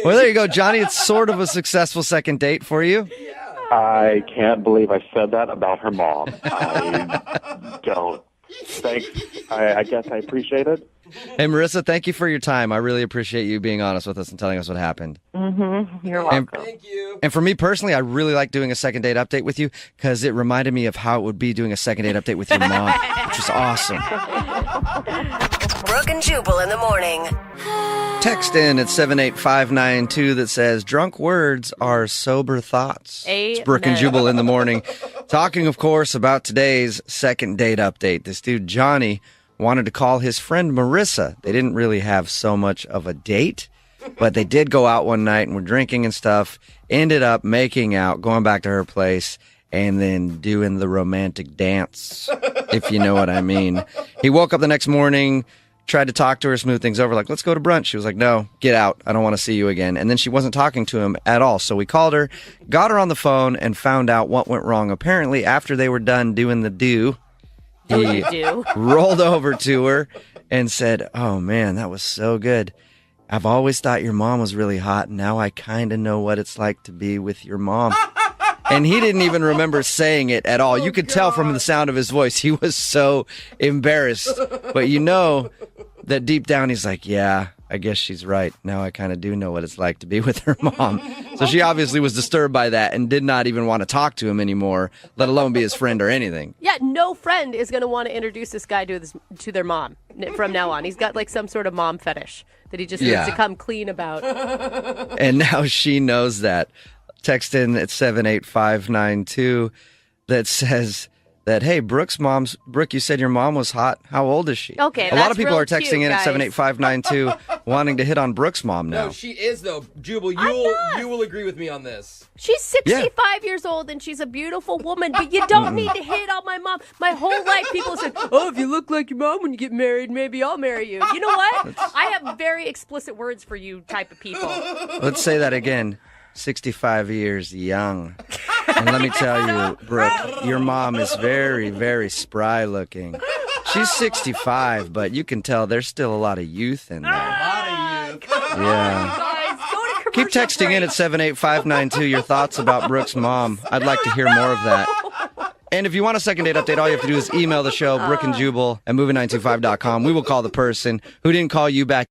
Well, there you go, Johnny. It's sort of a successful second date for you. I can't believe I said that about her mom. I don't. Thanks. I guess I appreciate it. Hey, Marissa, thank you for your time. I really appreciate you being honest with us and telling us what happened. Mm-hmm. You're welcome. Thank you. And for me personally, I really like doing a second date update with you because it reminded me of how it would be doing a second date update with your mom, which is awesome. Brooke and Jubal in the morning. Text in at 78592 that says, drunk words are sober thoughts. It's Brooke and Jubal in the morning. Talking, of course, about today's second date update. This dude, Johnny, wanted to call his friend Marissa. They didn't really have so much of a date, but they did go out one night and were drinking and stuff. Ended up making out, going back to her place, and then doing the romantic dance, if you know what I mean. He woke up the next morning, tried to talk to her, smooth things over, like, let's go to brunch. She was like, no, get out. I don't want to see you again. And then she wasn't talking to him at all. So we called her, got her on the phone, and found out what went wrong. Apparently, after they were done doing the do, he rolled over to her and said, oh, man, that was so good. I've always thought your mom was really hot, and now I kind of know what it's like to be with your mom. And he didn't even remember saying it at all. You could tell from the sound of his voice. He was so embarrassed. But you know that deep down he's like, yeah, I guess she's right. Now I kind of do know what it's like to be with her mom. So she obviously was disturbed by that and did not even want to talk to him anymore, let alone be his friend or anything. Yeah, no friend is going to want to introduce this guy to their mom from now on. He's got like some sort of mom fetish that he just needs to come clean about. And now she knows that. Text in at 78592 that says that, hey, Brooke, you said your mom was hot. How old is she? Okay, a lot of people are texting cute, in guys. at 78592 wanting to hit on Brooke's mom now. No, she is, though. Jubal, you will agree with me on this. She's 65 years old and she's a beautiful woman, but you don't need to hate on my mom. My whole life people said, oh, if you look like your mom when you get married, maybe I'll marry you. You know what? I have very explicit words for you type of people. Let's say that again. 65 years young. And let me tell you, Brooke, your mom is very, very spry looking. She's 65, but you can tell there's still a lot of youth in there. Yeah. Keep texting in at 78592 your thoughts about Brooke's mom. I'd like to hear more of that. And if you want a second date update, all you have to do is email the show, Brooke and Jubal at moving925.com. We will call the person who didn't call you back.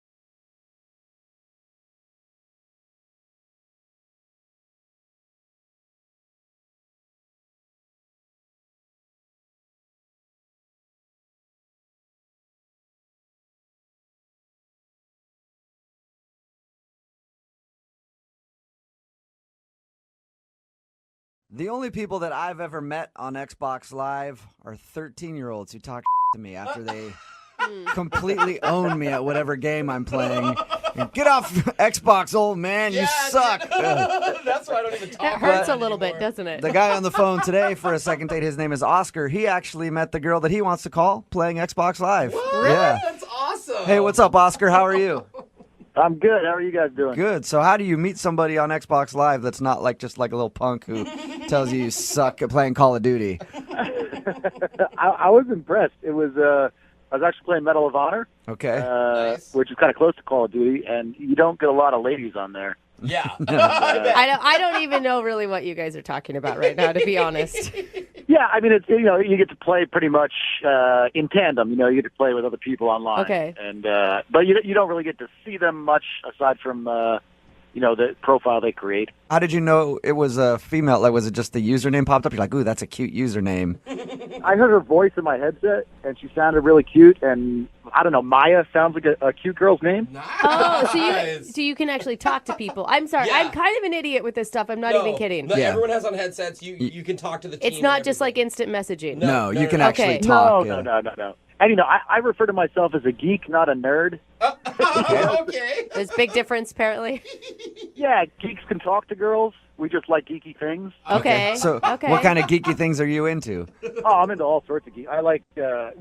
The only people that I've ever met on Xbox Live are 13-year-olds who talk to me after they completely own me at whatever game I'm playing. And get off Xbox, old man. You suck. That's why I don't even talk. That hurts a little bit, doesn't it? The guy on the phone today for a second date, his name is Oscar. He actually met the girl that he wants to call playing Xbox Live. What? Yeah. That's awesome. Hey, what's up, Oscar? How are you? I'm good. How are you guys doing? Good. So how do you meet somebody on Xbox Live that's not like just like a little punk who tells you suck at playing Call of Duty? I was impressed. It was I was actually playing Medal of Honor. Okay. Nice. Which is kind of close to Call of Duty, and you don't get a lot of ladies on there. Yeah. I don't even know really what you guys are talking about right now, to be honest. Yeah, I mean, it's you get to play pretty much in tandem. You get to play with other people online. Okay. And but you don't really get to see them much aside from the profile they create. How did you know it was a female? Like, was it just the username popped up? You're like, ooh, that's a cute username. I heard her voice in my headset, and she sounded really cute. And I don't know, Maya sounds like a cute girl's name. Oh, so you can actually talk to people. I'm sorry, I'm kind of an idiot with this stuff. I'm not even kidding. No, everyone has on headsets. You can talk to the team. It's not just like instant messaging. No, you can actually talk. No. And I refer to myself as a geek, not a nerd. Okay. There's a big difference, apparently. Yeah, geeks can talk to girls. We just like geeky things. Okay. So what kind of geeky things are you into? Oh, I'm into all sorts of geek. I like,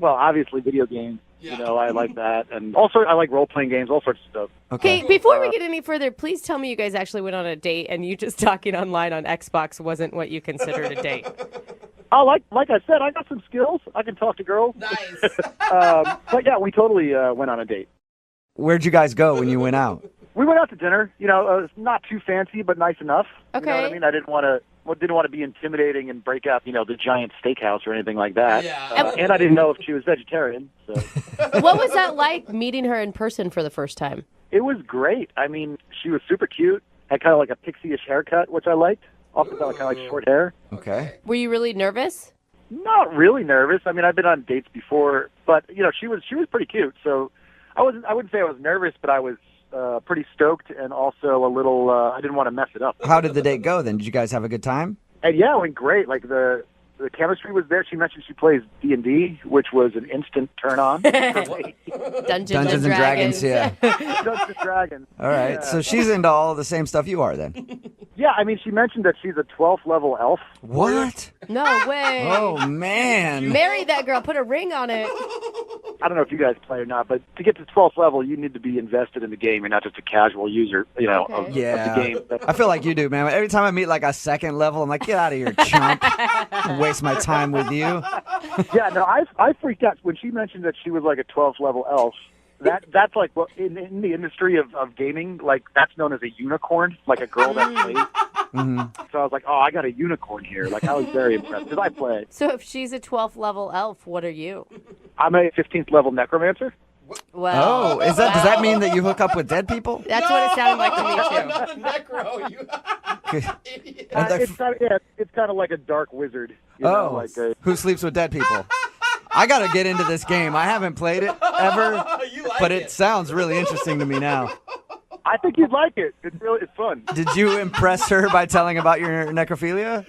obviously video games. Yeah. I like that. And also, I like role-playing games, all sorts of stuff. Okay, before we get any further, please tell me you guys actually went on a date and you just talking online on Xbox wasn't what you considered a date. Oh, like I said, I got some skills. I can talk to girls. Nice. But yeah, we totally went on a date. Where'd you guys go when you went out? We went out to dinner. Not too fancy, but nice enough. Okay. You know what I mean? I didn't want to didn't want to be intimidating and break out, the giant steakhouse or anything like that. Yeah. And I didn't know if she was vegetarian. So. What was that like meeting her in person for the first time? It was great. I mean, she was super cute. Had kind of like a pixie-ish haircut, which I liked. Off the bat, kind of like short hair. Okay. Were you really nervous? Not really nervous. I mean, I've been on dates before, but she was pretty cute. So I wouldn't say I was nervous, but I was pretty stoked and also a little. I didn't want to mess it up. How did the date go then? Did you guys have a good time? And yeah, it went great. Like the chemistry was there. She mentioned she plays D&D, which was an instant turn on. Dungeons and Dragons, yeah. Dungeons and Dragons. All right, Yeah. so she's into all the same stuff you are then. Yeah, I mean, she mentioned that she's a 12th level elf. What? No way. Oh, man. Marry that girl. Put a ring on it. I don't know if you guys play or not, but to get to 12th level, you need to be invested in the game. You're not just a casual user, of the game. I feel like you do, man. Every time I meet like a second level, I'm like, get out of here, chump. I'll waste my time with you. Yeah, no, I freaked out when she mentioned that she was like a 12th level elf. That's like what in the industry of gaming, like that's known as a unicorn, like a girl that plays. Mm-hmm. So I was like, oh, I got a unicorn here. Like I was very impressed because I play. So if she's a 12th level elf, what are you? I'm a 15th level necromancer. Well, does that mean that you hook up with dead people? That's what it sounded like to me too. Necro, you idiot. It's kind of like a dark wizard. Who sleeps with dead people? I got to get into this game. I haven't played it ever, but it sounds really interesting to me now. I think you'd like it. It's fun. Did you impress her by telling about your necrophilia?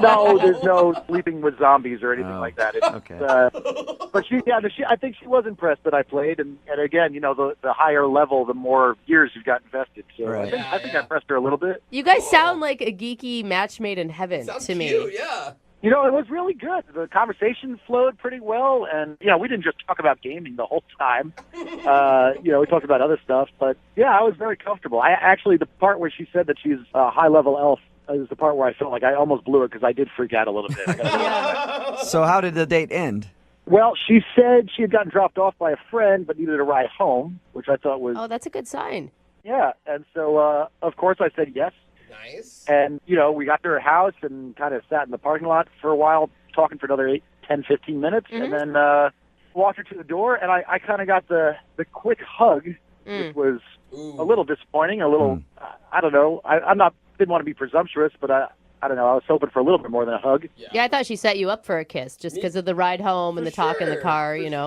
No, there's no sleeping with zombies or anything like that. Okay. But I think she was impressed that I played, and again, the higher level, the more years you've got invested. So Right. I think I impressed her a little bit. You guys sound like a geeky match made in heaven to me. Cute, yeah. It was really good. The conversation flowed pretty well, and we didn't just talk about gaming the whole time. We talked about other stuff, but yeah, I was very comfortable. The part where she said that she's a high-level elf is the part where I felt like I almost blew it because I did freak out a little bit. So how did the date end? Well, she said she had gotten dropped off by a friend but needed a ride home, which I thought was... Oh, that's a good sign. Yeah, and so, of course, I said yes. Nice. And, we got to her house and kind of sat in the parking lot for a while, talking for another 10, 15 minutes, and then walked her to the door, and I kind of got the quick hug, which was a little disappointing, a little, I don't know. Didn't want to be presumptuous, but I don't know. I was hoping for a little bit more than a hug. Yeah, I thought she set you up for a kiss just because of the ride home and the talk in the car, Yeah,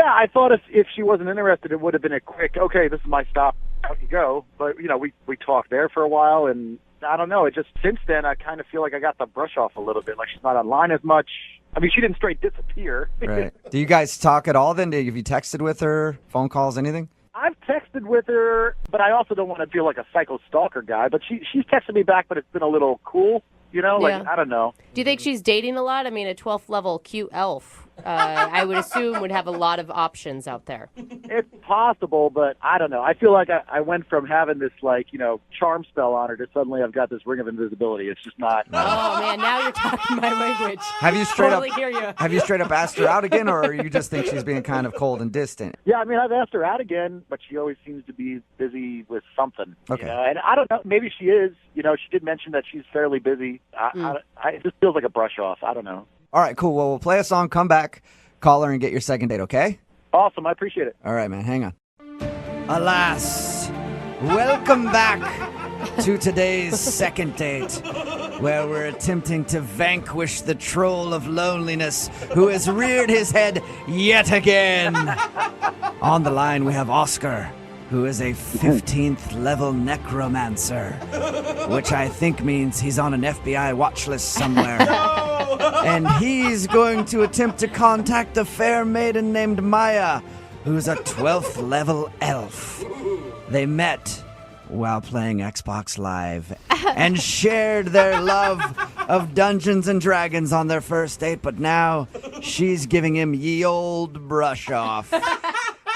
I thought if she wasn't interested, it would have been a quick, okay, this is my stop, out you go. But, we talked there for a while, and I don't know. It just, since then, I kind of feel like I got the brush off a little bit. Like she's not online as much. I mean, she didn't straight disappear. Right. Do you guys talk at all then? Have you texted with her, phone calls, anything? I've texted with her, but I also don't want to feel like a psycho stalker guy. But she's texted me back, but it's been a little cool, I don't know. Do you think she's dating a lot? I mean, a 12th level cute elf, I would assume would have a lot of options out there. It's possible, but I don't know. I feel like I went from having this, charm spell on her to suddenly I've got this ring of invisibility. It's just not... Oh, man, now you're talking my language. Have you straight totally hear you. Have you straight up asked her out again, or you just think she's being kind of cold and distant? Yeah, I mean, I've asked her out again, but she always seems to be busy with something. Okay. And I don't know. Maybe she is. She did mention that she's fairly busy. It just feels like a brush off. I don't know. All right, cool. Well, we'll play a song, come back, call her, and get your second date, okay? Awesome. I appreciate it. All right, man. Hang on. Alas, welcome back to today's second date, where we're attempting to vanquish the troll of loneliness who has reared his head yet again. On the line, we have Oscar, who is a 15th level necromancer, which I think means he's on an FBI watch list somewhere. And he's going to attempt to contact a fair maiden named Maya, who's a 12th level elf. They met while playing Xbox Live and shared their love of Dungeons and Dragons on their first date, but now she's giving him ye old brush off.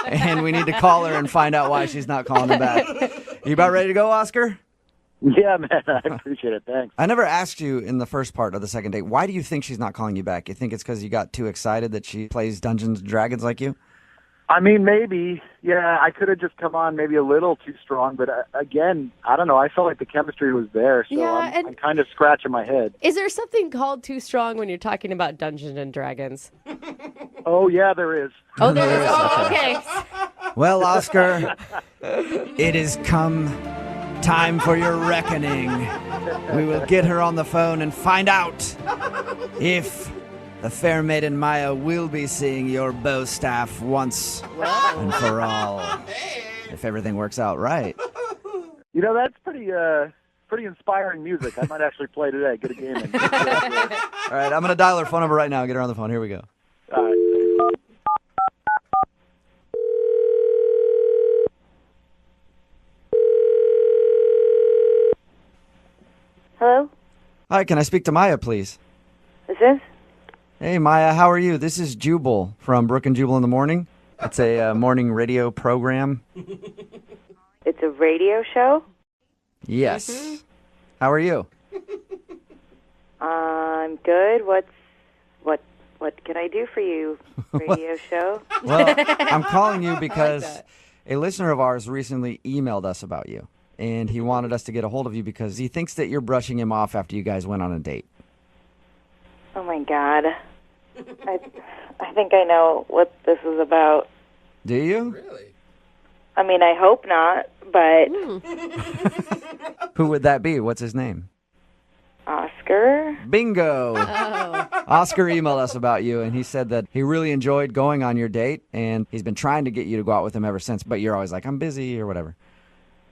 And we need to call her and find out why she's not calling him back. You about ready to go, Oscar? Yeah, man. I appreciate it. Thanks. I never asked you in the first part of the second date, why do you think she's not calling you back? You think it's because you got too excited that she plays Dungeons and Dragons like you? I mean, maybe. Yeah, I could have just come on maybe a little too strong, but again, I don't know. I felt like the chemistry was there, so Yeah, I'm kind of scratching my head. Is there something called too strong when you're talking about Dungeons and Dragons? Oh, yeah, there is. Oh, there is. Oh, okay. Well, Oscar, it has come time for your reckoning. We will get her on the phone and find out if the fair maiden Maya will be seeing your bow staff once and for all. If everything works out right. You know, that's pretty inspiring music. I might actually play today. Get a game in. All right, I'm going to dial her phone number right now and get her on the phone. Here we go. All right. Hello? Hi, can I speak to Maya, please? Is this? Hey, Maya, how are you? This is Jubal from Brooke and Jubal in the Morning. It's a morning radio program. It's a radio show? Yes. How are you? I'm good. What can I do for you, radio show? Well, I'm calling you because a listener of ours recently emailed us about you, and he wanted us to get a hold of you because he thinks that you're brushing him off after you guys went on a date. Oh, my God. I think I know what this is about. Do you? Really? I mean, I hope not, but... Who would that be? What's his name? Oscar? Bingo! Oh. Oscar emailed us about you, and he said that he really enjoyed going on your date, and he's been trying to get you to go out with him ever since, but you're always like, I'm busy, or whatever.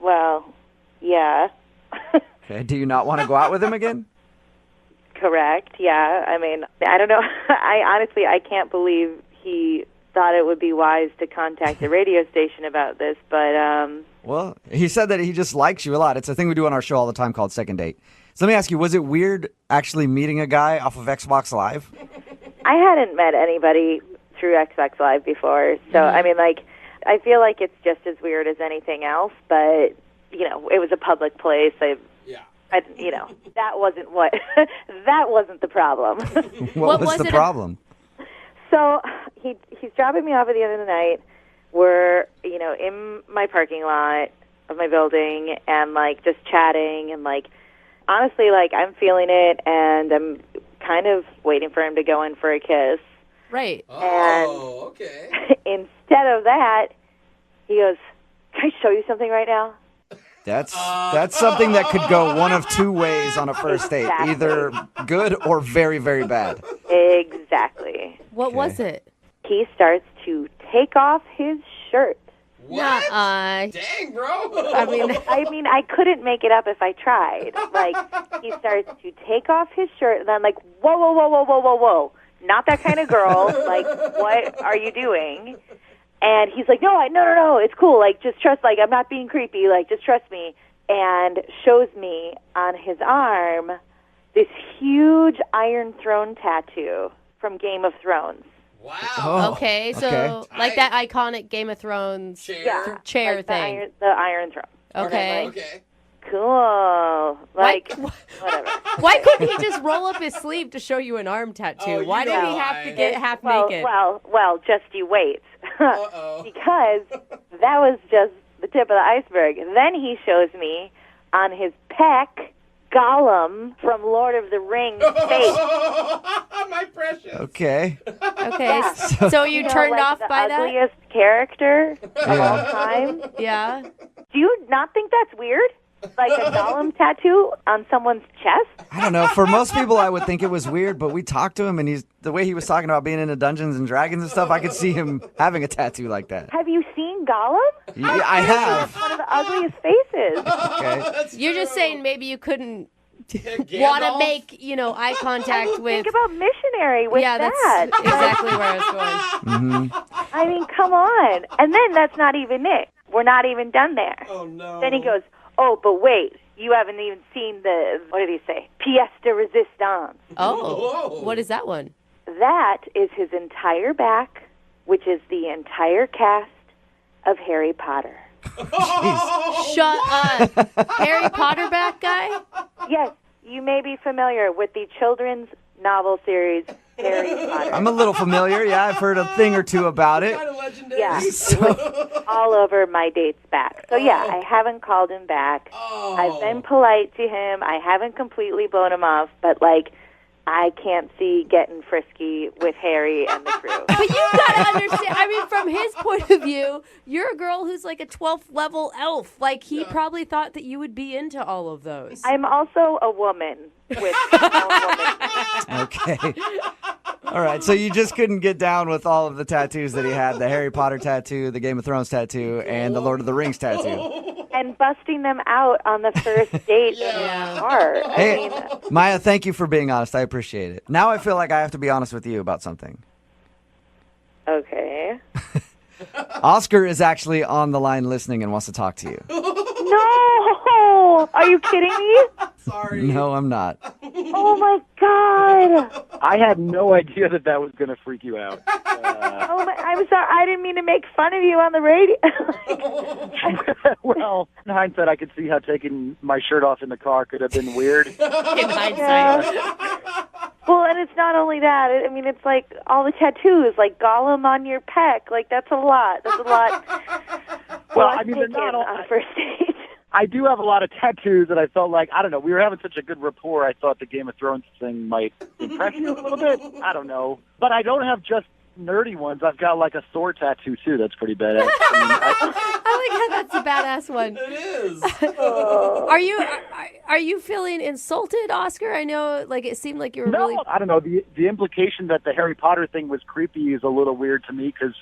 Well, yeah. Okay, do you not want to go out with him again? Correct, yeah. I mean, I don't know. I can't believe he thought it would be wise to contact the radio station about this, but... Well, he said that he just likes you a lot. It's a thing we do on our show all the time called Second Date. So let me ask you, was it weird actually meeting a guy off of Xbox Live? I hadn't met anybody through Xbox Live before, so, I mean, like, I feel like it's just as weird as anything else, but, you know, it was a public place. You know, that wasn't that wasn't the problem. What was the problem? So he's dropping me off at the end of the night. We're, you know, in my parking lot of my building and, like, just chatting and, like, honestly, like, I'm feeling it and I'm kind of waiting for him to go in for a kiss. Right. Oh, okay. Instead of that, he goes, "Can I show you something right now?" That's something that could go one of two ways on a first date. Exactly. Either good or very, very bad. Exactly. What was it? He starts to take off his shirt. What? Dang, bro. I mean, I couldn't make it up if I tried. Like, he starts to take off his shirt, and I'm like, whoa, whoa, whoa, whoa, whoa, whoa, whoa. Not that kind of girl. Like, what are you doing? And he's like, no, it's cool. Like, just trust, like, I'm not being creepy. Like, just trust me. And shows me on his arm this huge Iron Throne tattoo from Game of Thrones. Wow. Oh, Okay, so like that iconic Game of Thrones chair like thing. The Iron Throne. Okay. Okay. Cool. Like, whatever. Why couldn't he just roll up his sleeve to show you an arm tattoo? Why did he have to get half naked? Well, just you wait. Because that was just the tip of the iceberg. Then he shows me on his pec Gollum from Lord of the Rings face. My precious. Okay. Okay, so you turned like off by the ugliest character of all time. Yeah. Do you not think that's weird? Like a Gollum tattoo on someone's chest? I don't know. For most people, I would think it was weird, but we talked to him, and the way he was talking about being into Dungeons and Dragons and stuff, I could see him having a tattoo like that. Have you seen Gollum? Yeah, I have. One of the ugliest faces. Okay. You're just saying maybe you couldn't want to make, eye contact with... Think about missionary with that. That's exactly where I was going. Mm-hmm. I mean, come on. And then that's not even it. We're not even done there. Oh, no. Then he goes, oh, but wait, you haven't even seen the, what did he say? Pièce de résistance. Oh, what is that one? That is his entire back, which is the entire cast of Harry Potter. Shut up. Harry Potter back guy? Yes, you may be familiar with the children's novel series, Harry Potter. I'm a little familiar. Yeah, I've heard a thing or two about it. Yeah, it was all over my date's back. So yeah, I haven't called him back. I've been polite to him. I haven't completely blown him off, but like, I can't see getting frisky with Harry and the crew. But you gotta understand, I mean, from his point of view, you're a girl who's like a 12th level elf. Like, he probably thought that you would be into all of those. I'm also a woman with Okay. All right, so you just couldn't get down with all of the tattoos that he had, the Harry Potter tattoo, the Game of Thrones tattoo, and the Lord of the Rings tattoo. And busting them out on the first date in the car. Hey, Maya, thank you for being honest. I appreciate it. Now I feel like I have to be honest with you about something. Okay. Oscar is actually on the line listening and wants to talk to you. No! Are you kidding me? Sorry. No, I'm not. Oh my god! I had no idea that was going to freak you out. Oh my! I'm sorry. I didn't mean to make fun of you on the radio. Well, in hindsight, I could see how taking my shirt off in the car could have been weird. In hindsight. Well, and it's not only that. I mean, it's like all the tattoos, like Gollum on your pec. Like, that's a lot. That's a lot. Well, I mean, they're not all... on a first date. I do have a lot of tattoos that I felt like, I don't know, we were having such a good rapport, I thought the Game of Thrones thing might impress you a little bit. I don't know. But I don't have just nerdy ones. I've got like a sword tattoo, too. That's pretty badass. I like how that's a badass one. It is. Are you feeling insulted, Oscar? I know, like, it seemed like you were No, really... I don't know. The implication that the Harry Potter thing was creepy is a little weird to me because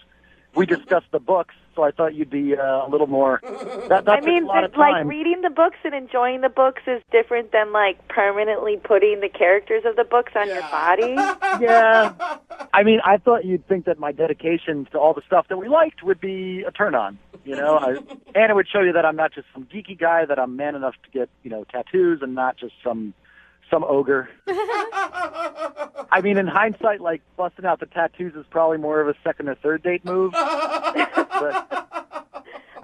we discussed the books, so I thought you'd be a little more... I mean, like, reading the books and enjoying the books is different than, like, permanently putting the characters of the books on your body. Yeah. I mean, I thought you'd think that my dedication to all the stuff that we liked would be a turn-on, you know? And it would show you that I'm not just some geeky guy, that I'm man enough to get, you know, tattoos and not just some ogre. I mean, in hindsight, like, busting out the tattoos is probably more of a second or third date move. But...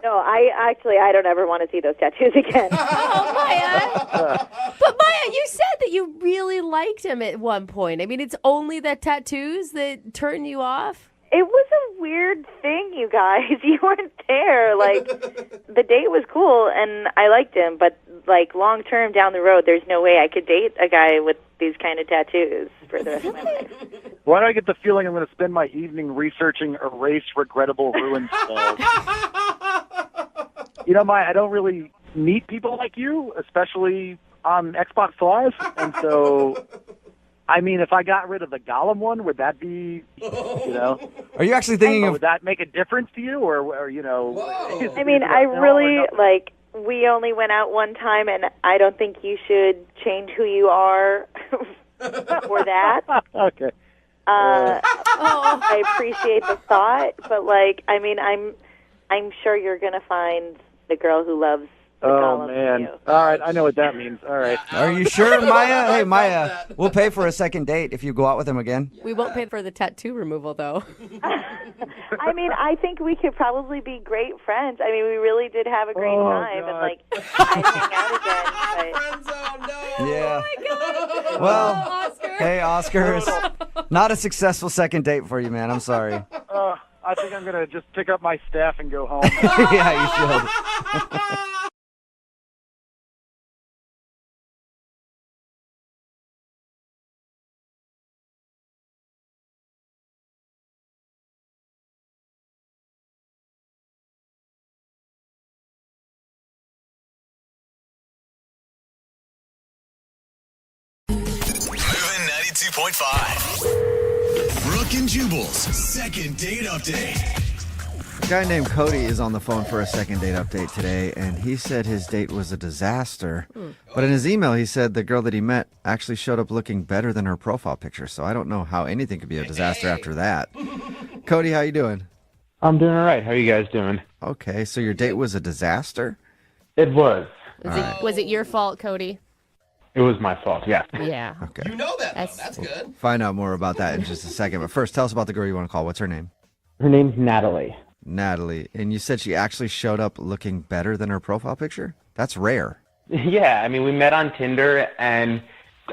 No, I don't ever want to see those tattoos again. Oh, Maya. But Maya, you said that you really liked him at one point. I mean, it's only the tattoos that turn you off? It was a weird thing, you guys. You weren't there. Like, the date was cool, and I liked him, but, like, long-term down the road, there's no way I could date a guy with these kind of tattoos for the rest of my life. Why do I get the feeling I'm going to spend my evening researching erase regrettable ruined spells? You know, I don't really meet people like you, especially on Xbox Live, and so... I mean, if I got rid of the Gollum one, would that be, you know? Are you actually thinking of... Would that make a difference to you, or you know? I mean, I really, like, we only went out one time, and I don't think you should change who you are for that. Okay. I appreciate the thought, but, like, I mean, I'm sure you're going to find the girl who loves the Gollum. Man. All right, I know what that means. All right. Are you sure, Maya? Hey, Maya, we'll pay for a second date if you go out with him again. We won't pay for the tattoo removal, though. I mean, I think we could probably be great friends. I mean, we really did have a great time, and, like, I'd hang out again. But... Yeah. Oh, my God. Well, Oscar. Hey, Oscar, it's not a successful second date for you, man. I'm sorry. I think I'm going to just pick up my staff and go home. Yeah, you should. Moving 92.5. Brooke and Jubal's second date update. A guy named Cody is on the phone for a second date update today, and he said his date was a disaster. But in his email, he said the girl that he met actually showed up looking better than her profile picture. So I don't know how anything could be a disaster after that. Cody, how you doing? I'm doing all right. How are you guys doing? Okay, so your date was a disaster? It was. Was it your fault, Cody? It was my fault, yeah. Yeah. Okay. You know that, though. That's good. Find out more about that in just a second. But first, tell us about the girl you want to call. What's her name? Her name's Natalie. Natalie. And you said she actually showed up looking better than her profile picture? That's rare. Yeah, I mean, we met on Tinder, and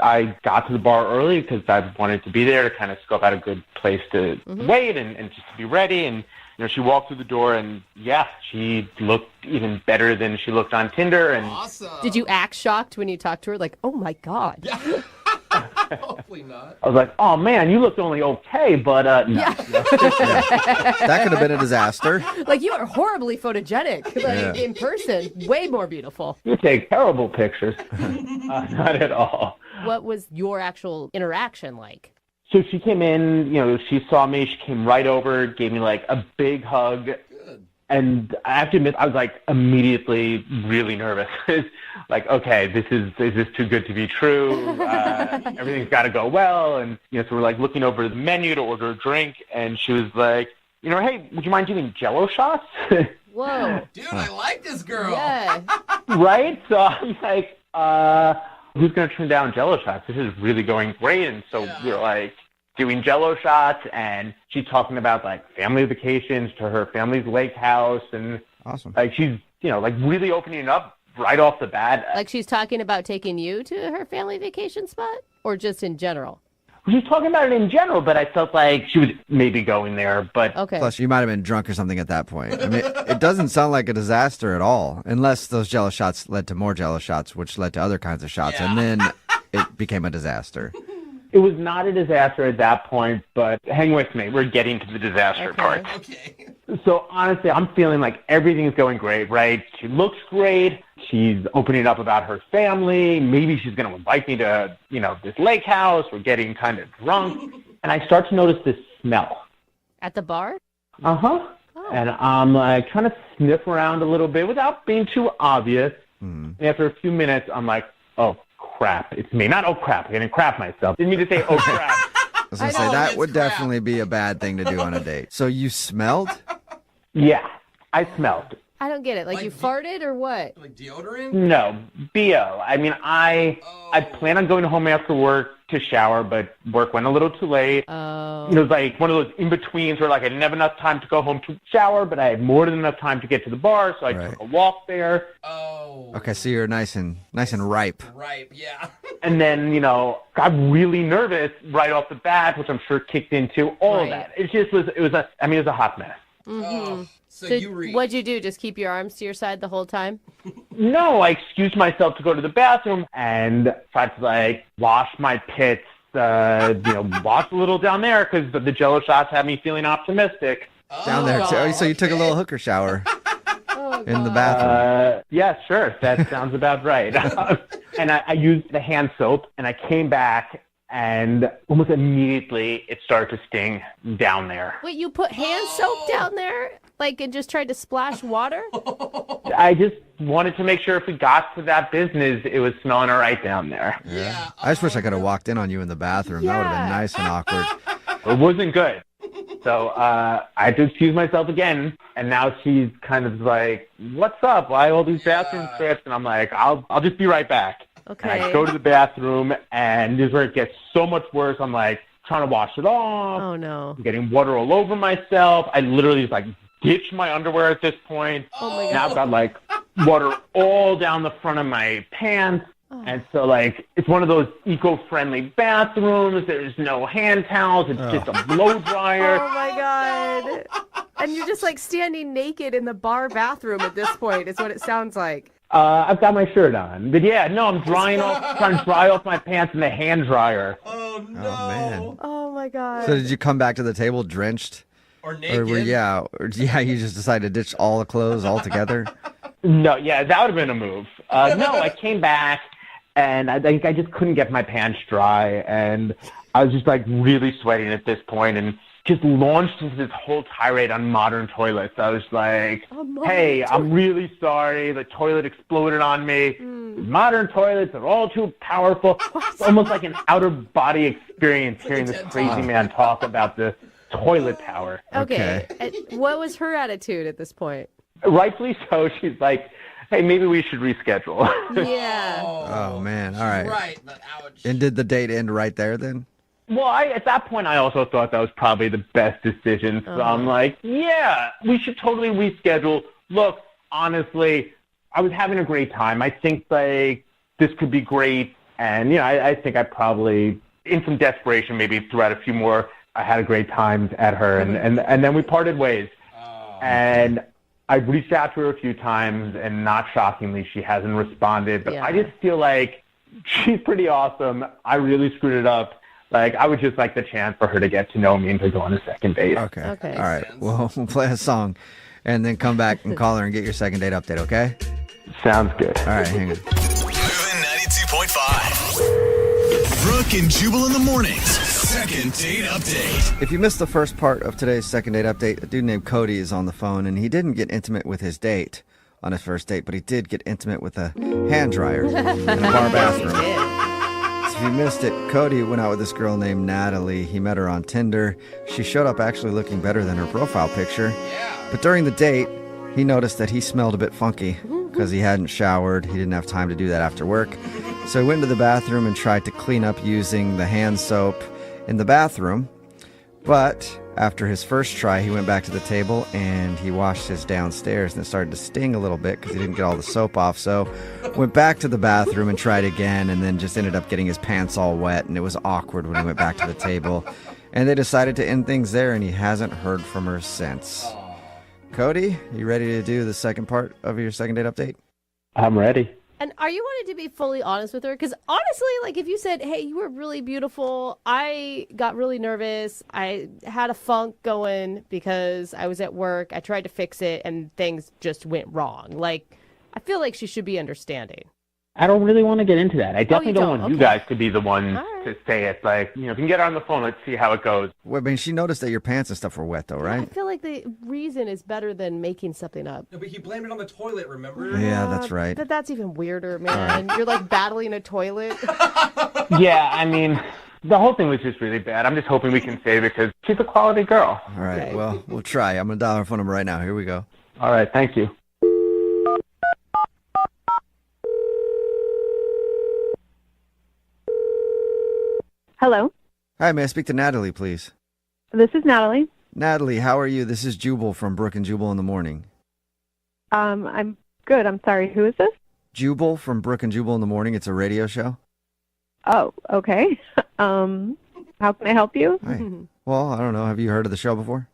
I got to the bar early because I wanted to be there to kind of scope out a good place to wait and just to be ready. And, she walked through the door and, yeah, she looked even better than she looked on Tinder. And Awesome. Did you act shocked when you talked to her? Like, oh, my God. Yeah. Hopefully not. I was like, oh, man, you looked only okay, but no. Yeah. That could have been a disaster. Like, you are horribly photogenic. Like, in person, way more beautiful. You take terrible pictures. Not at all. What was your actual interaction like? So she came in, she saw me, she came right over, gave me like a big hug. Good. And I have to admit, I was like immediately really nervous. Like, okay, is this too good to be true? Everything's got to go well. And, so we're like looking over the menu to order a drink. And she was like, hey, would you mind doing Jell-O shots? Whoa. Dude, I like this girl. Yeah. Right? So I'm like, who's going to turn down Jell-O shots? This is really going great. And so we're like doing Jell-O shots, and she's talking about like family vacations to her family's lake house. And awesome. Like she's, like really opening up right off the bat. Like she's talking about taking you to her family vacation spot, or just in general? She's talking about it in general, but I felt like she was maybe going there. But okay. Plus, you might have been drunk or something at that point. I mean, it doesn't sound like a disaster at all, unless those Jell-O shots led to more Jell-O shots, which led to other kinds of shots, and then it became a disaster. It was not a disaster at that point, but hang with me. We're getting to the disaster part. Okay. So honestly, I'm feeling like everything's going great, right? She looks great. She's opening up about her family. Maybe she's going to invite me to, this lake house. We're getting kind of drunk. And I start to notice this smell. At the bar? Uh-huh. Oh. And I'm like trying to sniff around a little bit without being too obvious. And after a few minutes, I'm like, oh, crap. It's me. Not, oh, crap. I didn't crap myself. Didn't mean to say, oh, crap. I was going to say, that would definitely be a bad thing to do on a date. So you smelled? Yeah, I smelled. I don't get it. Like you farted or what? Like deodorant? No, BO. I mean, I plan on going home after work to shower, but work went a little too late. Oh. It was like one of those in-betweens where like I didn't have enough time to go home to shower, but I had more than enough time to get to the bar, so I took a walk there. Oh. Okay, so you're nice and ripe. Ripe, yeah. And then, got really nervous right off the bat, which I'm sure kicked into all of that. It just was, it was a hot mess. Mm-hmm. So what'd you do? Just keep your arms to your side the whole time? No, I excused myself to go to the bathroom and tried to like wash my pits, wash a little down there because the Jell-O shots had me feeling optimistic. Down there too. So you took a little hooker shower in the bathroom. Yeah, sure. That sounds about right. And I used the hand soap, and I came back. And almost immediately, it started to sting down there. Wait, you put hand soap down there? Like, and just tried to splash water? I just wanted to make sure if we got to that business, it was smelling all right down there. Yeah. I just wish I could have walked in on you in the bathroom. That would have been nice and awkward. It wasn't good. So I had to excuse myself again. And now she's kind of like, what's up? Why all these bathroom trips? And I'm like, I'll just be right back. Okay. And I go to the bathroom, and this is where it gets so much worse. I'm like trying to wash it off. Oh no! I'm getting water all over myself. I literally just like ditch my underwear at this point. Oh my God! Now I've got like water all down the front of my pants, and so like it's one of those eco-friendly bathrooms. There's no hand towels. It's just a blow dryer. Oh my God! And you're just like standing naked in the bar bathroom at this point. Is what it sounds like. I've got my shirt on. But yeah, no, I'm trying to dry off my pants in the hand dryer. Oh, no. Oh, man. Oh, my God. So did you come back to the table drenched? Or naked? You just decided to ditch all the clothes altogether? No, yeah, that would have been a move. No, I came back, and I think I just couldn't get my pants dry, and I was just, like, really sweating at this point, and just launched into this whole tirade on modern toilets. I was like, hey, I'm really sorry. The toilet exploded on me. Modern toilets are all too powerful. It's almost like an out-of-body experience hearing this crazy man talk about the toilet power. Okay. What was her attitude at this point? Rightfully so. She's like, hey, maybe we should reschedule. Yeah. Oh, man. All right. Right, but ouch. And did the date end right there then? Well, at that point, I also thought that was probably the best decision. So I'm like, yeah, we should totally reschedule. Look, honestly, I was having a great time. I think like this could be great. And, I think I probably, in some desperation, maybe threw out a few more I had a great times at her, and then we parted ways. And I reached out to her a few times, and not shockingly, she hasn't responded. But I just feel like she's pretty awesome. I really screwed it up. Like, I would just like the chance for her to get to know me and to go on a second date. Okay. All right. Well, we'll play a song and then come back and call her and get your second date update, okay? Sounds good. All right, hang on. Moving 92.5. Brooke and Jubal in the mornings. Second date update. If you missed the first part of today's second date update, a dude named Cody is on the phone, and he didn't get intimate with his date on his first date, but he did get intimate with a hand dryer in a bar bathroom. So if you missed it, Cody went out with this girl named Natalie. He met her on Tinder. She showed up actually looking better than her profile picture. But during the date, he noticed that he smelled a bit funky because he hadn't showered. He didn't have time to do that after work. So he went to the bathroom and tried to clean up using the hand soap in the bathroom. But after his first try, he went back to the table and he washed his downstairs, and it started to sting a little bit because he didn't get all the soap off. So went back to the bathroom and tried again, and then just ended up getting his pants all wet, and it was awkward when he went back to the table. And they decided to end things there, and he hasn't heard from her since. Cody, you ready to do the second part of your second date update? I'm ready. And are you wanting to be fully honest with her? Because honestly, like if you said, hey, you were really beautiful, I got really nervous, I had a funk going because I was at work, I tried to fix it, and things just went wrong. Like, I feel like she should be understanding. I don't really want to get into that. I definitely don't want you Okay. guys to be the one to say it. Like, if you can get her on the phone, let's see how it goes. Well, I mean, she noticed that your pants and stuff were wet, though, I right? feel like the reason is better than making something up. No, but he blamed it on the toilet, remember? Yeah, that's right. But that's even weirder, man. You're like battling a toilet. Yeah, I mean, the whole thing was just really bad. I'm just hoping we can save it because she's a quality girl. All right, well, we'll try. I'm going to dial her phone number right now. Here we go. All right, thank you. Hello. Hi, may I speak to Natalie, please? This is Natalie. Natalie, how are you? This is Jubal from Brooke and Jubal in the morning. I'm good. I'm sorry. Who is this? Jubal from Brooke and Jubal in the morning. It's a radio show. Oh, okay. How can I help you? Hi. Well, I don't know. Have you heard of the show before?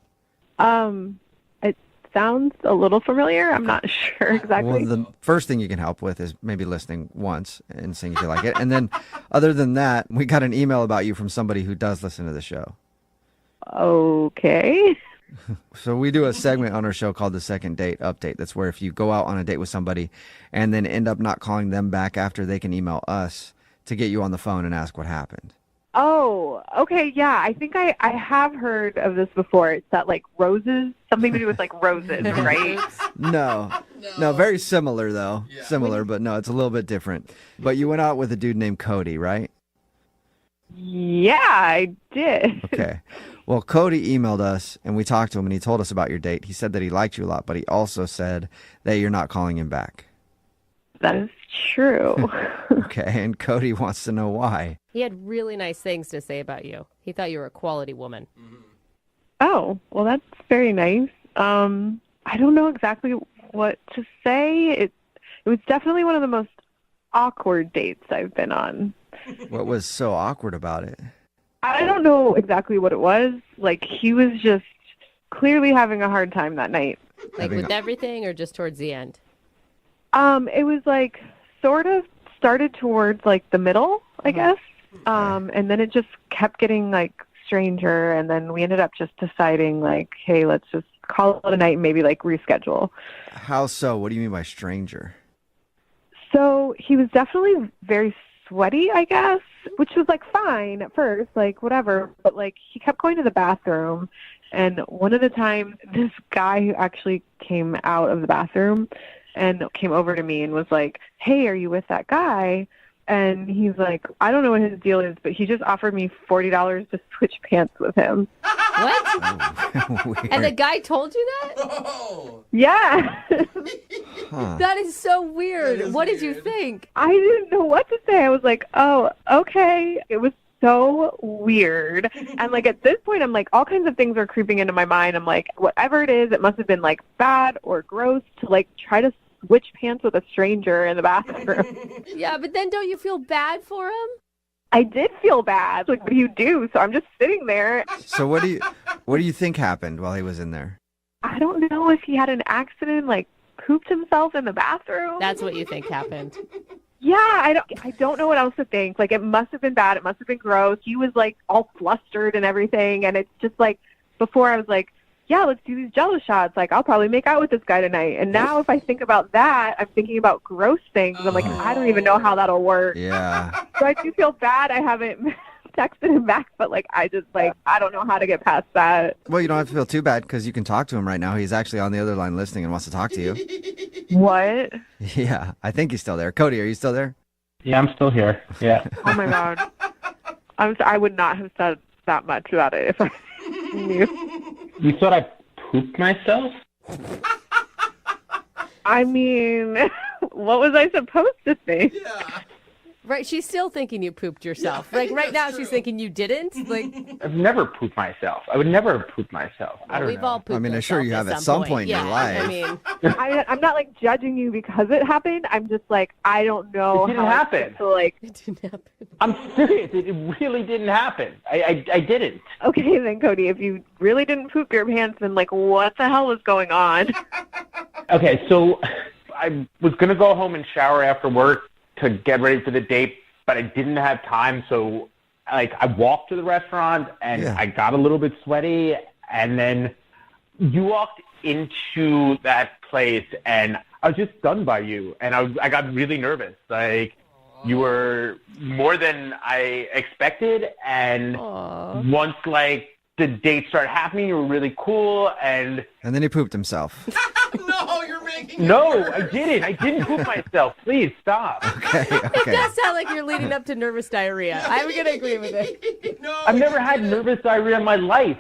It sounds a little familiar. I'm not sure exactly. Well, the first thing you can help with is maybe listening once and seeing if you like it. And then other than that, we got an email about you from somebody who does listen to the show. Okay. So we do a segment on our show called the Second Date Update. That's where if you go out on a date with somebody and then end up not calling them back after, they can email us to get you on the phone and ask what happened. Oh, okay. Yeah, I think I have heard of this before. It's that like roses, something to do with like roses, right? No, very similar though. Similar, but no, it's a little bit different. But you went out with a dude named Cody, right? Yeah, I did. Okay. Well, Cody emailed us and we talked to him and he told us about your date. He said that he liked you a lot, but he also said that you're not calling him back. That is true. Okay, and Cody wants to know why. He had really nice things to say about you. He thought you were a quality woman. Oh, well, that's very nice. I don't know exactly what to say. It was definitely one of the most awkward dates I've been on. What was so awkward about it? I don't know exactly what it was. Like, he was just clearly having a hard time that night. Like with everything or just towards the end? It was like sort of started towards like the middle, I guess. And then it just kept getting like stranger. And then we ended up just deciding like, hey, let's just call it a night and maybe like reschedule. How so? What do you mean by stranger? So he was definitely very sweaty, I guess, which was like fine at first, like whatever. But like he kept going to the bathroom. And one of the times this guy who actually came out of the bathroom and came over to me and was like, hey, are you with that guy? And he's like, I don't know what his deal is, but he just offered me $40 to switch pants with him. What? And the guy told you that? Yeah. That is so weird. What did you think? I didn't know what to say. I was like, oh, okay. It was so weird. And like at this point, I'm like, all kinds of things are creeping into my mind. I'm like, whatever it is, it must have been like bad or gross to like try to switch pants with a stranger in the bathroom. Yeah, but then don't you feel bad for him? I did feel bad. Like, what do you do? So I'm just sitting there. So what do you think happened while he was in there? I don't know if he had an accident, like pooped himself in the bathroom. That's what you think happened. Yeah, I don't know what else to think. Like, it must have been bad. It must have been gross. He was like all flustered and everything. And it's just like, before I was like, yeah, let's do these Jello shots. Like, I'll probably make out with this guy tonight. And now if I think about that, I'm thinking about gross things. I'm like, I don't even know how that'll work. Yeah. So I do feel bad. I haven't texted him back, but like, I just like, I don't know how to get past that. Well, you don't have to feel too bad because you can talk to him right now. He's actually on the other line listening and wants to talk to you. What? Yeah, I think he's still there. Cody, are you still there? Yeah, I'm still here. Yeah. Oh my God. I would not have said that much about it if I knew. You thought I pooped myself? I mean, what was I supposed to think? Yeah. Right, she's still thinking you pooped yourself. Like right now, she's thinking you didn't. Like I've never pooped myself. I would never have pooped myself. I don't we've know. all pooped. I mean, I'm sure you have at some point in your life. I mean, I'm not like judging you because it happened. I'm just like, I don't know It didn't how happen. to like. it didn't happen. I'm serious. It really didn't happen. I didn't. Okay, then Cody, if you really didn't poop your pants, then like, what the hell was going on? Okay, so I was going to go home and shower after work to get ready for the date, but I didn't have time, so like I walked to the restaurant and I got a little bit sweaty, and then you walked into that place and I was just stunned by you, and I got really nervous. Like you were more than I expected, and once like the date started happening, you were really cool, and then he pooped himself. No, you're making it No, worse. I didn't. I didn't poop myself. Please stop. It does sound like you're leading up to nervous diarrhea. I'm gonna agree with it. I've never had nervous diarrhea in my life.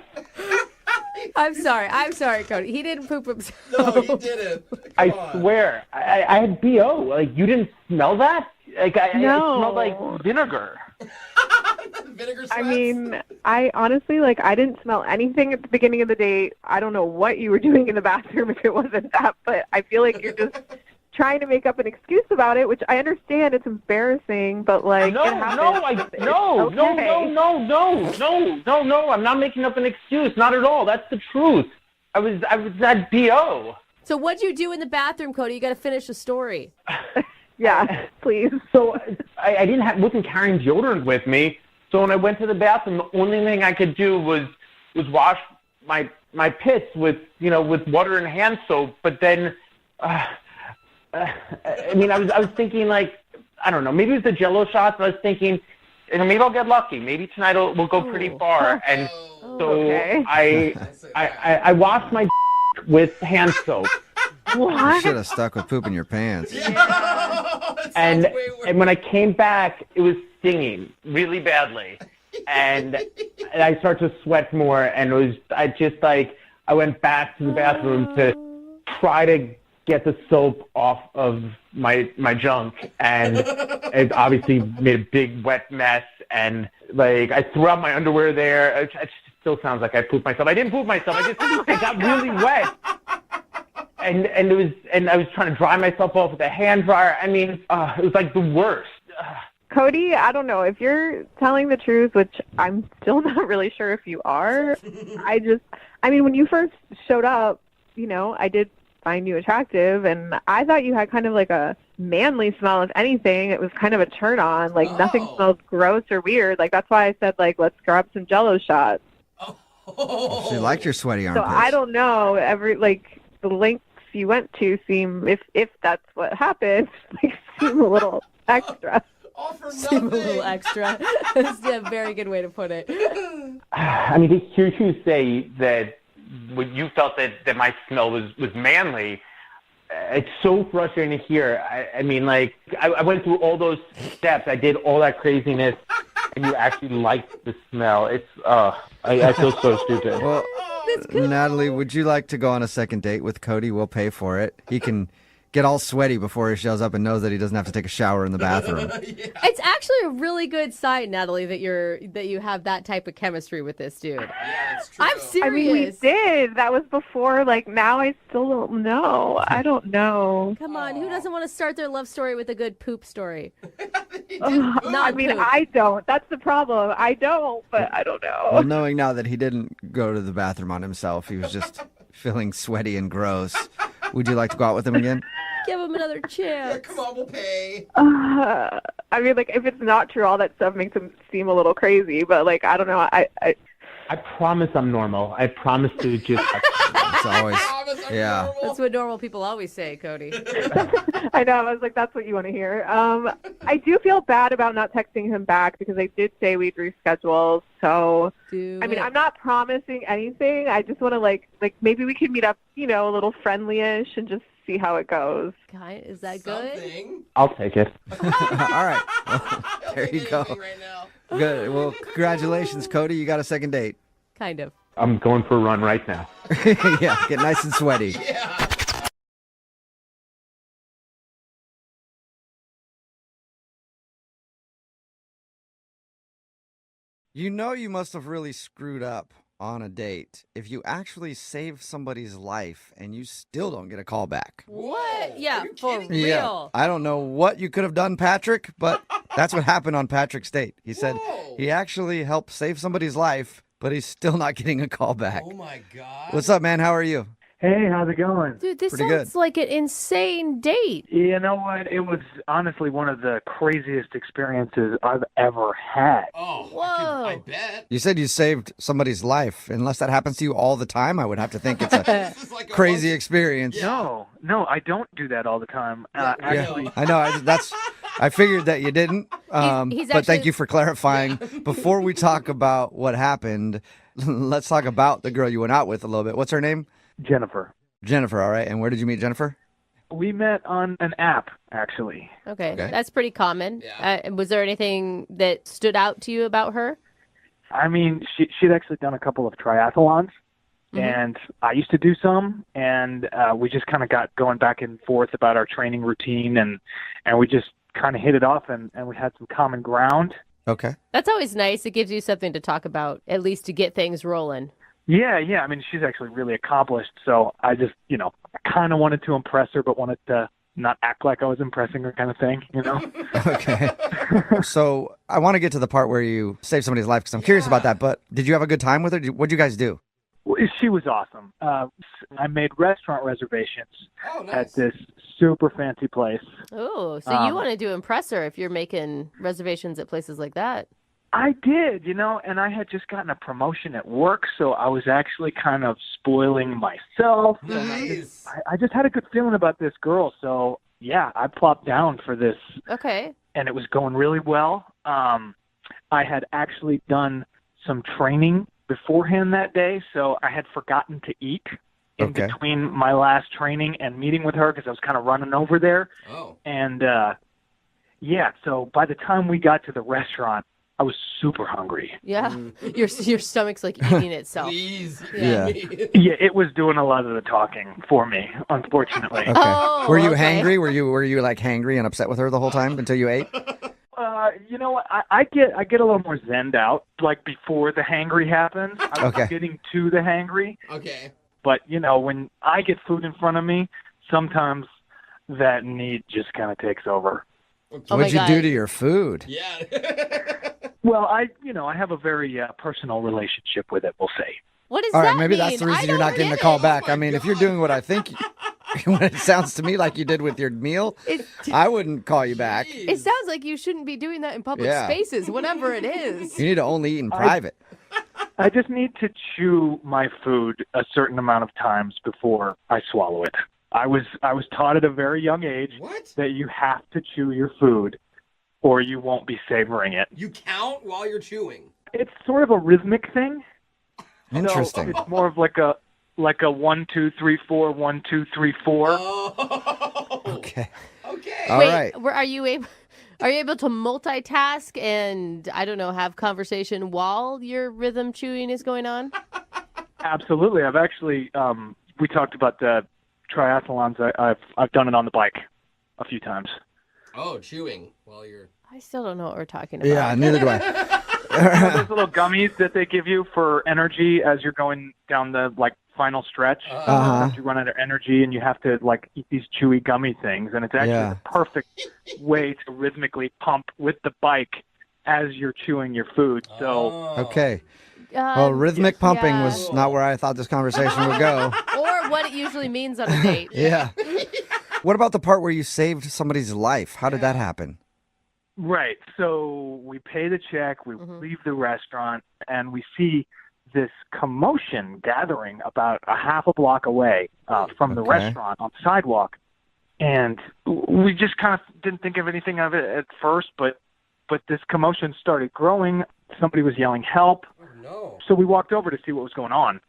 I'm sorry, Cody. He didn't poop himself. No, you didn't. I swear. I had BO. Like, you didn't smell that? Like, it smelled like vinegar. I mean, I honestly, like, I didn't smell anything at the beginning of the date. I don't know what you were doing in the bathroom if it wasn't that, but I feel like you're just trying to make up an excuse about it, which I understand it's embarrassing, but like, it happens. No, I'm not making up an excuse. Not at all. That's the truth. I was at BO. So what'd you do in the bathroom, Cody? You got to finish the story. Yeah, please. So I wasn't carrying deodorant with me. So when I went to the bathroom, the only thing I could do was wash my pits with water and hand soap. But then, I mean, I was thinking, like, I don't know, maybe it was the Jello shots. I was thinking, maybe I'll get lucky. Maybe tonight we'll go pretty far. And so I washed my with hand soap. You should have stuck with poop in your pants. And when I came back, it was stinging really badly, and I started to sweat more. And I went back to the bathroom to try to get the soap off of my junk, and it obviously made a big wet mess. And like I threw out my underwear there. It still sounds like I pooped myself. I didn't poop myself. I got really wet. And I was trying to dry myself off with a hand dryer. I mean, it was like the worst. Cody, I don't know if you're telling the truth, which I'm still not really sure if you are. I mean, when you first showed up, I did find you attractive, and I thought you had kind of like a manly smell. If anything, it was kind of a turn on. Like nothing smells gross or weird. Like that's why I said like let's grab some Jello shots. She liked your sweaty So armpits. I don't know. The lengths you went to seem, if that's what happened, seem a little extra. Seem a little extra. That's a very good way to put it. I mean, to hear you say that when you felt that my smell was manly, it's so frustrating to hear. I mean, like, I went through all those steps. I did all that craziness, and you actually liked the smell. It's, I feel so stupid. Well, Natalie, would you like to go on a second date with Cody? We'll pay for it. He can get all sweaty before he shows up and knows that he doesn't have to take a shower in the bathroom. It's actually a really good sign, Natalie, that you have that type of chemistry with this dude. Yeah, it's true. I'm serious. I mean, we did. That was before. Like, now I still don't know. I don't know. Come on, who doesn't want to start their love story with a good poop story? I mean, I don't. That's the problem. I don't, but I don't know. Well, knowing now that he didn't go to the bathroom on himself, he was just feeling sweaty and gross. Would you like to go out with him again? Give him another chance. Come on, we'll pay. I mean, like, if it's not true, all that stuff makes him seem a little crazy. But, like, I don't know. I promise I'm normal. I promise to just. It's always, yeah. That's what normal people always say, Cody. I know. I was like, that's what you want to hear. I do feel bad about not texting him back because I did say we'd reschedule. So, I mean, I'm not promising anything. I just want to, like maybe we can meet up, a little friendly-ish and just see how it goes. Guy, is that good? I'll take it. All right. Well, there you go. Good. Well, congratulations, Cody. You got a second date. Kind of. I'm going for a run right now. Yeah, get nice and sweaty. You know you must have really screwed up on a date if you actually save somebody's life and you still don't get a call back. What? Yeah, for real. Yeah. I don't know what you could have done, Patrick, but that's what happened on Patrick's date. He said he actually helped save somebody's life, but he's still not getting a call back. Oh, my God. What's up, man? How are you? Hey, how's it going? Dude, this Pretty sounds good. like an insane date. You know what? It was honestly one of the craziest experiences I've ever had. Oh, whoa. I bet. You said you saved somebody's life. Unless that happens to you all the time, I would have to think it's a crazy experience. No, I don't do that all the time. Actually, I know. I figured that you didn't. He's but thank actually- you for clarifying. Before we talk about what happened, let's talk about the girl you went out with a little bit. What's her name? Jennifer. Jennifer. All right. And where did you meet Jennifer? We met on an app, actually. Okay, that's pretty common. Was there anything that stood out to you about her? I mean, she'd actually done a couple of triathlons, and I used to do some, and we just kind of got going back and forth about our training routine, and we just kind of hit it off, and we had some common ground. Okay. That's always nice. It gives you something to talk about, at least to get things rolling. Yeah. I mean, she's actually really accomplished, so I just, I kind of wanted to impress her, but wanted to not act like I was impressing her kind of thing, Okay. So I want to get to the part where you saved somebody's life because I'm curious about that, but did you have a good time with her? What'd you guys do? Well, she was awesome. I made restaurant reservations nice. at this super fancy place. Oh, so you wanted to impress her if you're making reservations at places like that. I did, and I had just gotten a promotion at work, so I was actually kind of spoiling myself. Nice. I just had a good feeling about this girl, so yeah, I plopped down for this. Okay. And it was going really well. I had actually done some training beforehand that day, so I had forgotten to eat in between my last training and meeting with her because I was kind of running over there. Oh. And so by the time we got to the restaurant, I was super hungry. Yeah. Your stomach's like eating itself. Please. Yeah. Yeah, it was doing a lot of the talking for me, unfortunately. Okay. Oh, Were you okay. hangry? Were you like hangry and upset with her the whole time until you ate? You know what? I get a little more zened out, like before the hangry happens. I was getting to the hangry. Okay. But, when I get food in front of me, sometimes that need just kind of takes over. What'd you do to your food? Yeah. Well, I have a very personal relationship with it, we'll say. What does All that right, maybe mean? that's the reason you're not getting the call back. I mean, if you're doing what I think, when it sounds to me like you did with your meal, I wouldn't call you back. It sounds like you shouldn't be doing that in public spaces, whatever it is. You need to only eat in private. I just need to chew my food a certain amount of times before I swallow it. I was taught at a very young age that you have to chew your food or you won't be savoring it. You count while you're chewing. It's sort of a rhythmic thing. Interesting. So it's more of like a 1, 2, 3, 4, 1, 2, 3, 4. Oh. Okay. Okay. All right. Are you able to multitask and, I don't know, have conversation while your rhythm chewing is going on? Absolutely. I've actually, we talked about triathlons, I've done it on the bike a few times. Oh, chewing while you're... I still don't know what we're talking about. Yeah, neither do I. Those little gummies that they give you for energy as you're going down the final stretch. You run out of energy and you have to eat these chewy gummy things, and it's actually the perfect way to rhythmically pump with the bike as you're chewing your food. So Okay. Well, rhythmic pumping was not where I thought this conversation would go. Or what it usually means on a date. Yeah. What about the part where you saved somebody's life? How did that happen? Right. So we pay the check, we leave the restaurant, and we see this commotion gathering about a half a block away from the restaurant on the sidewalk. And we just kind of didn't think of anything of it at first, but this commotion started growing. Somebody was yelling, "Help!" Oh, no. So we walked over to see what was going on.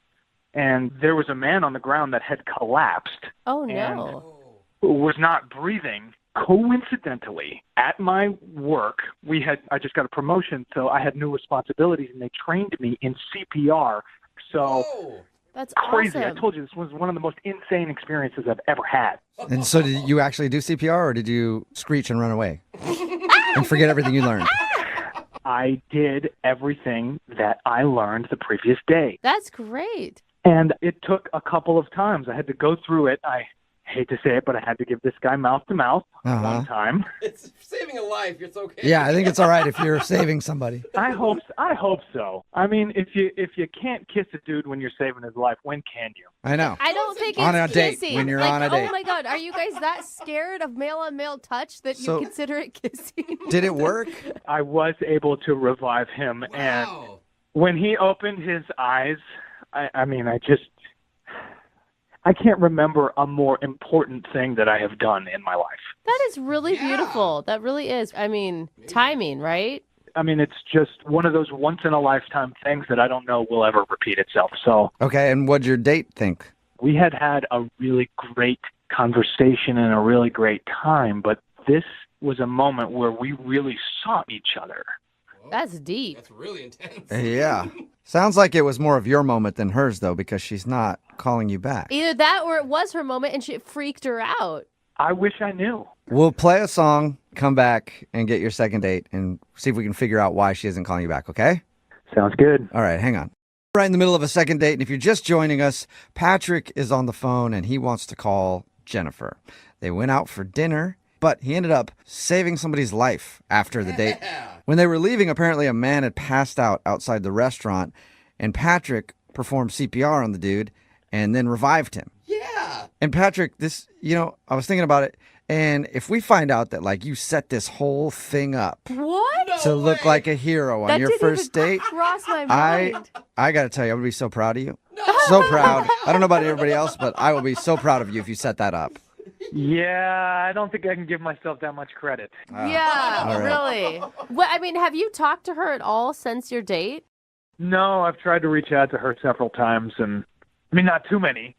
And there was a man on the ground that had collapsed. Oh, no. And was not breathing. Coincidentally, at my work, I just got a promotion, so I had new responsibilities, and they trained me in CPR. So that's crazy. awesome. I told you this was one of the most insane experiences I've ever had. And so did you actually do CPR, or did you screech and run away and forget everything you learned? I did everything that I learned the previous day. That's great. And it took a couple of times. I had to go through it. I hate to say it, but I had to give this guy mouth-to-mouth one time. It's saving a life. It's okay. Yeah, I think it's all right if you're saving somebody. I hope so. I mean, if you can't kiss a dude when you're saving his life, when can you? I know. I don't think On it's a date, kissing. when you're on a date. Oh my God, are you guys that scared of male-on-male touch that So- you consider it kissing? Did it work? I was able to revive him, and when he opened his eyes, I can't remember a more important thing that I have done in my life. That is really beautiful. That really is. I mean, timing, right? I mean, it's just one of those once-in-a-lifetime things that I don't know will ever repeat itself. So Okay, and what'd your date think? we had a really great conversation and a really great time, but this was a moment where we really saw each other. That's deep. That's really intense. Yeah. Sounds like it was more of your moment than hers, though, because she's not calling you back. Either that or it was her moment and she freaked her out. I wish I knew. We'll play a song, come back, and get your second date, and see if we can figure out why she isn't calling you back, okay? Sounds good. All right, hang on. Right in the middle of a second date, and if you're just joining us, Patrick is on the phone, and he wants to call Jennifer. They went out for dinner, but he ended up saving somebody's life after the date. When they were leaving, apparently a man had passed out outside the restaurant, and Patrick performed CPR on the dude and then revived him. Yeah. And Patrick, I was thinking about it, and if we find out that, you set this whole thing up What? to look like a hero on That your didn't first even date, cross my mind. I got to tell you, I would be so proud of you. So proud. I don't know about everybody else, but I will be so proud of you if you set that up. Yeah, I don't think I can give myself that much credit. Yeah, all right. really. Well, I mean, have you talked to her at all since your date? No, I've tried to reach out to her several times, and not too many,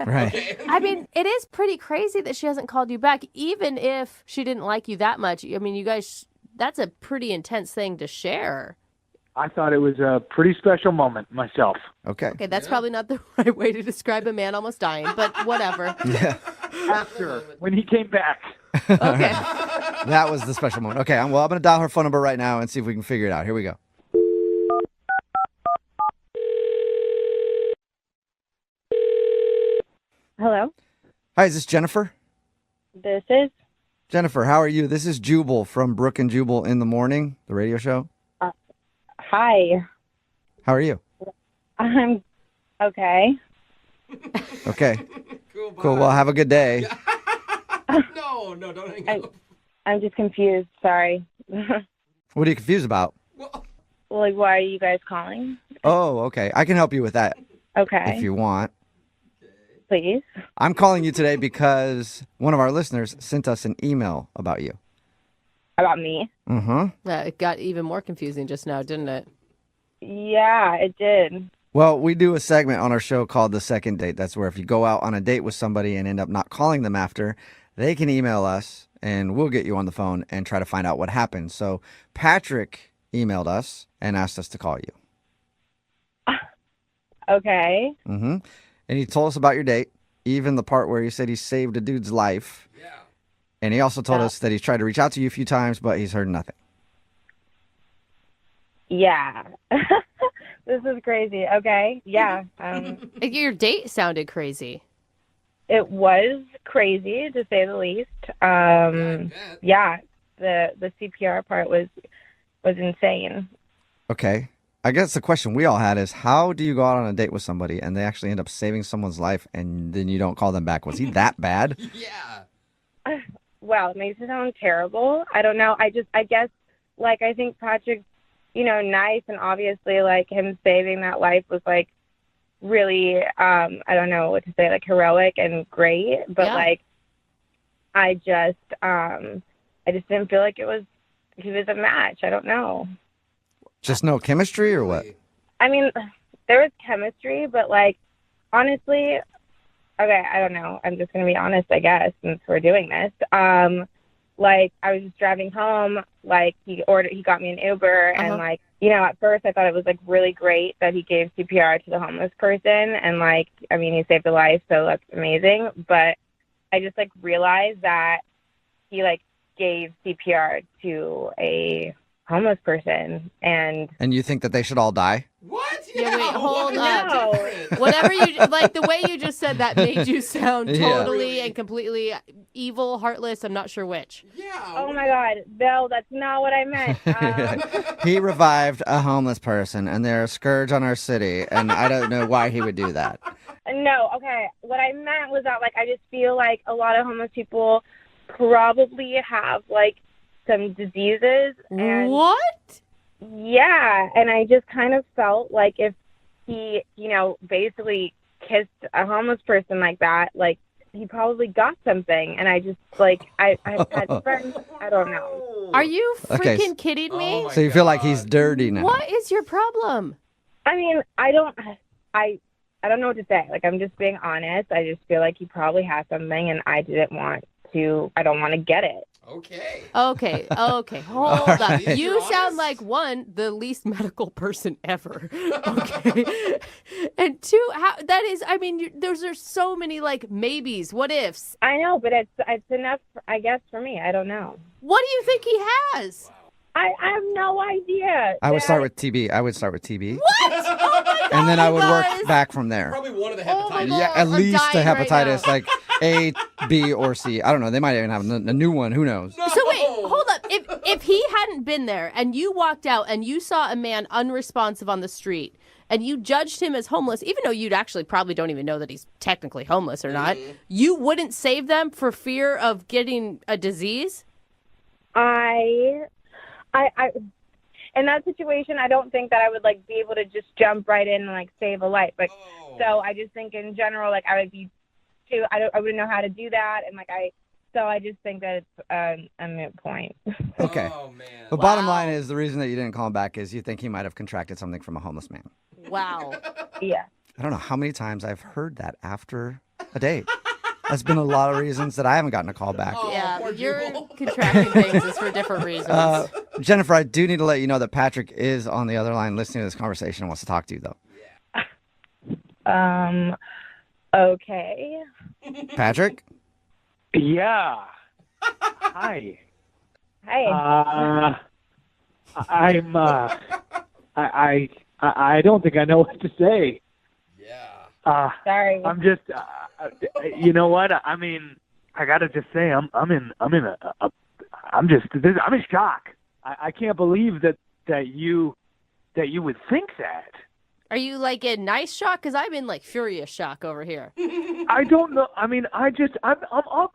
Right. I mean, it is pretty crazy that she hasn't called you back, even if she didn't like you that much. I mean, you guys, that's a pretty intense thing to share. I thought it was a pretty special moment myself. Okay. Okay, that's probably not the right way to describe a man almost dying, but whatever. Yeah. After, when he came back. Okay. That was the special moment. Okay, I'm going to dial her phone number right now and see if we can figure it out. Here we go. Hello, Hi, is this Jennifer? this is. Jennifer, how are you? This is Jubal from Brooke and Jubal in the Morning, the radio show. Hi, How are you? I'm okay. Okay. Cool. Well, have a good day. No, don't hang up. I'm just confused. Sorry. What are you confused about? Why are you guys calling? Oh, okay. I can help you with that Okay, if you want. please. I'm calling you today because one of our listeners sent us an email about you. About me? Mm-hmm. It got even more confusing just now, didn't it? Yeah, it did. Well, we do a segment on our show called The Second Date. That's where if you go out on a date with somebody and end up not calling them after, they can email us and we'll get you on the phone and try to find out what happened. So Patrick emailed us and asked us to call you. Okay. Mm-hmm. And he told us about your date. even the part where he said he saved a dude's life. Yeah. And he also told us that he's tried to reach out to you a few times, but he's heard nothing. Yeah. This is crazy. Okay. Yeah. Your date sounded crazy. It was crazy, to say the least. Yeah. The CPR part was insane. Okay. I guess the question we all had is, how do you go out on a date with somebody and they actually end up saving someone's life and then you don't call them back? Was he that bad? Yeah. Well, it makes it sound terrible. I don't know. I guess, like, I think Patrick's, nice, and obviously, like, him saving that life was, like, really, I don't know what to say, like, heroic and great. But, like, I just didn't feel like he was a match. I don't know. Just no chemistry or what? I mean, there was chemistry, but, like, honestly, okay, I don't know. I'm just going to be honest, I guess, since we're doing this. Like, I was just driving home, like, he got me an Uber, and, like, at first I thought it was, like, really great that he gave CPR to the homeless person, and, like, I mean, he saved a life, so that's amazing, but I just, like, realized that he, like, gave CPR to a homeless person, and you think that they should all die? What? Yeah, wait, hold up. No. Whatever you like, the way you just said that made you sound totally and completely evil, heartless. I'm not sure which. Yeah. Oh my God, Bill, that's not what I meant. He revived a homeless person, and they're a scourge on our city, and I don't know why he would do that. No, okay. What I meant was that, like, I just feel like a lot of homeless people probably have, like, some diseases. And what? Yeah, and I just kind of felt like if he, basically kissed a homeless person like that, like, he probably got something. And I just, like, I've had friends, I don't know. Are you freaking kidding me? So you feel like he's dirty now? What is your problem? I mean, I don't know what to say. Like, I'm just being honest. I just feel like he probably has something, and I don't want to get it. Okay. Hold up. You sound like, one, the least medical person ever. Okay. And two, those are so many, like, maybes, what ifs. I know, but it's enough, I guess, for me. I don't know. What do you think he has? I have no idea. I would start with TB. What? Oh my God, and then I would work back from there. Probably one of the hepatitis. Yeah, at least a hepatitis, right like A, B, or C. I don't know. They might even have a new one. Who knows? No. So wait, hold up. If he hadn't been there and you walked out and you saw a man unresponsive on the street and you judged him as homeless, even though you'd actually probably don't even know that he's technically homeless or not, you wouldn't save them for fear of getting a disease? I in that situation, I don't think that I would, like, be able to just jump right in and, like, save a life. Like, so I just think in general, like, I would be too. I wouldn't know how to do that, and, like, so I just think that it's a moot point. Okay. Oh man. The bottom line is the reason that you didn't call him back is you think he might have contracted something from a homeless man. Wow. Yeah. I don't know how many times I've heard that after a date. That's been a lot of reasons that I haven't gotten a call back. Yeah, you're contracting things is for different reasons. Jennifer, I do need to let you know that Patrick is on the other line listening to this conversation and wants to talk to you, though. Okay. Patrick? Yeah. Hi. Hi. I don't think I know what to say. Yeah. Sorry. I'm just, you know what? I mean, I gotta just say, I'm in shock. I can't believe that you would think that. Are you, like, in nice shock? Because I'm in, like, furious shock over here. I don't know. I mean, I'm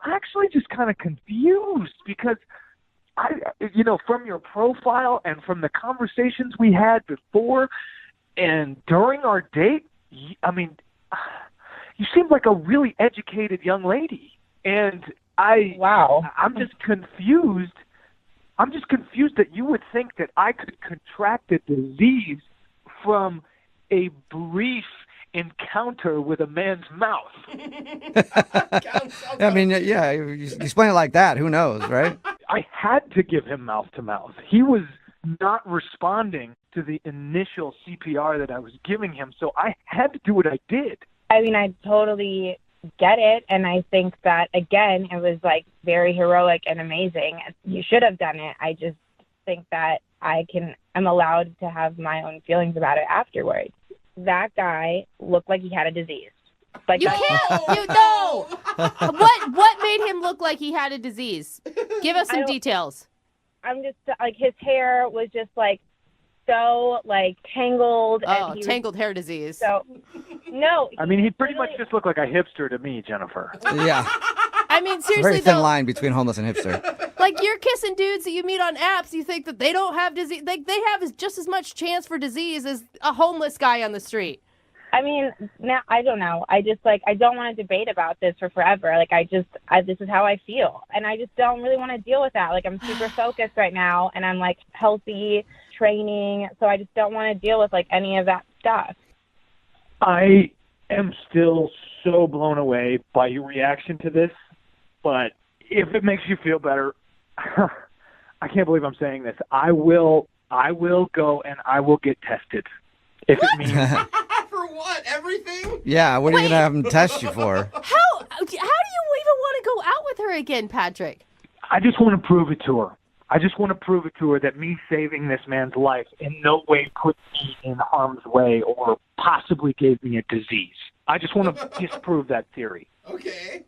actually just kind of confused because from your profile and from the conversations we had before and during our date, I mean, you seem like a really educated young lady, and I'm just confused. I'm just confused that you would think that I could contract a disease from a brief encounter with a man's mouth. I mean, yeah, you explain it like that. Who knows, right? I had to give him mouth to mouth. He was not responding to the initial CPR that I was giving him, so I had to do what I did. I mean, I totally get it. And I think that, again, it was like very heroic and amazing. You should have done it. I just think that I'm allowed to have my own feelings about it afterwards. That guy looked like he had a disease. Like, you can't. You know. What made him look like he had a disease? Give us some details. I'm just like, his hair was just like so like tangled. Oh, and tangled hair disease. So no. I mean, he pretty much just looked like a hipster to me, Jennifer. Yeah. I mean, seriously, Very thin though, line between homeless and hipster. like you're kissing dudes that you meet on apps, you think that they don't have disease. Like they have just as much chance for disease as a homeless guy on the street. I mean, now I don't know. I just like, I don't want to debate about this for forever. Like this is how I feel. And I just don't really want to deal with that. Like I'm super focused right now and I'm like healthy, training. So I just don't want to deal with like any of that stuff. I am still so blown away by your reaction to this. But if it makes you feel better, I can't believe I'm saying this. I will go and I will get tested. If it means For what? Everything? Yeah, what are you going to have them test you for? How do you even want to go out with her again, Patrick? I just want to prove it to her. I just want to prove it to her that me saving this man's life in no way put me in harm's way or possibly gave me a disease. I just want to disprove that theory. Okay.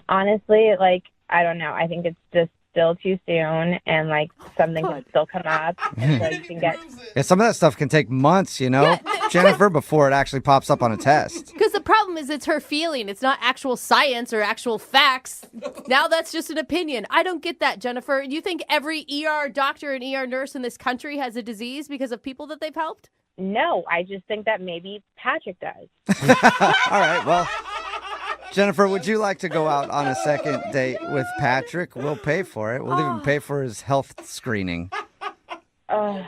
Honestly, like, I don't know. I think it's just still too soon and like something can still come up and so you can get Yeah, some of that stuff can take months, you know, Jennifer, before it actually pops up on a test. Because the problem is it's her feeling. It's not actual science or actual facts. Now that's just an opinion. I don't get that, Jennifer. You think every ER doctor and ER nurse in this country has a disease because of people that they've helped? No, I just think that maybe Patrick does. All right, well, Jennifer, would you like to go out on a second date with Patrick? We'll pay for it. We'll even pay for his health screening. I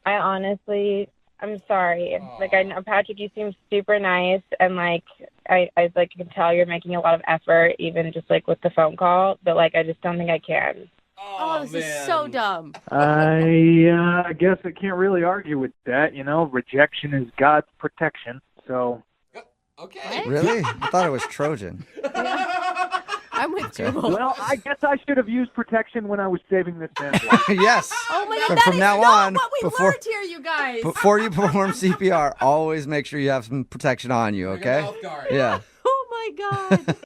honestly, I'm sorry. Like, I know, Patrick, you seem super nice, and like, I like can tell you're making a lot of effort, even just like with the phone call. But like, I just don't think I can. Oh, this is so dumb. I guess I can't really argue with that. You know, rejection is God's protection. So. Okay. Really? I thought it was Trojan. I'm with Jubal. Well, I guess I should have used protection when I was saving this man's life. Yes. Oh my God, From that is now not on, what we learned here, you guys. Before you perform CPR, always make sure you have some protection on you, okay? Mouth guard. Yeah. Oh my God.